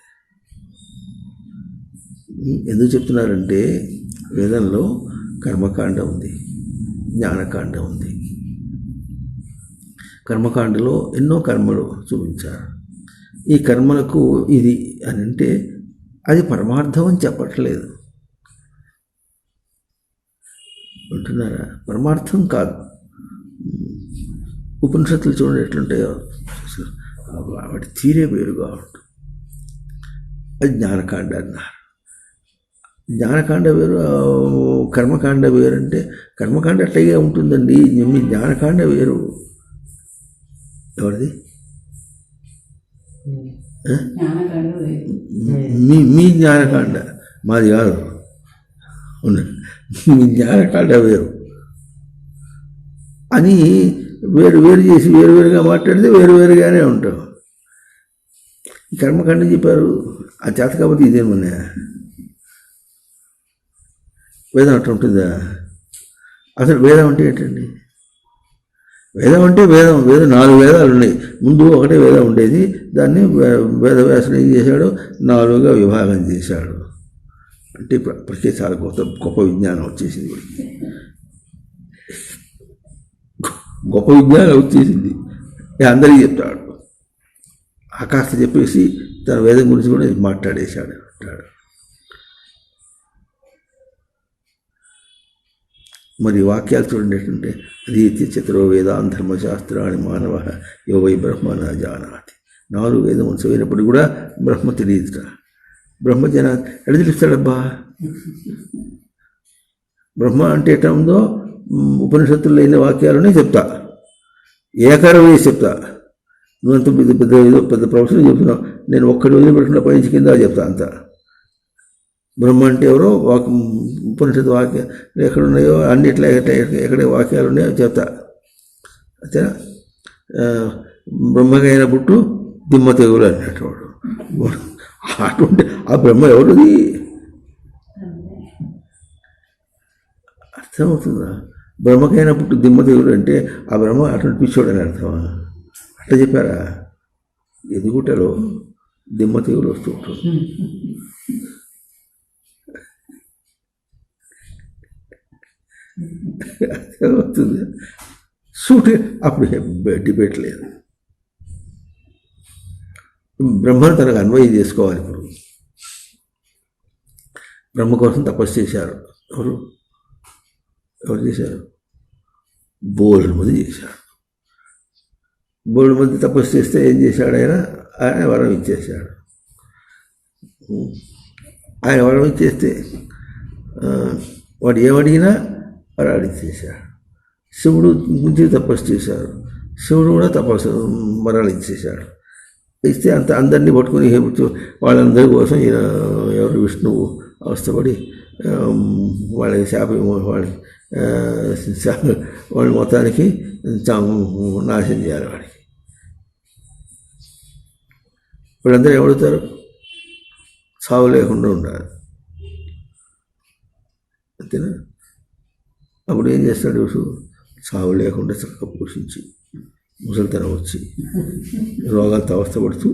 ఎందుకు చెప్తున్నారంటే, వేదంలో కర్మకాండ ఉంది, జ్ఞానకాండ ఉంది. కర్మకాండలో ఎన్నో కర్మలు చూపించారు. ఈ కర్మలకు ఇది అని అంటే అది పరమార్థం అని చెప్పట్లేదు అంటున్నారా? పరమార్థం కాదు. ఉపనిషత్తులు చూడండి ఎట్లుంటాయో, వాటి తీరే వేరుగా ఉంటుంది. అది జ్ఞానకాండ అన్నారు. జ్ఞానకాండ వేరు, కర్మకాండ వేరు. అంటే కర్మకాండ అట్లాగే ఉంటుందండి, మీ జ్ఞానకాండ వేరు. ఎవరిది? మీ జ్ఞానకాండ, మాది కాదు. మీ జ్ఞానకాండ వేరు అని వేరు చేసి వేరుగా మాట్లాడితే వేరుగానే ఉంటాం. ఈ కర్మకాండ చెప్పారు, ఆ చేత కాబట్టి ఇదేమన్నా వేదం అట్లా ఉంటుందా? అసలు వేదం అంటే ఏంటండి? వేదం అంటే వేదం 4 వేదాలు ఉన్నాయి. ముందు ఒకటే వేదం ఉండేది, దాన్ని వేదవ్యాసుడు ఏం చేశాడు, 4గా విభాగం చేశాడు. అంటే ఇప్పటికే చాలా గొప్ప విజ్ఞానం వచ్చేసింది. గొప్ప విజ్ఞానం వచ్చేసింది, అందరికీ చెప్తాడు. ఆకాశ చెప్పేసి తన వేదం గురించి కూడా మాట్లాడేశాడు అంటాడు. మరి వాక్యాలు చూడండి ఎట్లుంటే, అధీత్య చతురో వేదాన్ ధర్మశాస్త్రాన్ని మానవ యో వై బ్రహ్మ నా జానాతి. 4 వేదం చదివినప్పుడు కూడా బ్రహ్మ తెలియదుట. బ్రహ్మజన ఎడ తెలుస్తాడబ్బా? బ్రహ్మ అంటే ఎట్లా ఉందో ఉపనిషత్తుల్లో అయిన వాక్యాలనే చెప్తా, ఏకారం వేసి చెప్తా. నువ్వంత పెద్ద ప్రొఫెసర్ చెప్తున్నావు, నేను ఒక్కటి వదిలిపెట్టకుండా పైకి కింద చెప్తా అంతా. బ్రహ్మ అంటే ఎవరో ఉపనిషత్తు వాక్యాలు ఎక్కడున్నాయో అన్నిట్లో ఎక్కడ వాక్యాలు ఉన్నాయో చెప్తా. అంతేనా? బ్రహ్మకైన పుట్టు దిమ్మ తెగులు అన్నట్టు వాడు. అటువంటి ఆ బ్రహ్మ ఎవరిది అర్థమవుతుందా? బ్రహ్మకైన పుట్టు దిమ్మ తెగులు అంటే ఆ బ్రహ్మ అటువంటి పిచ్చోడు అని అర్థమా? అట్లా చెప్పారా? ఎదుగుటలో దిమ్మ తెగులు వస్తూ ఉంటుంది. అర్థమవుతుంది. సూట్ అప్పుడు డిబేట్ లేదు. బ్రహ్మను తనకు అన్వయం చేసుకోవాలి. ఇప్పుడు బ్రహ్మ కోసం తపస్సు చేశారు. ఎవరు చేశారు? బోల్డ్ మంది చేశారు. బోల్డ్ మంది తపస్సు చేస్తే ఏం చేశాడు? ఆయన వరం ఇచ్చేశాడు. ఆయన వరం ఇచ్చేస్తే వాడు ఏమడిగినా వరాలు ఇచ్చేశాడు. శివుడు గురించి తపస్సు చేశారు. శివుడు కూడా తపస్సు వరాలు ఇచ్చేశాడు. ఇస్తే అందరినీ పట్టుకుని వాళ్ళందరి కోసం ఎవరు విష్ణువు అవస్థపడి వాళ్ళకి వాళ్ళ మొత్తానికి నాశనం చేయాలి. వాడికి వీళ్ళందరూ ఎవడుతారు? సావు లేకుండా ఉండాలి. అంతేనా? అప్పుడు ఏం చేస్తాడు? సావు లేకుండా చక్కగా పోషించి ముసలితనం వచ్చి రోగాలతో అవస్థపడుతూ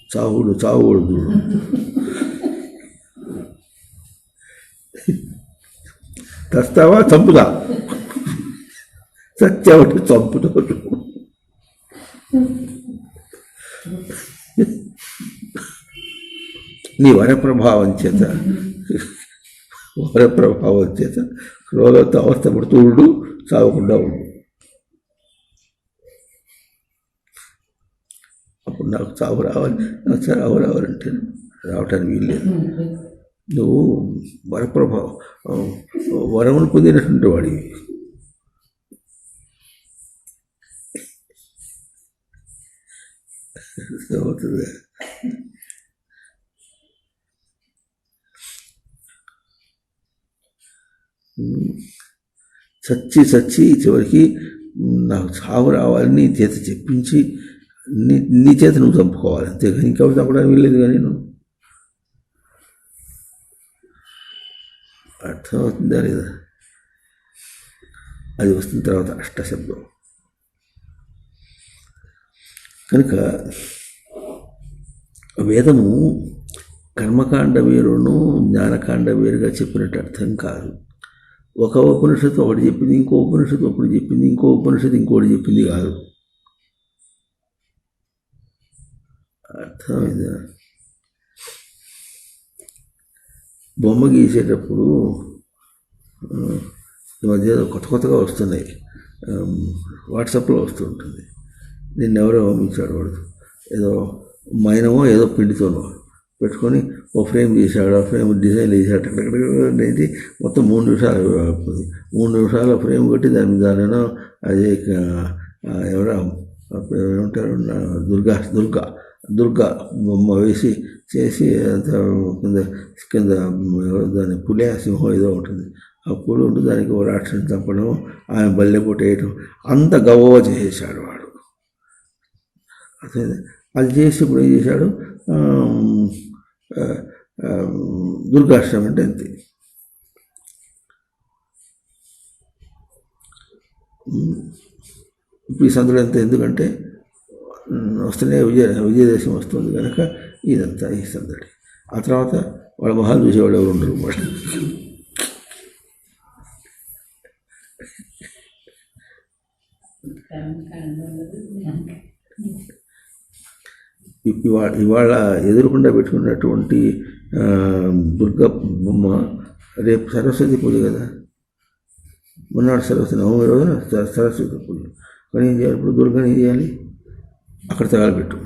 చావుకూడదు తెస్తావా చంపుదా? సత్యవటి చంపుతాడు. నీ వరప్రభావం చేత రోగంతో అవస్థపడుతూ ఉండు, చావకుండా ఉండు. అప్పుడు నాకు చావు రావాలంటే రావటానికి వీల్లేదు. నువ్వు వరప్రభావం వరమును పొందినటువంటి వాడివి. అవుతుంది. చచ్చి చివరికి నాకు చావు రావాలని చేత చెప్పించి నీ చేత నువ్వు చంపుకోవాలి. అంతేగాని ఇంకెవరు చంపడానికి వీల్లేదు. కానీ నువ్వు అర్థమవుతుందా లేదా? అది వస్తున్న తర్వాత అష్టశబ్దం. కనుక వేదము కర్మకాండ వేరును జ్ఞానకాండ వేరుగా చెప్పినట్టు అర్థం కాదు. ఒక ఉపనిషత్తు ఒకటి చెప్పింది, ఇంకో ఉపనిషత్తు ఒకటి చెప్పింది, ఇంకో ఉపనిషత్తు ఇంకోటి చెప్పింది కాదు. అర్థమైందా? బొమ్మ గీసేటప్పుడు ఈ మధ్య కొత్తగా వస్తున్నాయి. వాట్సాప్లో వస్తూ ఉంటుంది. నిన్నెవరో పంపించాడు వాడు. ఏదో మైనమో ఏదో పిండితోనో పెట్టుకొని ఓ ఫ్రేమ్ చేశాడు. ఆ ఫ్రేమ్ డిజైన్ వేసాడు. అనేది మొత్తం 3 నిమిషాలు. 3 నిమిషాల ఫ్రేమ్ కొట్టి దానిలో అది ఎవరో ఏమంటారు, దుర్గా బొమ్మ చేసి కింద దాని పులి సింహం ఏదో ఉంటుంది. ఆ పులి ఉంటుంది, దానికి ఓ రాక్షసుని చంపడం, ఆయన బల్లెపూట వేయటం, అంత గవ్వ చేసేసాడు వాడు. అది చేసి ఇప్పుడు ఏం చేశాడు? దుర్గాష్టమి అంటే అంతే. ఇప్పుడు ఈ సందులో అంతా ఎందుకంటే వస్తూనే విజయదశమి వస్తుంది కనుక ఇదంతా ఈ సందడి. ఆ తర్వాత వాళ్ళ మొహాలు చూసేవాళ్ళు ఎవరు ఉండరు. వాళ్ళు ఇవాళ ఎదురుకుండా పెట్టుకున్నటువంటి దుర్గా బొమ్మ రేపు సరస్వతి పూజ కదా. మొన్నటి సరస్వతి నవమి రోజున సరస్వతి పూజ. కానీ ఏం చేయాలి? ఇప్పుడు దుర్గాని ఏం చేయాలి? అక్కడ తగలబెట్టు.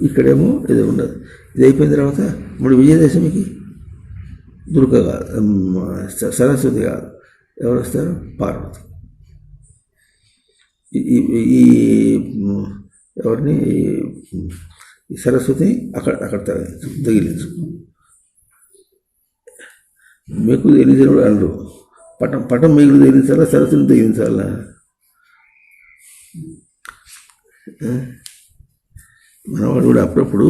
ఇక్కడేమో ఇది ఉండదు. ఇది అయిపోయిన తర్వాత ఇప్పుడు విజయదశమికి దుర్గా కాదు, సరస్వతి కాదు, ఎవరు వస్తారు? పార్వతి. ఈ ఎవరిని ఈ సరస్వతిని అక్కడ తగిలించు. మీకు తగిలించినప్పుడు అనరు, పటం మీకు తగిలించాలా, సరస్వతిని తగిలించాలా? మనవాడు కూడా అప్పుడప్పుడు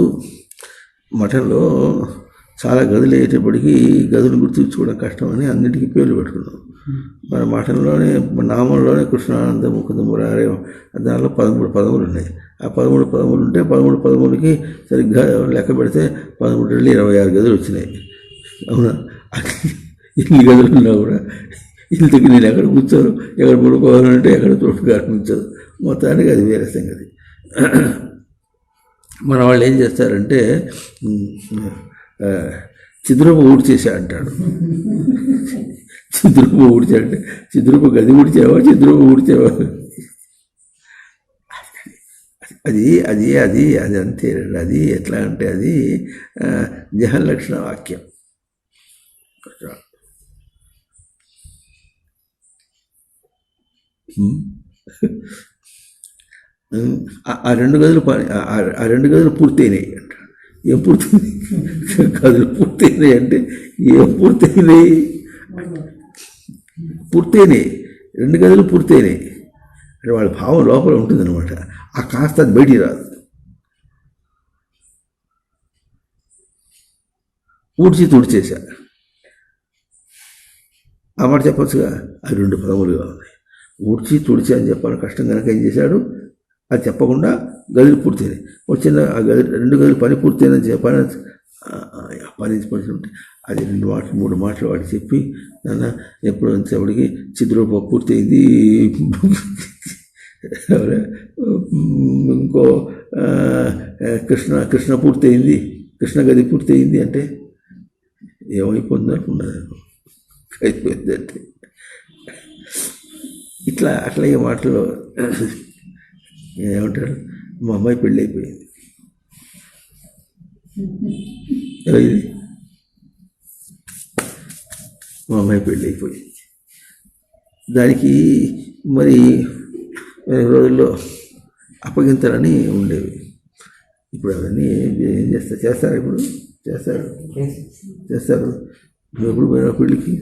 మఠంలో చాలా గదులు అయ్యేటప్పటికీ గదులు గుర్తుంచుకోవడం కష్టమని అన్నిటికీ పేర్లు పెట్టుకున్నాం. మన మఠంలోనే నామంలోనే కృష్ణానంద ముకుంద మురారే, దానిలో 13 పదములు ఉన్నాయి. ఆ 13 పదములు ఉంటే 13 పదములకి సరిగ్గా లెక్క పెడితే 13 26 గదులు వచ్చినాయి. అవునా? ఎన్ని గదులు ఉన్నా కూడా ఇంతకు నేను ఎక్కడ కూర్చోను, ఎక్కడ పడుకోవాలంటే ఎక్కడ తోడుగా కూర్చోదు. మొత్తానికి అది వేరే సంగతి. మన వాళ్ళు ఏం చేస్తారంటే చిద్రూప ఊడ్చేసా అంటాడు. చిద్రూప ఊడ్చా అంటే చిద్రూప గది ఊడ్చావా, చిద్రూప ఊడ్చావా? అది అది అది అది అంతే. అది ఎట్లా అంటే అది జహలక్షణ వాక్యం. ఆ 2 గదులు ఆ 2 గదులు పూర్తయినాయి అంట. ఏం పూర్తయింది? గదులు పూర్తయినాయి అంటే ఏం పూర్తయినాయి? పూర్తయినాయి, 2 గదులు పూర్తయినాయి అంటే వాళ్ళ భావం లోపల ఉంటుందన్నమాట. ఆ కాస్త అది బయటికి రాదు. తుడిచేసా ఆ మాట చెప్పచ్చుగా. అది 2 పదములుగా ఉన్నాయి. తుడిచి అని చెప్పాలి కష్టం కనుక ఏం చేశాడు, అది చెప్పకుండా గదులు పూర్తయినాయి. వచ్చిన ఆ గది 2 గదులు పని పూర్తయిందని చెప్పాలి. పని ఉంటే అది 2 మాటలు 3 మాటలు వాడికి చెప్పి, నాన్న ఎప్పుడు వచ్చేప్పటికి చిద్రూప పూర్తయింది, ఇంకో కృష్ణ పూర్తయింది, కృష్ణ గది పూర్తయింది అంటే ఏమైపోతుంది అనుకున్నాను. అయిపోయిందంటే అట్లా ఈ మాటలు ఏమంటారు, మా అమ్మాయి పెళ్ళి అయిపోయింది. మా అమ్మాయి పెళ్ళి అయిపోయింది. దానికి మరి రోజుల్లో అప్పగింతలని ఉండేవి. ఇప్పుడు అవన్నీ ఏం చేస్తారు ఇప్పుడు చేస్తారు. నువ్వు ఎప్పుడు పోయినా పెళ్ళికి?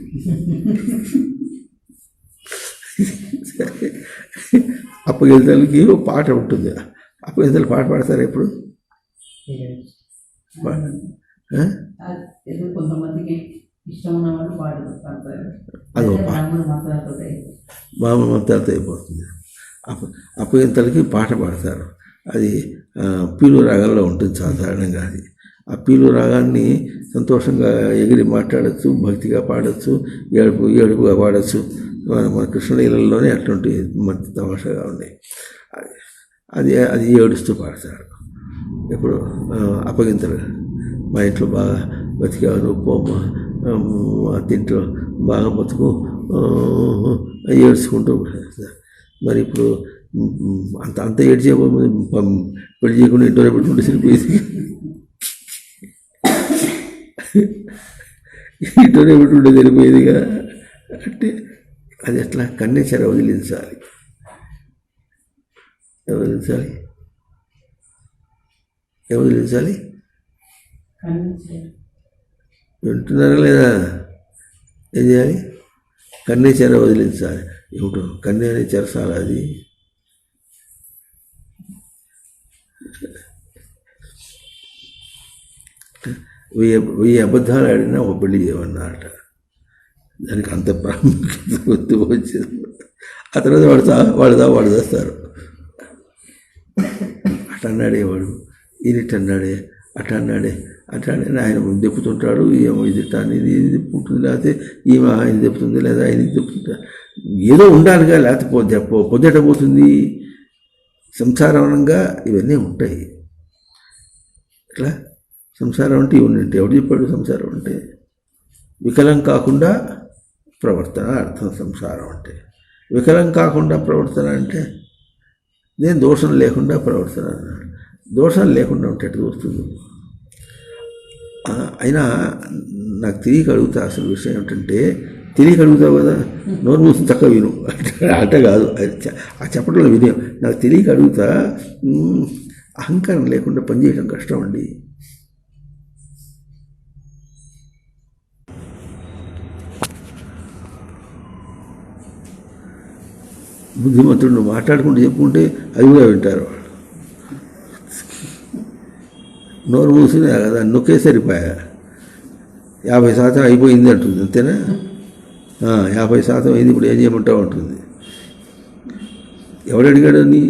అప్పగింతలకి పాట ఉంటుంది. అప్పగింతలు పాట పాడతారు ఎప్పుడు? అదో మామూలు మంత్రాలతో అయిపోతుంది. అప్పగింతలకి పాట పాడతారు. అది పీలు రాగంలో ఉంటుంది సాధారణంగా. అది ఆ పీలు రాగాన్ని సంతోషంగా ఎగిరి మాట్లాడచ్చు, భక్తిగా పాడచ్చు, ఏడుపుగా పాడచ్చు. మన కృష్ణలీలలోనే అట్లాంటి మంచి తమాషాగా ఉన్నాయి. అది ఏడుస్తూ పాడతారు. ఇప్పుడు అప్పగింతలు మా ఇంట్లో బాగా బతికాను, పోమ్మ తింటూ బాగా బతుకు ఏడ్చుకుంటూ. మరి ఇప్పుడు అంత ఏడ్చే పెళ్లి చేయకుండా ఇంట్లో పెట్టుకుంటే సరిపోయేది. ఇంట్లోనే పెట్టుకుంటే సరిపోయేదిగా. అంటే అది ఎట్లా కన్నెచెర వదిలించాలి. వింటున్నారా లేదా? ఏం చేయాలి? కన్నెచెర వదిలించాలి. ఏమిటో కన్నె అనే చెరసాల అది. వెయ్యి అబద్ధాలు ఆడినా ఒక పెళ్లి చేయమన్నారట. దానికి అంత ప్రాముఖ్యత గుర్తు వచ్చింది. ఆ తర్వాత వాడు చేస్తారు. అటన్నాడే వాడు, ఈనిటన్నాడే, అటన్నాడే ఆయన దెప్పుతుంటాడు. ఏమో ఇది ఇది దెప్పుకుంటుంది, లేకపోతే ఈమె ఆయన దెప్పుతుంది, లేదా ఆయన దెప్పుతుంటాడు. ఏదో ఉండాలిగా, లేకపోతే పొద్దుట పోతుంది. సంసారంగా ఇవన్నీ ఉంటాయి. ఇట్లా సంసారం అంటే ఇవన్నీ ఉంటాయి. ఎవడు చెప్పాడు సంసారం అంటే? వికలం కాకుండా ప్రవర్తన అర్థం సంసారం అంటే. వికలం కాకుండా ప్రవర్తన అంటే నేను దోషం లేకుండా ప్రవర్తన అన్నాడు. దోషం లేకుండా ఉంటే ఎట్లా వస్తుంది? అయినా నాకు తెలియక అడుగుతా. అసలు విషయం ఏంటంటే, తెలియక అడుగుతావు కదా, నోరు మూసి చక్కగా విను. అట్ట కాదు, ఆ చెప్పడంలో వినయం. నాకు తెలియక అడుగుతా. అహంకారం లేకుండా పనిచేయడం కష్టం అండి. బుద్ధిమంతుడు మాట్లాడుకుంటూ చెప్పుకుంటే అది కూడా వింటారు వాళ్ళు. నోరు మూసినా కదా నొక్కే సరిపోయా 50% అయిపోయింది అంటుంది, అంతేనా? 50% అయింది, ఇప్పుడు ఏం చేయమంటావు అంటుంది. ఎవడు అడిగాడని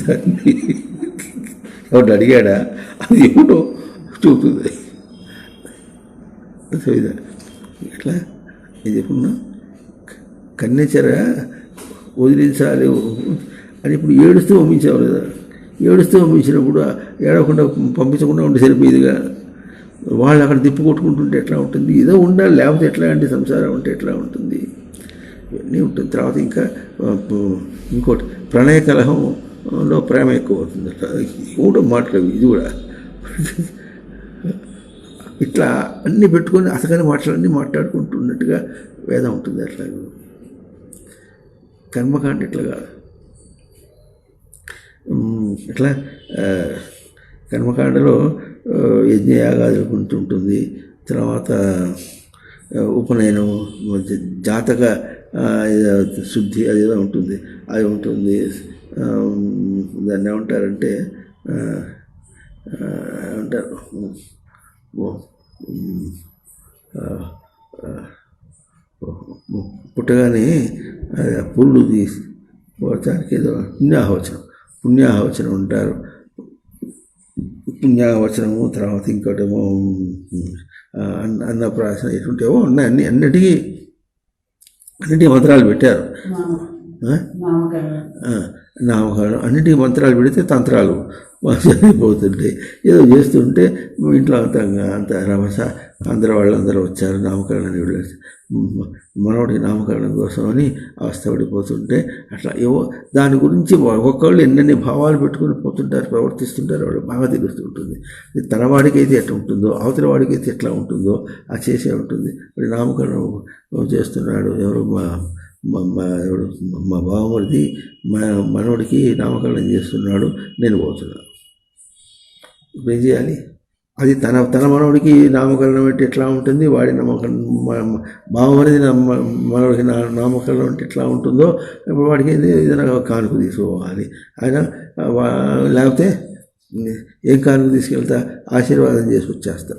దాన్ని ఎవడు అడిగాడా? అది ఎవడో చూపుతుంది. ఎట్లా ఏం చెప్పున్నా కన్నెచర వదిలించాలి అని ఇప్పుడు ఏడుస్తూ పంపించావు కదా. ఏడుస్తూ పంపించినప్పుడు ఏడవకుండా పంపించకుండా ఉంటే సరిపోయేదిగా. వాళ్ళు అక్కడ తిప్పు కొట్టుకుంటుంటే ఎట్లా ఉంటుంది? ఏదో ఉండాలి, లేకపోతే ఎట్లా అంటే సంసారం ఉంటే ఎట్లా ఉంటుంది? ఇవన్నీ ఉంటుంది. తర్వాత ఇంకా ఇంకోటి ప్రణయ కలహంలో ప్రేమ ఎక్కువ అవుతుంది. అట్లా కూడా మాట్లాడవు ఇది కూడా ఇట్లా అన్నీ పెట్టుకొని అసలు మాటలన్నీ మాట్లాడుకుంటున్నట్టుగా వేదం ఉంటుంది. అట్లా కర్మకాండ ఇట్లా కాదు. ఇట్లా కర్మకాండలో యజ్ఞయాగాదులు ఉంటుంది. తర్వాత ఉపనయనం, జాతక శుద్ధి అదేదో ఉంటుంది, అది ఉంటుంది. దాన్ని ఏమంటారంటే ఏమంటారు, పుట్టగానే పురుడు తీసి దానికి ఏదో పుణ్యాహవచనం ఉంటారు. పుణ్యాహవచనము, తర్వాత ఇంకోటేమో అన్నప్రాసన, ఇటువంటివో ఉన్నాయి. అన్నిటికీ మంత్రాలు పెట్టారు. నామకరణం అన్నిటికీ మంత్రాలు పెడితే తంత్రాలు సరిపోతుంటాయి. ఏదో చేస్తుంటే ఇంట్లో అంత రభస, అందరూ వాళ్ళందరూ వచ్చారు నామకరణాన్ని మనవడికి నామకరణం కోసం అని అవస్థపడిపోతుంటే అట్లా ఏవో దాని గురించి ఒక్కొక్కళ్ళు ఎన్నెన్ని భావాలు పెట్టుకుని పోతుంటారు, ప్రవర్తిస్తుంటారు. వాళ్ళు బాగా తెలుస్తుంటుంది. తన వాడికైతే ఎట్లా ఉంటుందో అవతల వాడికైతే ఎట్లా ఉంటుందో అది చేసే ఉంటుంది. మరి నామకరణం చేస్తున్నాడు ఎవరు, మా బావమరిది మనవడికి నామకరణం చేస్తున్నాడు, నేను పోతున్నాను. ఇప్పుడు ఏం చేయాలి? అది తన మనవడికి నామకరణం అంటే ఎట్లా ఉంటుంది, వాడి బావమరిది మనవడికి నామకరణం అంటే ఎట్లా ఉంటుందో ఇప్పుడు వాడికి ఏదైనా కానుక తీసుకోవాలి. ఆయన లేకపోతే ఏం కానుక తీసుకెళ్తా, ఆశీర్వాదం చేసి వచ్చేస్తా.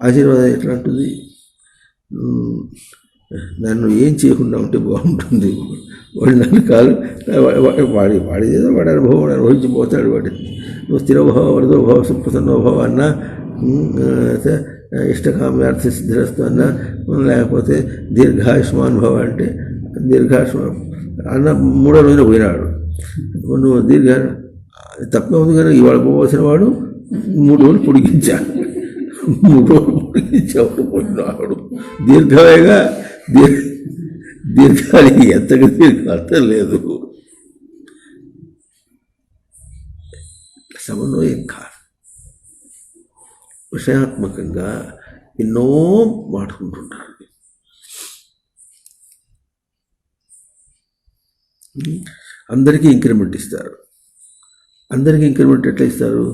ఆశీర్వాదం ఎట్లా ఉంటుంది? నన్ను ఏం చేయకుండా ఉంటే బాగుంటుంది. వాడు నన్ను కాదు వాడిదేదో వాడి అనుభవం అనుభవించిపోతాడు. వాడిని నువ్వు స్థిరోభావ వరదోభావ సుప్రసన్నోభావ అన్నా, ఇష్టకామ్యార్థ సిద్ధిరస్తు అన్నా, లేకపోతే దీర్ఘాయుష్మానుభవ అంటే దీర్ఘాయుష్మాన్ అన్న 3వ రోజున పోయినాడు. నువ్వు తప్పే ఉంది కానీ ఇవాళ పోవాల్సిన వాడు 3 రోజులు పొడిగించాడు. 3 రోజులు పొడిగించేవాడు పోయినాడు. దీర్ఘమేగా, దీర్ఘానికి ఎంతగా అర్థం లేదు. సమన్వయం కాదు, విషయాత్మకంగా ఎన్నో మాట్లాడుకుంటుంటారు. అందరికీ ఇంక్రిమెంట్ ఇస్తారు. అందరికీ ఇంక్రిమెంట్ ఎట్లా ఇస్తారు?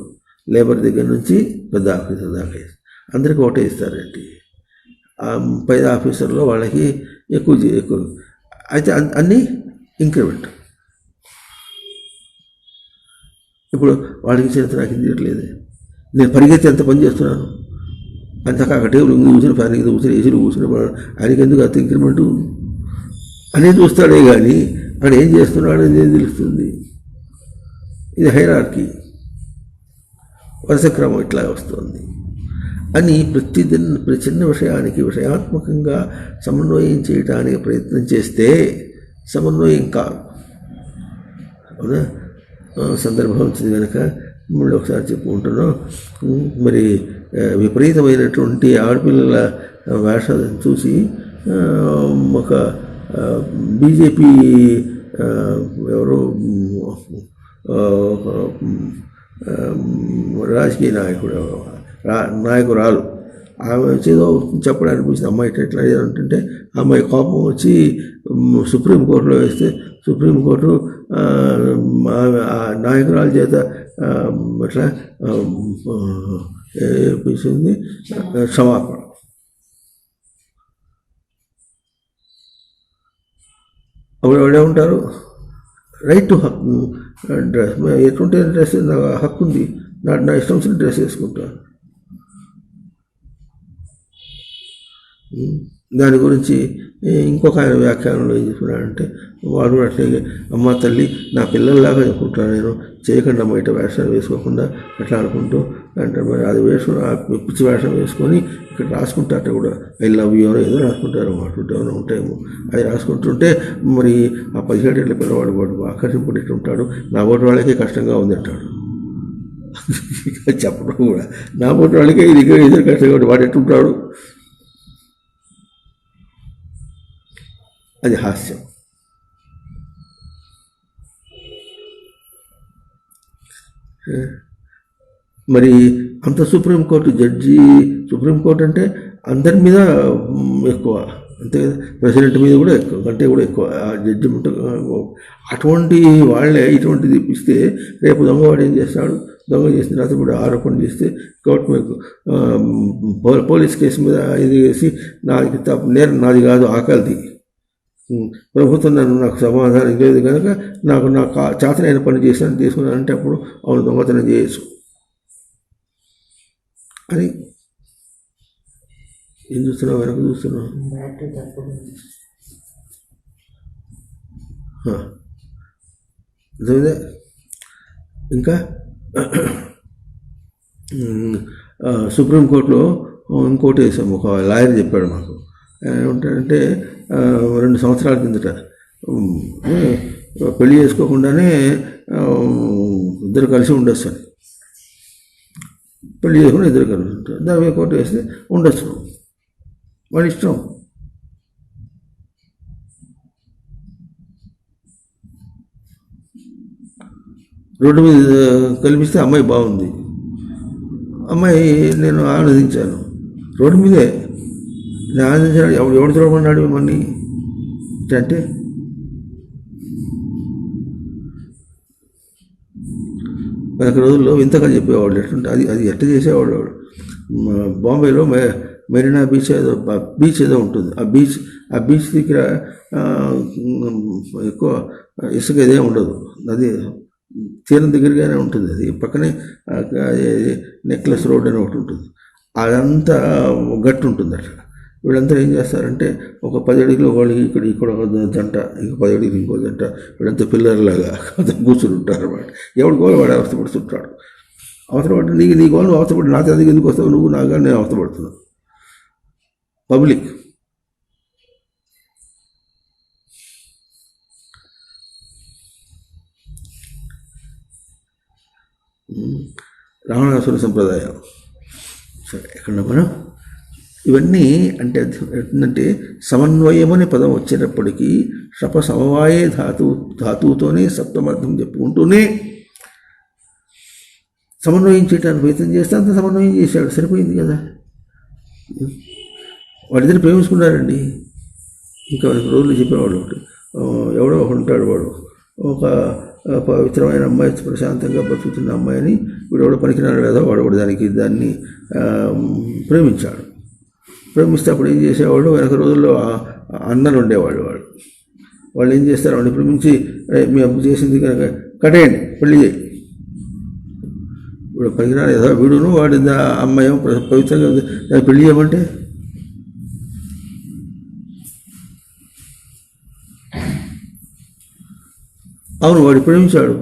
లేబర్ దగ్గర నుంచి పెద్ద ఆఫీసర్ దాకా అందరికీ ఒకటే ఇస్తారండి. పై ఆఫీసర్లో వాళ్ళకి ఎక్కువ అయితే అన్నీ ఇంక్రిమెంట్. ఇప్పుడు వాడికి చేత నాకు తీయట్లేదు, నేను పరిగెత్తి ఎంత పని చేస్తున్నాను అంతకా టేబుల్ కూర్చుని ఫ్యాన్ కింద కూర్చొని ఏసీలు కూర్చుని ఆయనకి ఎందుకు అంత ఇంక్రిమెంటు అనేది చూస్తాడే కానీ అక్కడ ఏం చేస్తున్నాడు అనేది ఏం తెలుస్తుంది? ఇది హైరార్కీ, వరుస క్రమం ఇట్లా వస్తుంది అని ప్రతి చిన్న విషయానికి విషయాత్మకంగా సమన్వయం చేయడానికి ప్రయత్నం చేస్తే సమన్వయం కాదు. అవునా? సందర్భం వచ్చింది కనుక మళ్ళీ ఒకసారి చెప్పుకుంటున్నాం. మరి విపరీతమైనటువంటి ఆడపిల్లల వేషాలను చూసి ఒక బీజేపీ ఎవరో రాజకీయ నాయకురాలు ఆమె ఏదో చెప్పడానికి అనిపించింది, అమ్మాయి ఎట్లా అంటుంటే అమ్మాయి కోపం వచ్చి సుప్రీంకోర్టులో వేస్తే సుప్రీంకోర్టు నాయకురాల చేత ఎట్లా ఏపించింది క్షమాపణ. అప్పుడు ఎవడే ఉంటారు, రైట్ టు హక్కు డ్రెస్, ఎటువంటి డ్రెస్ నాకు హక్కు ఉంది, నా ఇష్టం వచ్చిన డ్రెస్ వేసుకుంటాను. దాని గురించి ఇంకొక ఆయన వ్యాఖ్యానంలో ఏం చెప్తున్నాడంటే, వాడు అట్లాగే అమ్మ తల్లి నా పిల్లల్లాగా చెప్పుకుంటాను, నేను చేయకుండా బయట వేషాలు వేసుకోకుండా ఎట్లా అనుకుంటూ అంటే మరి అది వేసుకుని పిచ్చి వేషం వేసుకొని ఇక్కడ రాసుకుంటారట కూడా, ఐ లవ్ యూ ఏదో రాసుకుంటారు అటువంటి ఉంటాయేమో. అది రాసుకుంటుంటే మరి ఆ 17 ఏళ్ళ పిల్లవాడు వాడు ఆకర్షింపుడు ఉంటాడు, నా ఓటు వాళ్ళకే కష్టంగా ఉంది అంటాడు. చెప్పడం కూడా నా ఓటు వాళ్ళకే ఇది ఎదురు కష్టంగా ఉంటుంది, వాడు ఎట్టుంటాడు. అది హాస్యం. మరి అంత సుప్రీంకోర్టు జడ్జి, సుప్రీంకోర్టు అంటే అందరి మీద ఎక్కువ, అంతే కదా, ప్రెసిడెంట్ మీద కూడా ఎక్కువ, కంటే కూడా ఎక్కువ ఆ జడ్జిమెంట్. అటువంటి వాళ్ళే ఇటువంటిది ఇప్పిస్తే రేపు దొంగవాడు ఏం చేస్తాడు, దొంగ చేసిన తర్వాత కూడా ఆరోపణ చేస్తే గవర్నమెంట్ పోలీస్ కేసు మీద ఇది వేసి నాది నేరం నాది కాదు ఆకలిది, ప్రభుత్వం నాకు సమాధానం లేదు కనుక నాకు చేతనైన పని చేశాను తీసుకున్నాను అంటే అప్పుడు అవును దొంగతనం చేయొచ్చు అని. ఏం చూస్తున్నావు, వెనక చూస్తున్నావు, అర్థమైందే. ఇంకా సుప్రీంకోర్టులో ఇంకోటి వేసాము, ఒక లాయర్ చెప్పాడు మాకు, ఏమంటాడంటే 2 సంవత్సరాల కిందట పెళ్లి చేసుకోకుండానే ఇద్దరు కలిసి ఉండొచ్చు అని, పెళ్లి చేసుకుని ఇద్దరు కలిసి ఉంటారు, దాని మీద కోర్టు వేస్తే ఉండొచ్చు, వాడి ఇష్టం. రోడ్డు మీద కల్పిస్తే అమ్మాయి బాగుంది, అమ్మాయి నేను ఆనందించాను, రోడ్డు మీదే నేను ఆనందించాను, ఎవడు చూడమన్నాడు మిమ్మల్ని అంటే వెనక రోజుల్లో వింతగా చెప్పేవాళ్ళు ఎట్లుంటే అది ఎట్లా చేసేవాడు వాడు. బాంబేలో మెరీనా బీచ్ ఏదో ఉంటుంది, ఆ బీచ్ దగ్గర ఎక్కువ ఇసుక ఇదే ఉండదు, అది తీరం దగ్గరగానే ఉంటుంది, అది పక్కనే నెక్లెస్ రోడ్ అని ఒకటి ఉంటుంది, అదంతా గట్టు ఉంటుంది అట్లా. వీళ్ళంతా ఏం చేస్తారంటే ఒక 10 అడుగులు వాళ్ళకి ఇక్కడ ఒక జంట, ఇంకో 10 అడుగులు ఇంకో జంట, వీళ్ళంతా పిల్లర్లాగా కూర్చుని ఉంటారు అన్నమాట. ఎవరి గోలు వాడు అవస్థపడుతుంటాడు, అవసరపడి నీ గోలు అవస్థపడి నా దగ్గర ఎందుకు వస్తావు నువ్వు నాగా, నేను అవస్థపడుతున్నాను. పబ్లిక్ రావణాసుర సంప్రదాయం. సరే, ఎక్కడ మనం ఇవన్నీ అంటే ఏంటంటే సమన్వయం అనే పదం వచ్చేటప్పటికీ షప సమవాయే ధాతువుతోనే సప్తమర్థం చెప్పుకుంటూనే సమన్వయం చేయడానికి ప్రయత్నం చేస్తే అంత సమన్వయం చేశాడు, సరిపోయింది కదా. వాడిద్దరు ప్రేమించుకున్నారండి. ఇంకా రోజులు చెప్పేవాడు ఒకటి, ఎవడో ఒకడు ఉంటాడు, వాడు ఒక పవిత్రమైన అమ్మాయి, ప్రశాంతంగా బతుకుతున్న అమ్మాయిని వీడెవడో పనికిరాడు కదా, వాడు కూడా దాన్ని ప్రేమించాడు. ప్రేమిస్తే అప్పుడు ఏం చేసేవాడు, వెనక రోజుల్లో అన్నలు ఉండేవాడు, వాళ్ళు ఏం చేస్తారు, వాడిని ప్రేమించి మీ అప్పు చేసింది కనుక కట్టేయండి, పెళ్లి చేయి. ఇప్పుడు పనికిరాడు కదా వీడును, వాడి అమ్మాయి పవిత్రంగా దాన్ని పెళ్లి చేయమంటే అవును వాడు ప్రేమించాడు,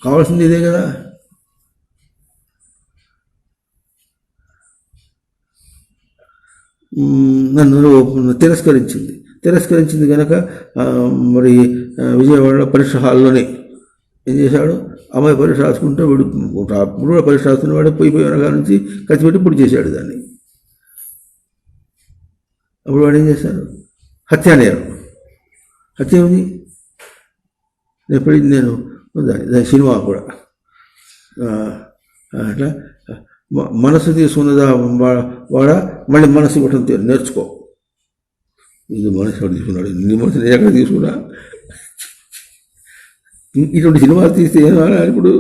కావాల్సింది ఇదే కదా. నన్ను తిరస్కరించింది కనుక మరి విజయవాడలో పరీక్ష హాల్లోనే ఏం చేశాడు, అమ్మాయి పరీక్ష రాసుకుంటే వీడు కూడా పరీక్ష రాసుకున్న వాడు పోయి వెనక నుంచి కత్తిపెట్టి పొడి చేశాడు దాన్ని. అప్పుడు వాడు ఏం చేశాడు, హత్యానేరం. హత్య ఉంది, నేను దాని సినిమా కూడా అట్లా మనసు తీసుకున్నదా వాడా మళ్ళీ మనసు ఇవ్వటం నేర్చుకో. ఇది మనసు ఎవరు తీసుకున్నాడు, నీ మనసు నేను ఎక్కడ తీసుకున్నా? ఇటువంటి సినిమాలు తీస్తే ఏమన్నా ఇప్పుడు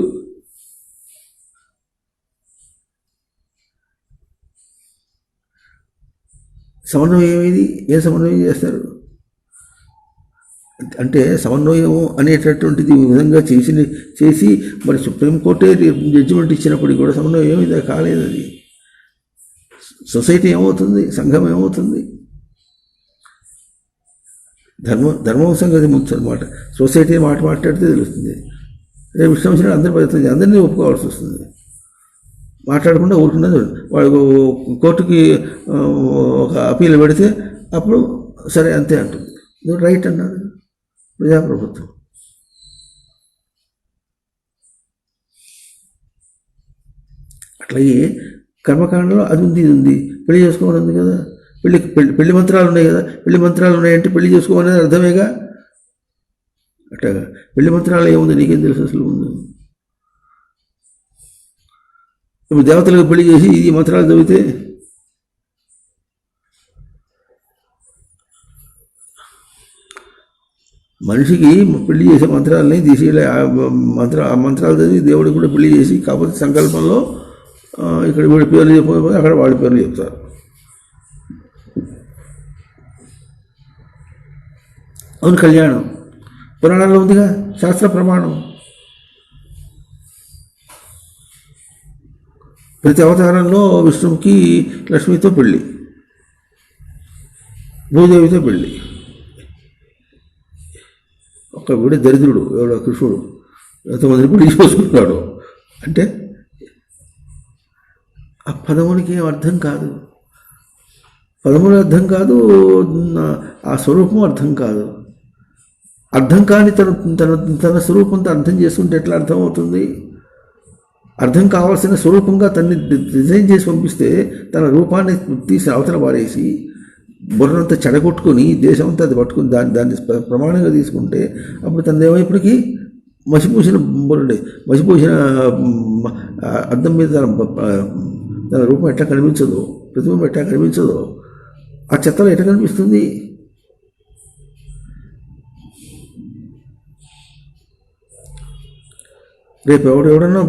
సమన్వయం ఏది? ఏ సమన్వయం చేస్తారు? అంటే సమన్వయం అనేటటువంటిది ఈ విధంగా చేసి మరి సుప్రీంకోర్టే జడ్జిమెంట్ ఇచ్చినప్పటికీ కూడా సమన్వయం ఏమైంది? కాలేదు. అది సొసైటీ ఏమవుతుంది, సంఘం ఏమవుతుంది? ధర్మం సంగతి ముంచు అనమాట. సొసైటీ మాట్లాడితే తెలుస్తుంది. రేపు ఇష్టం వచ్చినట్టు అందరి పద్ధతి అందరినీ ఒప్పుకోవాల్సి వస్తుంది. మాట్లాడకుండా ఊరుకున్నది వాడు కోర్టుకి ఒక అపీల్ పెడితే అప్పుడు సరే అంతే అంటుంది. రైట్ అన్నారు ప్రజాప్రభుత్వం. అట్లాగే కర్మకాండలో అది ఉంది, ఇది ఉంది. పెళ్లి చేసుకోవాలి ఉంది కదా, పెళ్లి మంత్రాలు ఉన్నాయి కదా. పెళ్లి మంత్రాలు ఉన్నాయంటే పెళ్లి చేసుకోవాలనేది అర్థమేగా. అట్లాగా పెళ్లి మంత్రాలు ఏముంది నీకేం తెలుసు అసలు? ముందు ఇప్పుడు దేవతలకు పెళ్లి చేసి ఈ మంత్రాలు చదివితే మనిషికి పెళ్లి చేసే మంత్రాలని తీసి ఆ మంత్రాలు చదివి దేవుడికి కూడా పెళ్లి చేసి, కాకపోతే సంకల్పంలో ఇక్కడ వీడి పేర్లు చెప్పకపోతే అక్కడ వాడి పేర్లు చెప్తారు. అవును, కళ్యాణం పురాణాల్లో ఉందిగా, శాస్త్ర ప్రమాణం. ప్రతి అవతారంలో విష్ణువుకి లక్ష్మితో పెళ్ళి, భూదేవితో పెళ్ళి. ఒక వీడి దరిద్రుడు ఎవడో కృష్ణుడు ఎంతమందిని పెళ్లి చేసుకుంటున్నాడు అంటే ఆ పదమునికి ఏం అర్థం కాదు, పదములు అర్థం కాదు, ఆ స్వరూపం అర్థం కాదు. అర్థం కాని తన స్వరూపంతో అర్థం చేసుకుంటే ఎట్లా అర్థం అవుతుంది? అర్థం కావాల్సిన స్వరూపంగా తన్ని డిజైన్ చేసి పంపిస్తే తన రూపాన్ని తీసి అవతల పారేసి బుర్రంతా చెడగొట్టుకొని దేశం అంతా అది పట్టుకుని దాన్ని ప్రమాణంగా తీసుకుంటే అప్పుడు తన ఏమైప్పటికీ మసిపూసిన బుర్రండి, మసిపూసిన అద్దం మీద తన రూపం ఎట్లా కనిపించదు, ప్రతిబింబం ఎట్లా కనిపించదు, ఆ చెత్తలో ఎట్లా కనిపిస్తుంది? రేపు ఎవడన్నా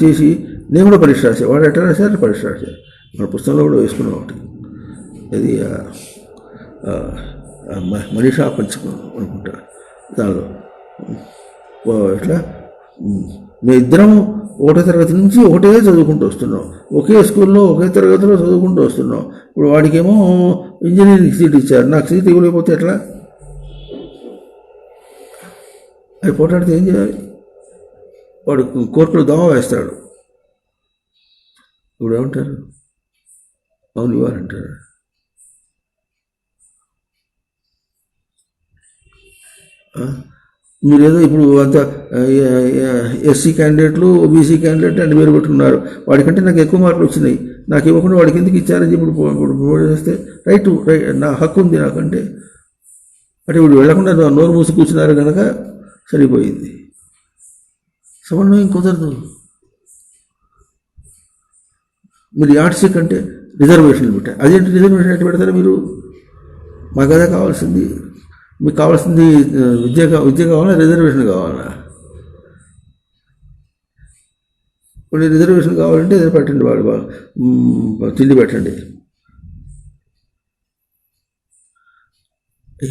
చేసి నేను కూడా పరీక్ష రాసే వాడు ఎట్లా రాశారు, పరీక్ష రాశారు. మన పుస్తకంలో కూడా వేసుకున్నాం ఒకటి. అది మనీషా పంచకం అనుకుంటా. దానిలో ఎట్లా మీ ఇద్దరం ఒకటో తరగతి నుంచి ఒకటే చదువుకుంటూ వస్తున్నాం, ఒకే స్కూల్లో ఒకే తరగతిలో చదువుకుంటూ వస్తున్నాం. ఇప్పుడు వాడికేమో ఇంజనీరింగ్ సీట్ ఇచ్చారు, నాకు సీట్ ఇవ్వలేకపోతే ఎట్లా? అది పోటాడితే ఏం చేయాలి? వాడు కోర్టులో దోమ వేస్తాడు. ఇప్పుడు ఏమంటారు? అవును ఇవ్వాలంటారు. మీరేదో ఇప్పుడు అంత ఎస్సీ క్యాండిడేట్లు, ఓబీసీ క్యాండిడేట్ అని పేరు పెట్టుకున్నారు. వాడికంటే నాకు ఎక్కువ మార్కులు వచ్చినాయి, నాకు ఇవ్వకుండా వాడికి ఎందుకు ఇచ్చారని ఇప్పుడు చేస్తే రైట్ నా హక్కు ఉంది నాకంటే. అంటే ఇప్పుడు వెళ్లకుండా నోరు మూసి కూర్చున్నారు కనుక సరిపోయింది. సమన్వయం కుదరదు. మీరు ఆర్ట్స్ కంటే రిజర్వేషన్లు పెట్టారు. అదేంటి రిజర్వేషన్ ఎట్లా పెడతారు మీరు? మాకు అదే కావాల్సింది. మీకు కావాల్సింది విద్య కావాలా, రిజర్వేషన్ కావాలా? ఇప్పుడు రిజర్వేషన్ కావాలంటే ఏదో పెట్టండి, వాడు తిండి పెట్టండి.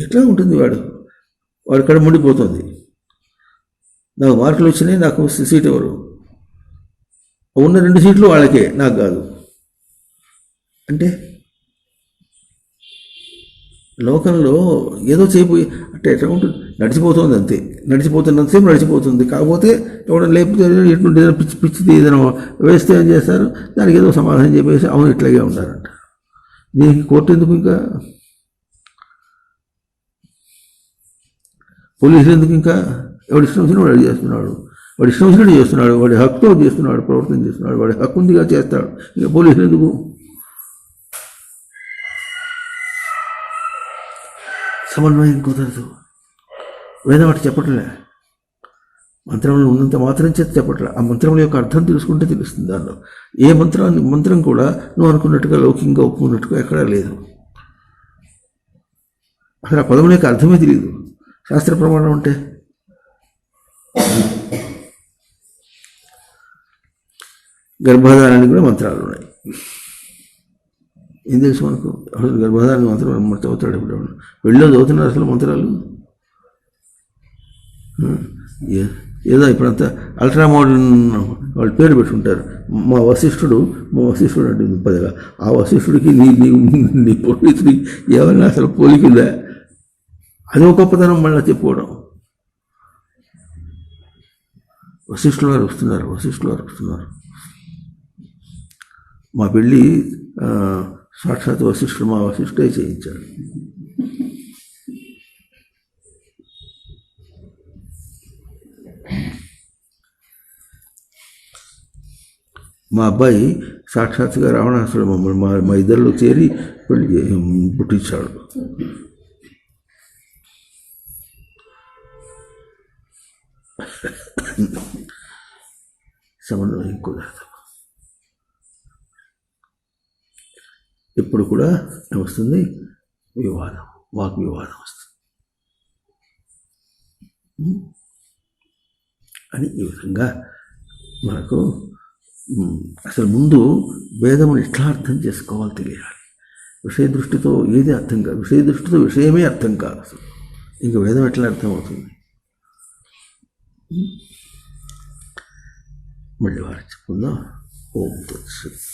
ఎట్లా ఉంటుంది? వాడి కడ ముడిపోతుంది. నాకు మార్కులు వచ్చినాయి, నాకు సీట్ ఎవరు? ఉన్న 2 సీట్లు వాళ్ళకే, నాకు కాదు అంటే లోకంలో ఏదో చేయబోయి అంటే ఎట్లా ఉంటుంది? నడిచిపోతుంది అంతే, నడిచిపోతున్నంతసేపు నడిచిపోతుంది. కాకపోతే ఎవడో లేకపోతే ఎటువంటి పిచ్చిది ఏదైనా వేస్తే ఏం చేస్తారు? దానికి ఏదో సమాధానం చెప్పేసి అవును ఇట్లాగే ఉంటారంట. దీనికి కోర్టు ఎందుకు? ఇంకా పోలీసులు ఎందుకు? ఇంకా ఎవడు ఇష్టం వచ్చిన వాడు చేస్తున్నాడు, వాడు ఇష్టం వచ్చినట్టు చేస్తున్నాడు, వాడి హక్కుతో చేస్తున్నాడు, ప్రవర్తన చేస్తున్నాడు, వాడి హక్కు ఉందిగా చేస్తాడు. ఇక పోలీసులు ఎందుకు? సమన్వయం కుదరదు. వేదం అటు చెప్పట్లే. మంత్రంలో ఉన్నంత మాత్రం చేత చెప్పట్లే, ఆ మంత్రం యొక్క అర్థం తెలుసుకుంటే తెలుస్తుంది. దానిలో ఏ మంత్రం కూడా నువ్వు అనుకున్నట్టుగా లౌకికంగా ఒప్పుకున్నట్టుగా ఎక్కడా లేదు. అసలు ఆ పదం యొక్క అర్థమే తెలియదు శాస్త్ర ప్రమాణం అంటే. గర్భధారానికి కూడా మంత్రాలు ఉన్నాయి. ఏం తెలుసు మనకు? అసలు గర్భధారణ మంత్రం చదువుతాడు ఇప్పుడు? వెళ్ళో చదువుతున్నారు అసలు మంత్రాలు? ఏదో ఇప్పుడంతా అల్ట్రా మోడర్న్ వాళ్ళు పేరు పెట్టుకుంటారు. మా వశిష్ఠుడు అంటే పదిగా ఆ వశిష్ఠుడికి నీ పురోహితుడికి ఏమన్నా అసలు పోలికిందా? అది ఒక గొప్పతనం మళ్ళీ చెప్పుకోవడం. వశిష్ఠుల వారు వస్తున్నారు. మా పెళ్ళి సాక్షాత్ మా వశిష్ఠుడే చేయించాడు. మా అబ్బాయి సాక్షాత్తుగా రావణాసురుడు మమ్మల్ని మా ఇద్దరిలో చేరి పెళ్లి పుట్టించాడు. సమన్వయం కుదరదు. ఇప్పుడు కూడా వస్తుంది వివాదం, వాగ్వివాదం వస్తుంది అని. ఈ విధంగా మనకు అసలు ముందు వేదమును ఎట్లా అర్థం చేసుకోవాలో తెలియాలి. విషయ దృష్టితో ఏది అర్థం కాదు, విషయ దృష్టితో విషయమే అర్థం కాదు. అసలు ఇంక వేదం ఎట్లా అర్థం అవుతుంది? మళ్ళీ వారు చెప్పుకుందాం. ఓం తత్సత్.